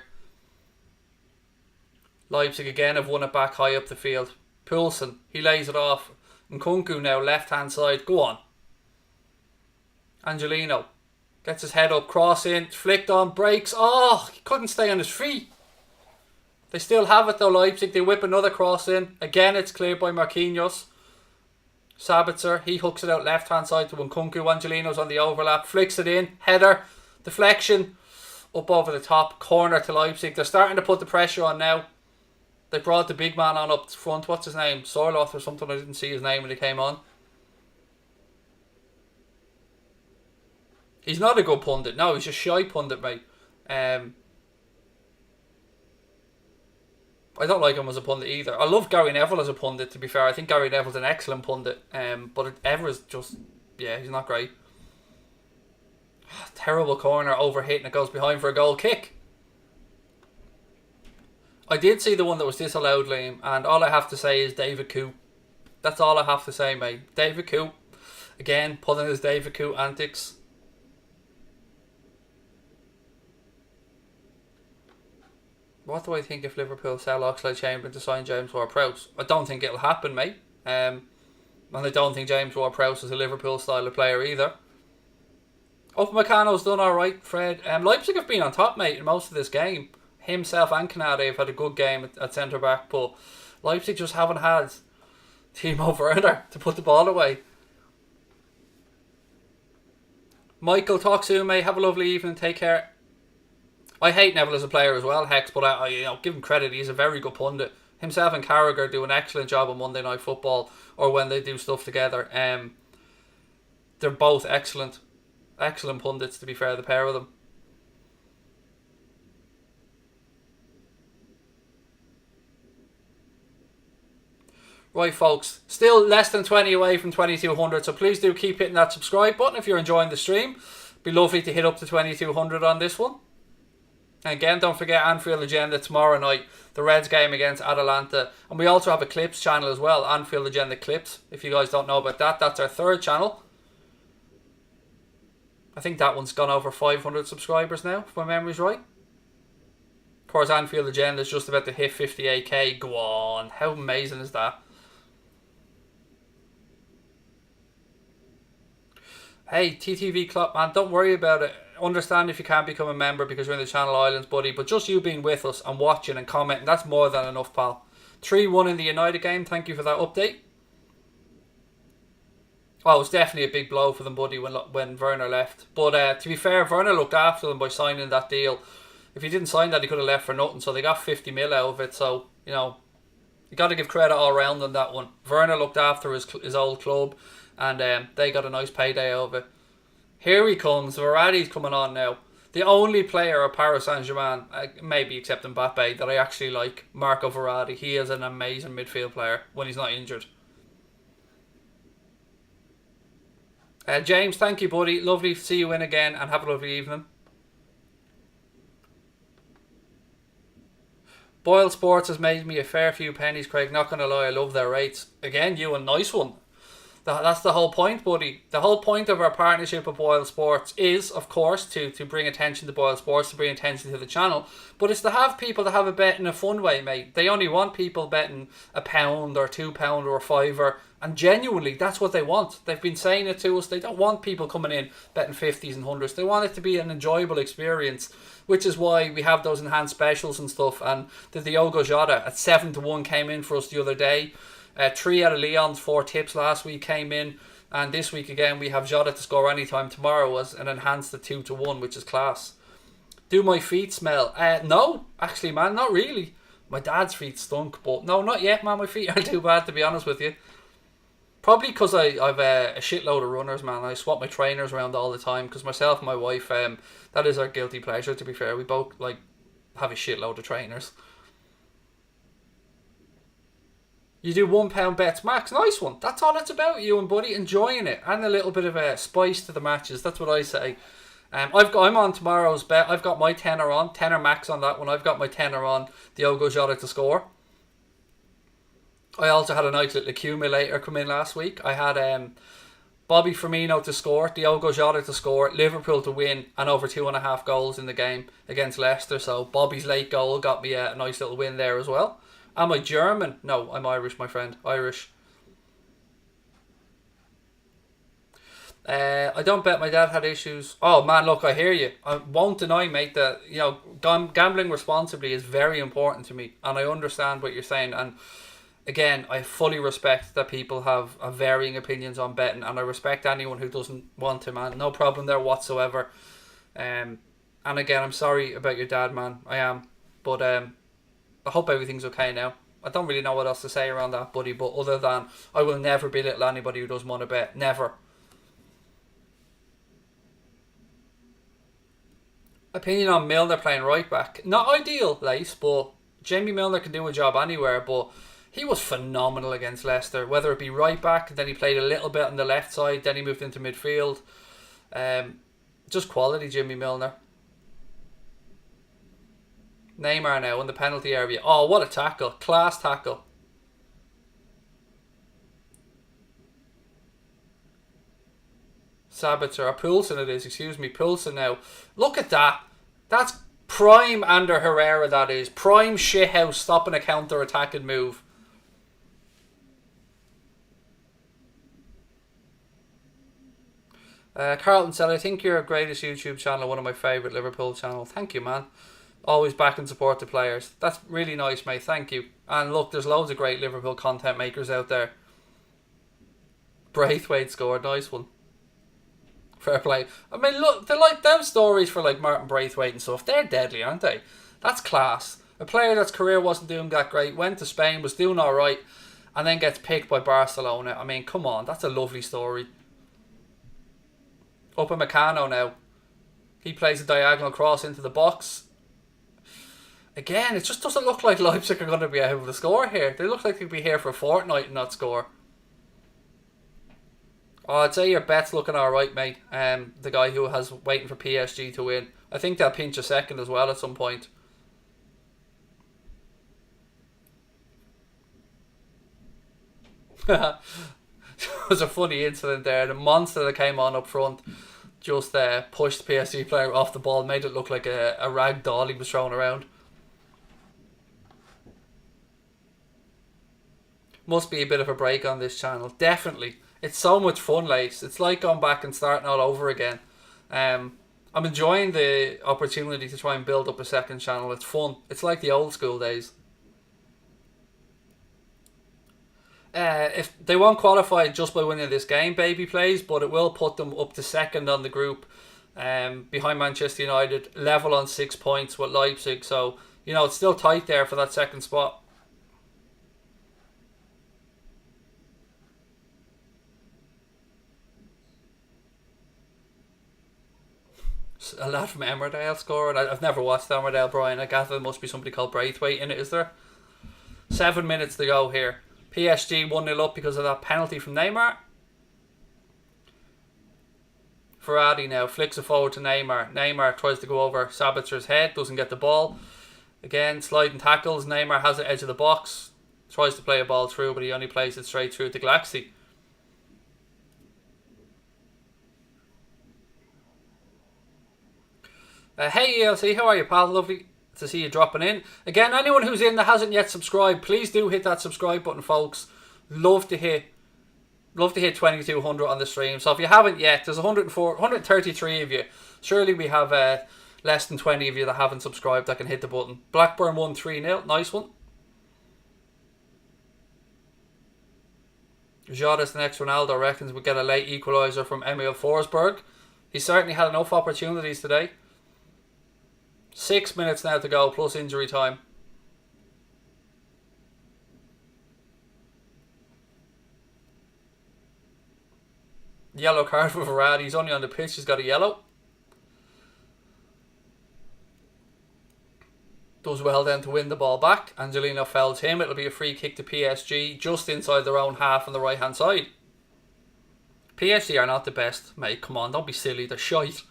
Leipzig again have won it back high up the field. Poulsen, he lays it off. Nkunku now, left hand side. Go on. Angelino gets his head up, cross in, flicked on, breaks. Oh, he couldn't stay on his feet. They still have it though, Leipzig. They whip another cross in. Again, it's cleared by Marquinhos. Sabitzer, he hooks it out left hand side to Nkunku. Angelino's on the overlap, flicks it in, header, deflection, up over the top, corner to Leipzig. They're starting to put the pressure on now. They brought the big man on up front. What's his name? Sorloth or something. I didn't see his name when he came on. He's not a good pundit. No, he's a shy pundit, mate. I don't like him as a pundit either. I love Gary Neville as a pundit, to be fair. I think Gary Neville's an excellent pundit. But Evra's just... Yeah, he's not great. Terrible corner, overhit, and it goes behind for a goal kick. I did see the one that was disallowed, Liam, and all I have to say is David Coop. That's all I have to say, mate. David Coop. Again, pulling his David Coop antics. What do I think if Liverpool sell Oxlade-Chamberlain to sign James Ward-Prowse? I don't think it'll happen, mate. And I don't think James Ward-Prowse is a Liverpool style of player either. Upamecano's done alright, Fred. Leipzig have been on top, mate, in most of this game. Himself and Canade have had a good game at centre back, but Leipzig just haven't had Timo Werner to put the ball away. Michael, talk soon, mate. Have a lovely evening. Take care. I hate Neville as a player as well, Hex, but I give him credit. He's a very good pundit. Himself and Carragher do an excellent job on Monday Night Football, or when they do stuff together. They're both excellent pundits, to be fair, the pair of them. Right, folks, still less than 20 away from 2200, so please do keep hitting that subscribe button if you're enjoying the stream. Be lovely to hit up to 2200 on this one. And again, don't forget Anfield Agenda tomorrow night, the Reds game against Atalanta. And we also have a Clips channel as well, Anfield Agenda Clips. If you guys don't know about that, that's our third channel. I think that one's gone over 500 subscribers now, if my memory's right. Of course, Anfield Agenda is just about to hit 58k. Go on, how amazing is that? Hey, TTV Club, man, don't worry about it. Understand if you can't become a member because you're in the Channel Islands, buddy. But just you being with us and watching and commenting, that's more than enough, pal. 3-1 in the United game. Thank you for that update. Oh, it was definitely a big blow for them, buddy, when Werner left. But to be fair, Werner looked after them by signing that deal. If he didn't sign that, he could have left for nothing. So they got 50 mil out of it. So, you know, you got to give credit all round on that one. Werner looked after his old club. And they got a nice payday out of it. Here he comes. Verratti's coming on now. The only player of Paris Saint-Germain, maybe except Mbappe, that I actually like, Marco Verratti. He is an amazing midfield player when he's not injured. James, thank you, buddy. Lovely to see you in again, and have a lovely evening. Boyle Sports has made me a fair few pennies, Craig. Not going to lie, I love their rates. Again, you a nice one. That's the whole point, buddy. The whole point of our partnership with Boyle Sports is, of course, to bring attention to Boyle Sports, to bring attention to the channel. But it's to have people to have a bet in a fun way, mate. They only want people betting £1 or £2 or £5, and genuinely, that's what they want. They've been saying it to us. They don't want people coming in betting 50s and 100s. They want it to be an enjoyable experience, which is why we have those enhanced specials and stuff. And the Diogo Jota at 7-1 came in for us the other day. 3 out of Leon's 4 tips last week came in, and this week again we have Jota to score anytime tomorrow as an enhanced at 2-1, which is class. Do my feet smell? No, actually, man, not really. My dad's feet stunk, but no, not yet, man. My feet aren't too bad, to be honest with you. Probably because I've a shitload of runners, man. I swap my trainers around all the time because myself and my wife, that is our guilty pleasure, to be fair. We both have a shitload of trainers. You do £1 bets max. Nice one. That's all it's about, you and buddy. Enjoying it. And a little bit of a spice to the matches. That's what I say. I'm on tomorrow's bet. I've got my tenner on. Tenner max on that one. I've got my tenner on Diogo Jota to score. I also had a nice little accumulator come in last week. I had Bobby Firmino to score, Diogo Jota to score, Liverpool to win, and over 2.5 goals in the game against Leicester. So Bobby's late goal got me a nice little win there as well. Am I German? No, I'm Irish, my friend. Irish. I don't bet my dad had issues. Oh man, look, I hear you. I won't deny, mate, that gambling responsibly is very important to me, and I understand what you're saying. And again, I fully respect that people have varying opinions on betting, and I respect anyone who doesn't want to, man. No problem there whatsoever. And again, I'm sorry about your dad, man. I am, but I hope everything's okay now. I don't really know what else to say around that, buddy. But other than I will never belittle anybody who doesn't want to bet. Never. Opinion on Milner playing right back. Not ideal, Lace, but Jamie Milner can do a job anywhere, but he was phenomenal against Leicester, whether it be right back, then he played a little bit on the left side, then he moved into midfield. Just quality, Jimmy Milner. Neymar now in the penalty area. Oh, what a tackle. Class tackle. Sabitzer, or Poulsen it is, excuse me, Poulsen now. Look at that. That's prime Ander Herrera, that is. Prime shithouse stopping a counter-attacking move. Carlton said, I think you're a greatest YouTube channel, one of my favourite Liverpool channels. Thank you, man. Always back and support the players. That's really nice, mate. Thank you. And look, there's loads of great Liverpool content makers out there. Braithwaite scored. Nice one. Fair play. I mean, look, they're like them stories for like Martin Braithwaite and stuff. They're deadly, aren't they? That's class. A player that's career wasn't doing that great, went to Spain, was doing alright, and then gets picked by Barcelona. I mean, come on, that's a lovely story. Upamecano now. He plays a diagonal cross into the box. Again, it just doesn't look like Leipzig are going to be able to score here. They look like they'll be here for a fortnight and not score. Oh, I'd say your bet's looking alright, mate. The guy who has waiting for PSG to win. I think they'll pinch a second as well at some point. It was a funny incident there. The monster that came on up front just pushed the PSG player off the ball, made it look like a rag doll he was throwing around. Must be a bit of a break on this channel. Definitely. It's so much fun, Lace. It's like going back and starting all over again. I'm enjoying the opportunity to try and build up a second channel. It's fun. It's like the old school days. If they won't qualify just by winning this game, baby plays, but it will put them up to second on the group, behind Manchester United, level on 6 points with Leipzig. So, it's still tight there for that second spot. A lad from Emmerdale scored. I've never watched Emmerdale, Brian. I gather there must be somebody called Braithwaite in it, is there? 7 minutes to go here. PSG 1-0 up because of that penalty from Neymar. Verratti now flicks it forward to Neymar. Neymar tries to go over Sabitzer's head, doesn't get the ball. Again, sliding tackles. Neymar has the edge of the box. Tries to play a ball through, but he only plays it straight through to Galaxy. Hey ELC, how are you, pal? Lovely to see you dropping in. Again, anyone who's in that hasn't yet subscribed, please do hit that subscribe button, folks. Love to hit 2200 on the stream. So if you haven't yet, there's 133 of you. Surely we have less than 20 of you that haven't subscribed that can hit the button. Blackburn won 3-0. Nice one. Jota's the next Ronaldo reckons we get a late equaliser from Emil Forsberg. He certainly had enough opportunities today. 6 minutes now to go, plus injury time. Yellow card for Verratti. He's only on the pitch. He's got a yellow. Does well then to win the ball back. Angelino fouls him. It'll be a free kick to PSG just inside their own half on the right hand side. PSG are not the best, mate. Come on, don't be silly. They're shite.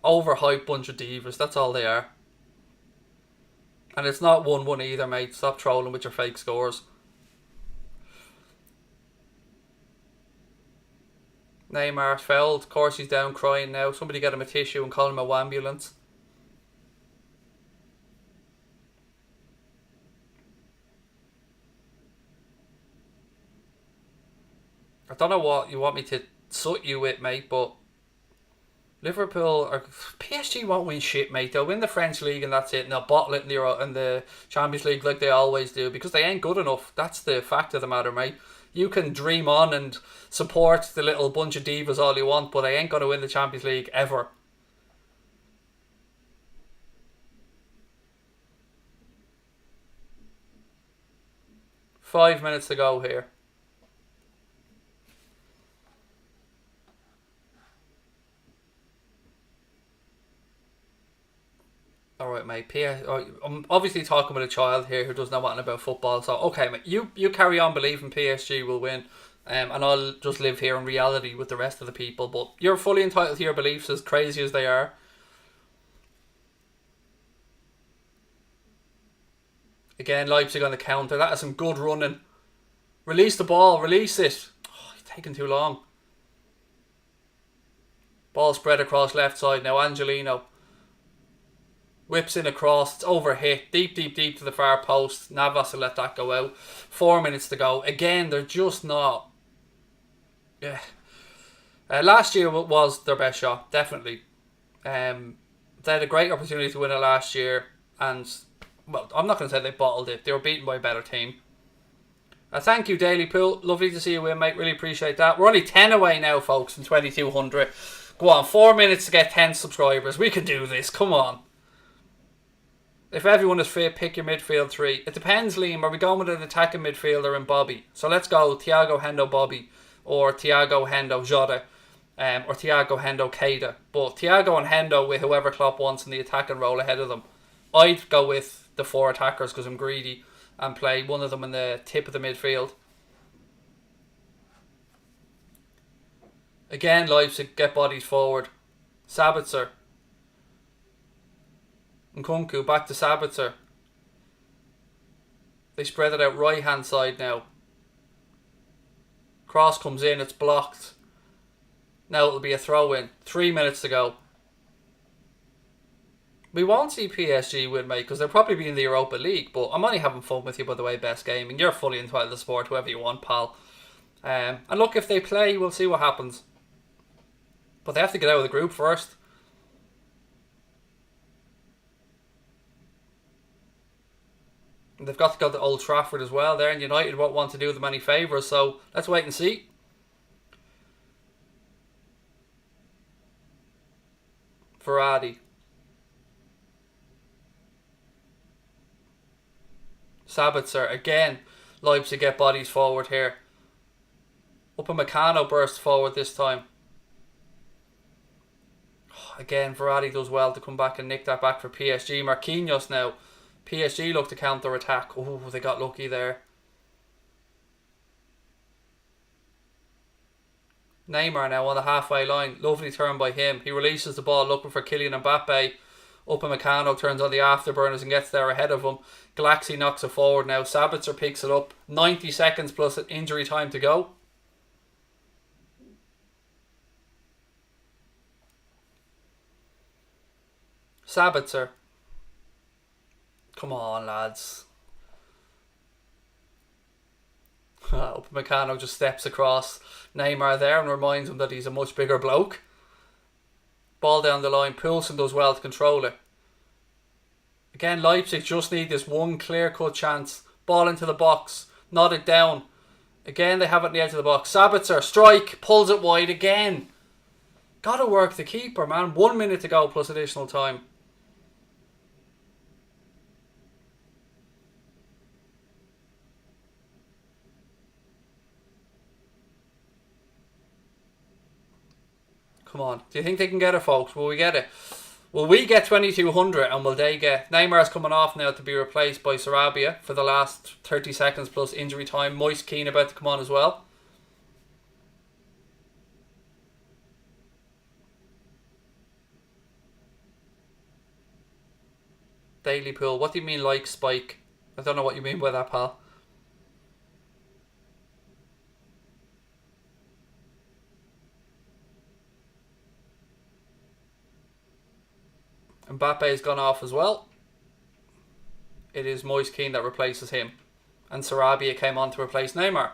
Overhyped bunch of divas. That's all they are. And it's not 1-1 either, mate. Stop trolling with your fake scores. Neymar fouled. Of course he's down crying now. Somebody get him a tissue and call him a wambulance. I don't know what you want me to sut you with, mate, but Liverpool or PSG won't win shit, mate. They'll win the French league and that's it. And they'll bottle it in the Champions League like they always do because they ain't good enough. That's the fact of the matter, mate. You can dream on and support the little bunch of divas all you want, but they ain't going to win the Champions League ever. Five minutes to go here. Alright, mate. I'm obviously talking with a child here who doesn't know anything about football. So, okay, mate. You carry on believing PSG will win. And I'll just live here in reality with the rest of the people. But you're fully entitled to your beliefs, as crazy as they are. Again, Leipzig on the counter. That is some good running. Release the ball. Release it. Oh, it's taking too long. Ball spread across left side now. Angelino whips in across. It's overhit. Deep to the far post. Navas will let that go out. 4 minutes to go. Again, they're just not... Yeah. Last year was their best shot. Definitely. They had a great opportunity to win it last year. And, well, I'm not going to say they bottled it. They were beaten by a better team. Thank you, Daily Pool. Lovely to see you win, mate. Really appreciate that. We're only 10 away now, folks, from 2,200. Go on, 4 minutes to get 10 subscribers. We can do this. Come on. If everyone is fit, pick your midfield three. It depends, Liam. Are we going with an attacking midfielder and Bobby? So let's go Thiago, Hendo, Bobby. Or Thiago, Hendo, Jota. Or Thiago, Hendo, Keita. But Thiago and Hendo with whoever Klopp wants in the attacking role ahead of them. I'd go with the four attackers because I'm greedy and play one of them in the tip of the midfield. Again, Leipzig get bodies forward. Sabitzer. Nkunku back to Sabitzer. They spread it out right hand side now. Cross comes in, it's blocked. Now it'll be a throw in. 3 minutes to go. We won't see PSG win, mate, because they'll probably be in the Europa League. But I'm only having fun with you, by the way, Best Gaming. You're fully entitled to support whoever you want, pal. And look, if they play, we'll see what happens. But they have to get out of the group first. And they've got to go to Old Trafford as well there, and United won't want to do them any favours, so let's wait and see. Verratti. Sabitzer again. Leipzig get bodies forward here. Upamecano bursts forward this time. Again, Verratti does well to come back and nick that back for PSG. Marquinhos now. PSG look to counter attack. Oh, they got lucky there. Neymar now on the halfway line. Lovely turn by him. He releases the ball looking for Kylian Mbappe. Upamecano turns on the afterburners and gets there ahead of him. Galaxy knocks it forward now. Sabitzer picks it up. 90 seconds plus injury time to go. Sabitzer. Come on, lads. Upamecano just steps across Neymar there and reminds him that he's a much bigger bloke. Ball down the line. Poulsen does well to control it. Again, Leipzig just need this one clear-cut chance. Ball into the box. Nodded down. Again, they have it in the edge of the box. Sabitzer, strike. Pulls it wide again. Gotta work the keeper, man. 1 minute to go plus additional time. Come on. Do you think they can get it, folks? Will we get it? Will we get 2,200 and will they get... Neymar's coming off now to be replaced by Sarabia for the last 30 seconds plus injury time. Moise Keane about to come on as well. Daily Pool. What do you mean like spike? I don't know what you mean by that, pal. Mbappe's gone off as well. It is Moise Kean that replaces him. And Sarabia came on to replace Neymar.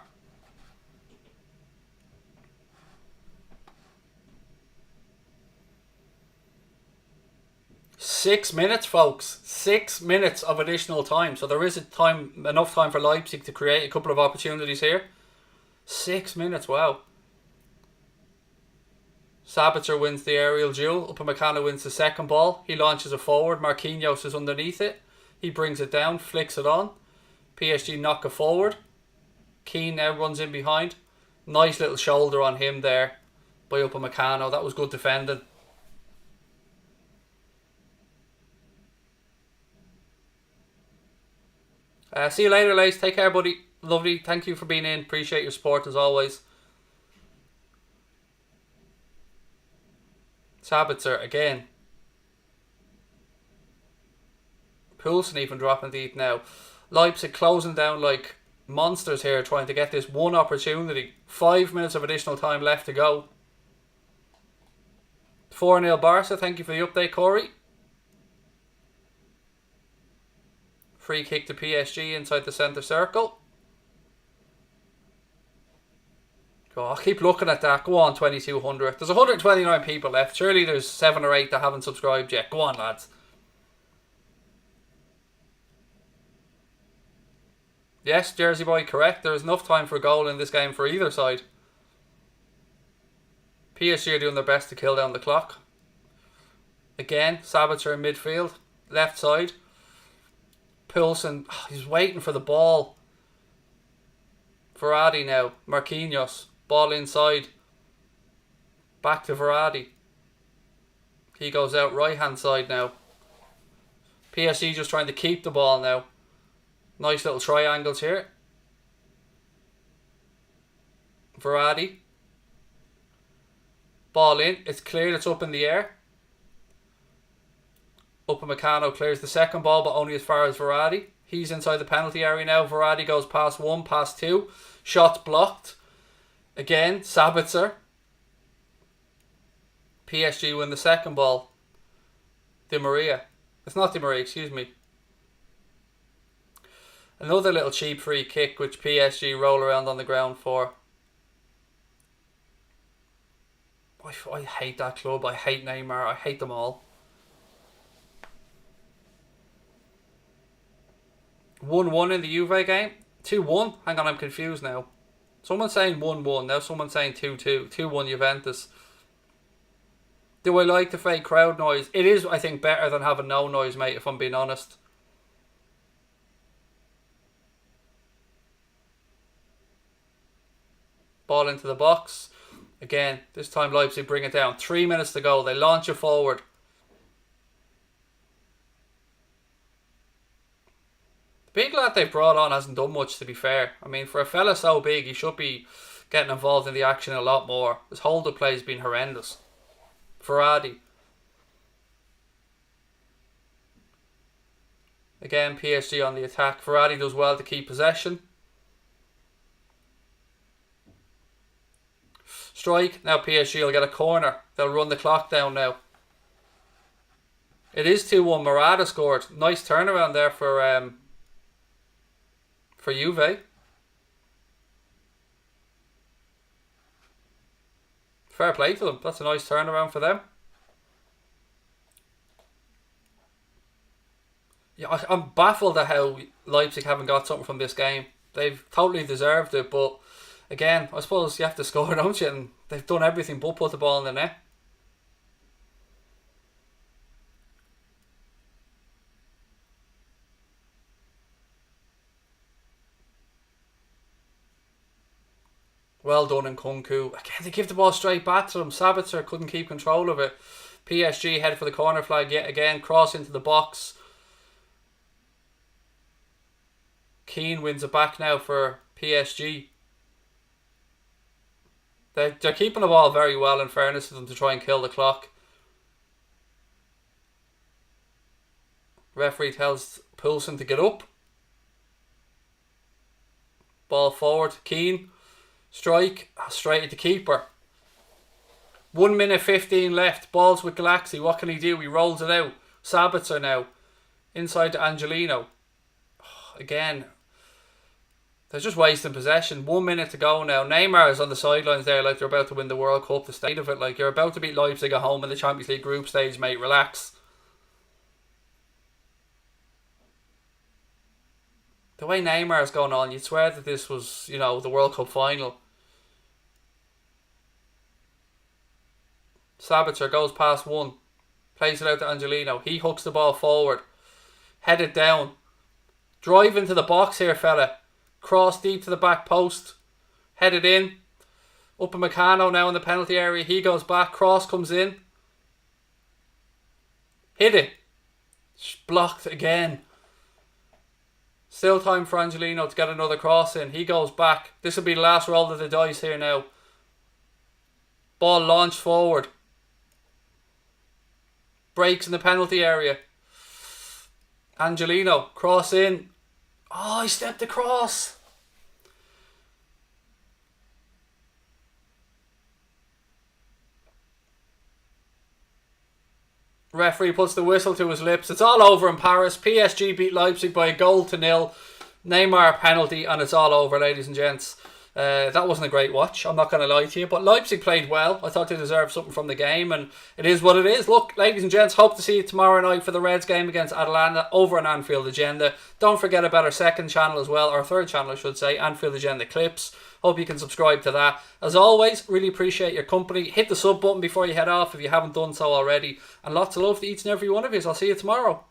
6 minutes, folks. 6 minutes of additional time. So there is enough time for Leipzig to create a couple of opportunities here. 6 minutes, wow. Sabitzer wins the aerial duel. Upamecano wins the second ball. He launches it forward. Marquinhos is underneath it. He brings it down, flicks it on. PSG knock it forward. Keane now runs in behind. Nice little shoulder on him there by Upamecano. That was good defending. See you later, Lace. Take care, buddy. Lovely. Thank you for being in. Appreciate your support as always. Sabitzer again. Poulsen even dropping deep now. Leipzig closing down like monsters here, trying to get this one opportunity. 5 minutes of additional time left to go. 4-0 Barca. Thank you for the update, Corey. Free kick to PSG inside the centre circle. Oh, I'll keep looking at that. Go on, 2200. There's 129 people left. Surely there's 7 or 8 that haven't subscribed yet. Go on, lads. Yes, Jersey Boy, correct. There is enough time for a goal in this game for either side. PSG are doing their best to kill down the clock. Again, Sabitzer in midfield. Left side. Poulsen, he's waiting for the ball. Verratti now. Marquinhos. Ball inside. Back to Verratti. He goes out right hand side now. PSG just trying to keep the ball now. Nice little triangles here. Verratti. Ball in. It's cleared. It's up in the air. Upamecano clears the second ball, but only as far as Verratti. He's inside the penalty area now. Verratti goes past 1, past 2. Shots blocked. Again, Sabitzer. PSG win the second ball. Di Maria. It's not Di Maria, excuse me. Another little cheap free kick which PSG roll around on the ground for. I hate that club. I hate Neymar. I hate them all. 1-1 in the Juve game. 2-1. Hang on, I'm confused now. Someone's saying 1-1. Now someone's saying 2-2. 2-1 Juventus. Do I like the fake crowd noise? It is, I think, better than having no noise, mate, if I'm being honest. Ball into the box. Again, this time Leipzig bring it down. 3 minutes to go. They launch it forward. The big lad they've brought on hasn't done much, to be fair. I mean, for a fella so big, he should be getting involved in the action a lot more. His hold-up play has been horrendous. Verratti. Again, PSG on the attack. Verratti does well to keep possession. Strike. Now PSG will get a corner. They'll run the clock down now. It is 2-1. Morata scored. Nice turnaround there for Juve. Fair play to them. That's a nice turnaround for them. Yeah, I'm baffled at how Leipzig haven't got something from this game. They've totally deserved it, but again, I suppose you have to score, don't you? And they've done everything but put the ball in the net. Well done in Kunku. Again, they give the ball straight back to them. Sabitzer couldn't keep control of it. PSG head for the corner flag yet again. Cross into the box. Keane wins it back now for PSG. They're keeping the ball very well, in fairness to them, to try and kill the clock. Referee tells Poulsen to get up. Ball forward. Keane. Strike. Straight at the keeper. 1 minute 15 left. Ball's with Galaxy. What can he do? He rolls it out. Sabitzer now. Inside to Angelino. Again. They're just wasting possession. 1 minute to go now. Neymar is on the sidelines there like they're about to win the World Cup. The state of it, like you're about to beat Leipzig at home in the Champions League group stage, mate. Relax. The way Neymar is going on, you'd swear that this was, you know, the World Cup final. Sabitzer goes past one. Plays it out to Angelino. He hooks the ball forward. Head it down. Drive into the box here, fella. Cross deep to the back post. Head it in. Upamecano now in the penalty area. He goes back. Cross comes in. Hit it. Blocked again. Still time for Angelino to get another cross in. He goes back. This will be the last roll of the dice here now. Ball launched forward. Breaks in the penalty area. Angelino. Cross in. Oh, he stepped across. Referee puts the whistle to his lips. It's all over in Paris. PSG beat Leipzig by 1-0. Neymar penalty, and it's all over, ladies and gents. That wasn't a great watch, I'm not going to lie to you, but Leipzig played well. I thought they deserved something from the game, and it is what it is. Look, ladies and gents, hope to see you tomorrow night for the Reds game against Atalanta over on Anfield Agenda. Don't forget about our second channel as well, our third channel I should say, Anfield Agenda Clips. Hope you can subscribe to that. As always, really appreciate your company. Hit the sub button before you head off if you haven't done so already, and lots of love to each and every one of you. I'll see you tomorrow.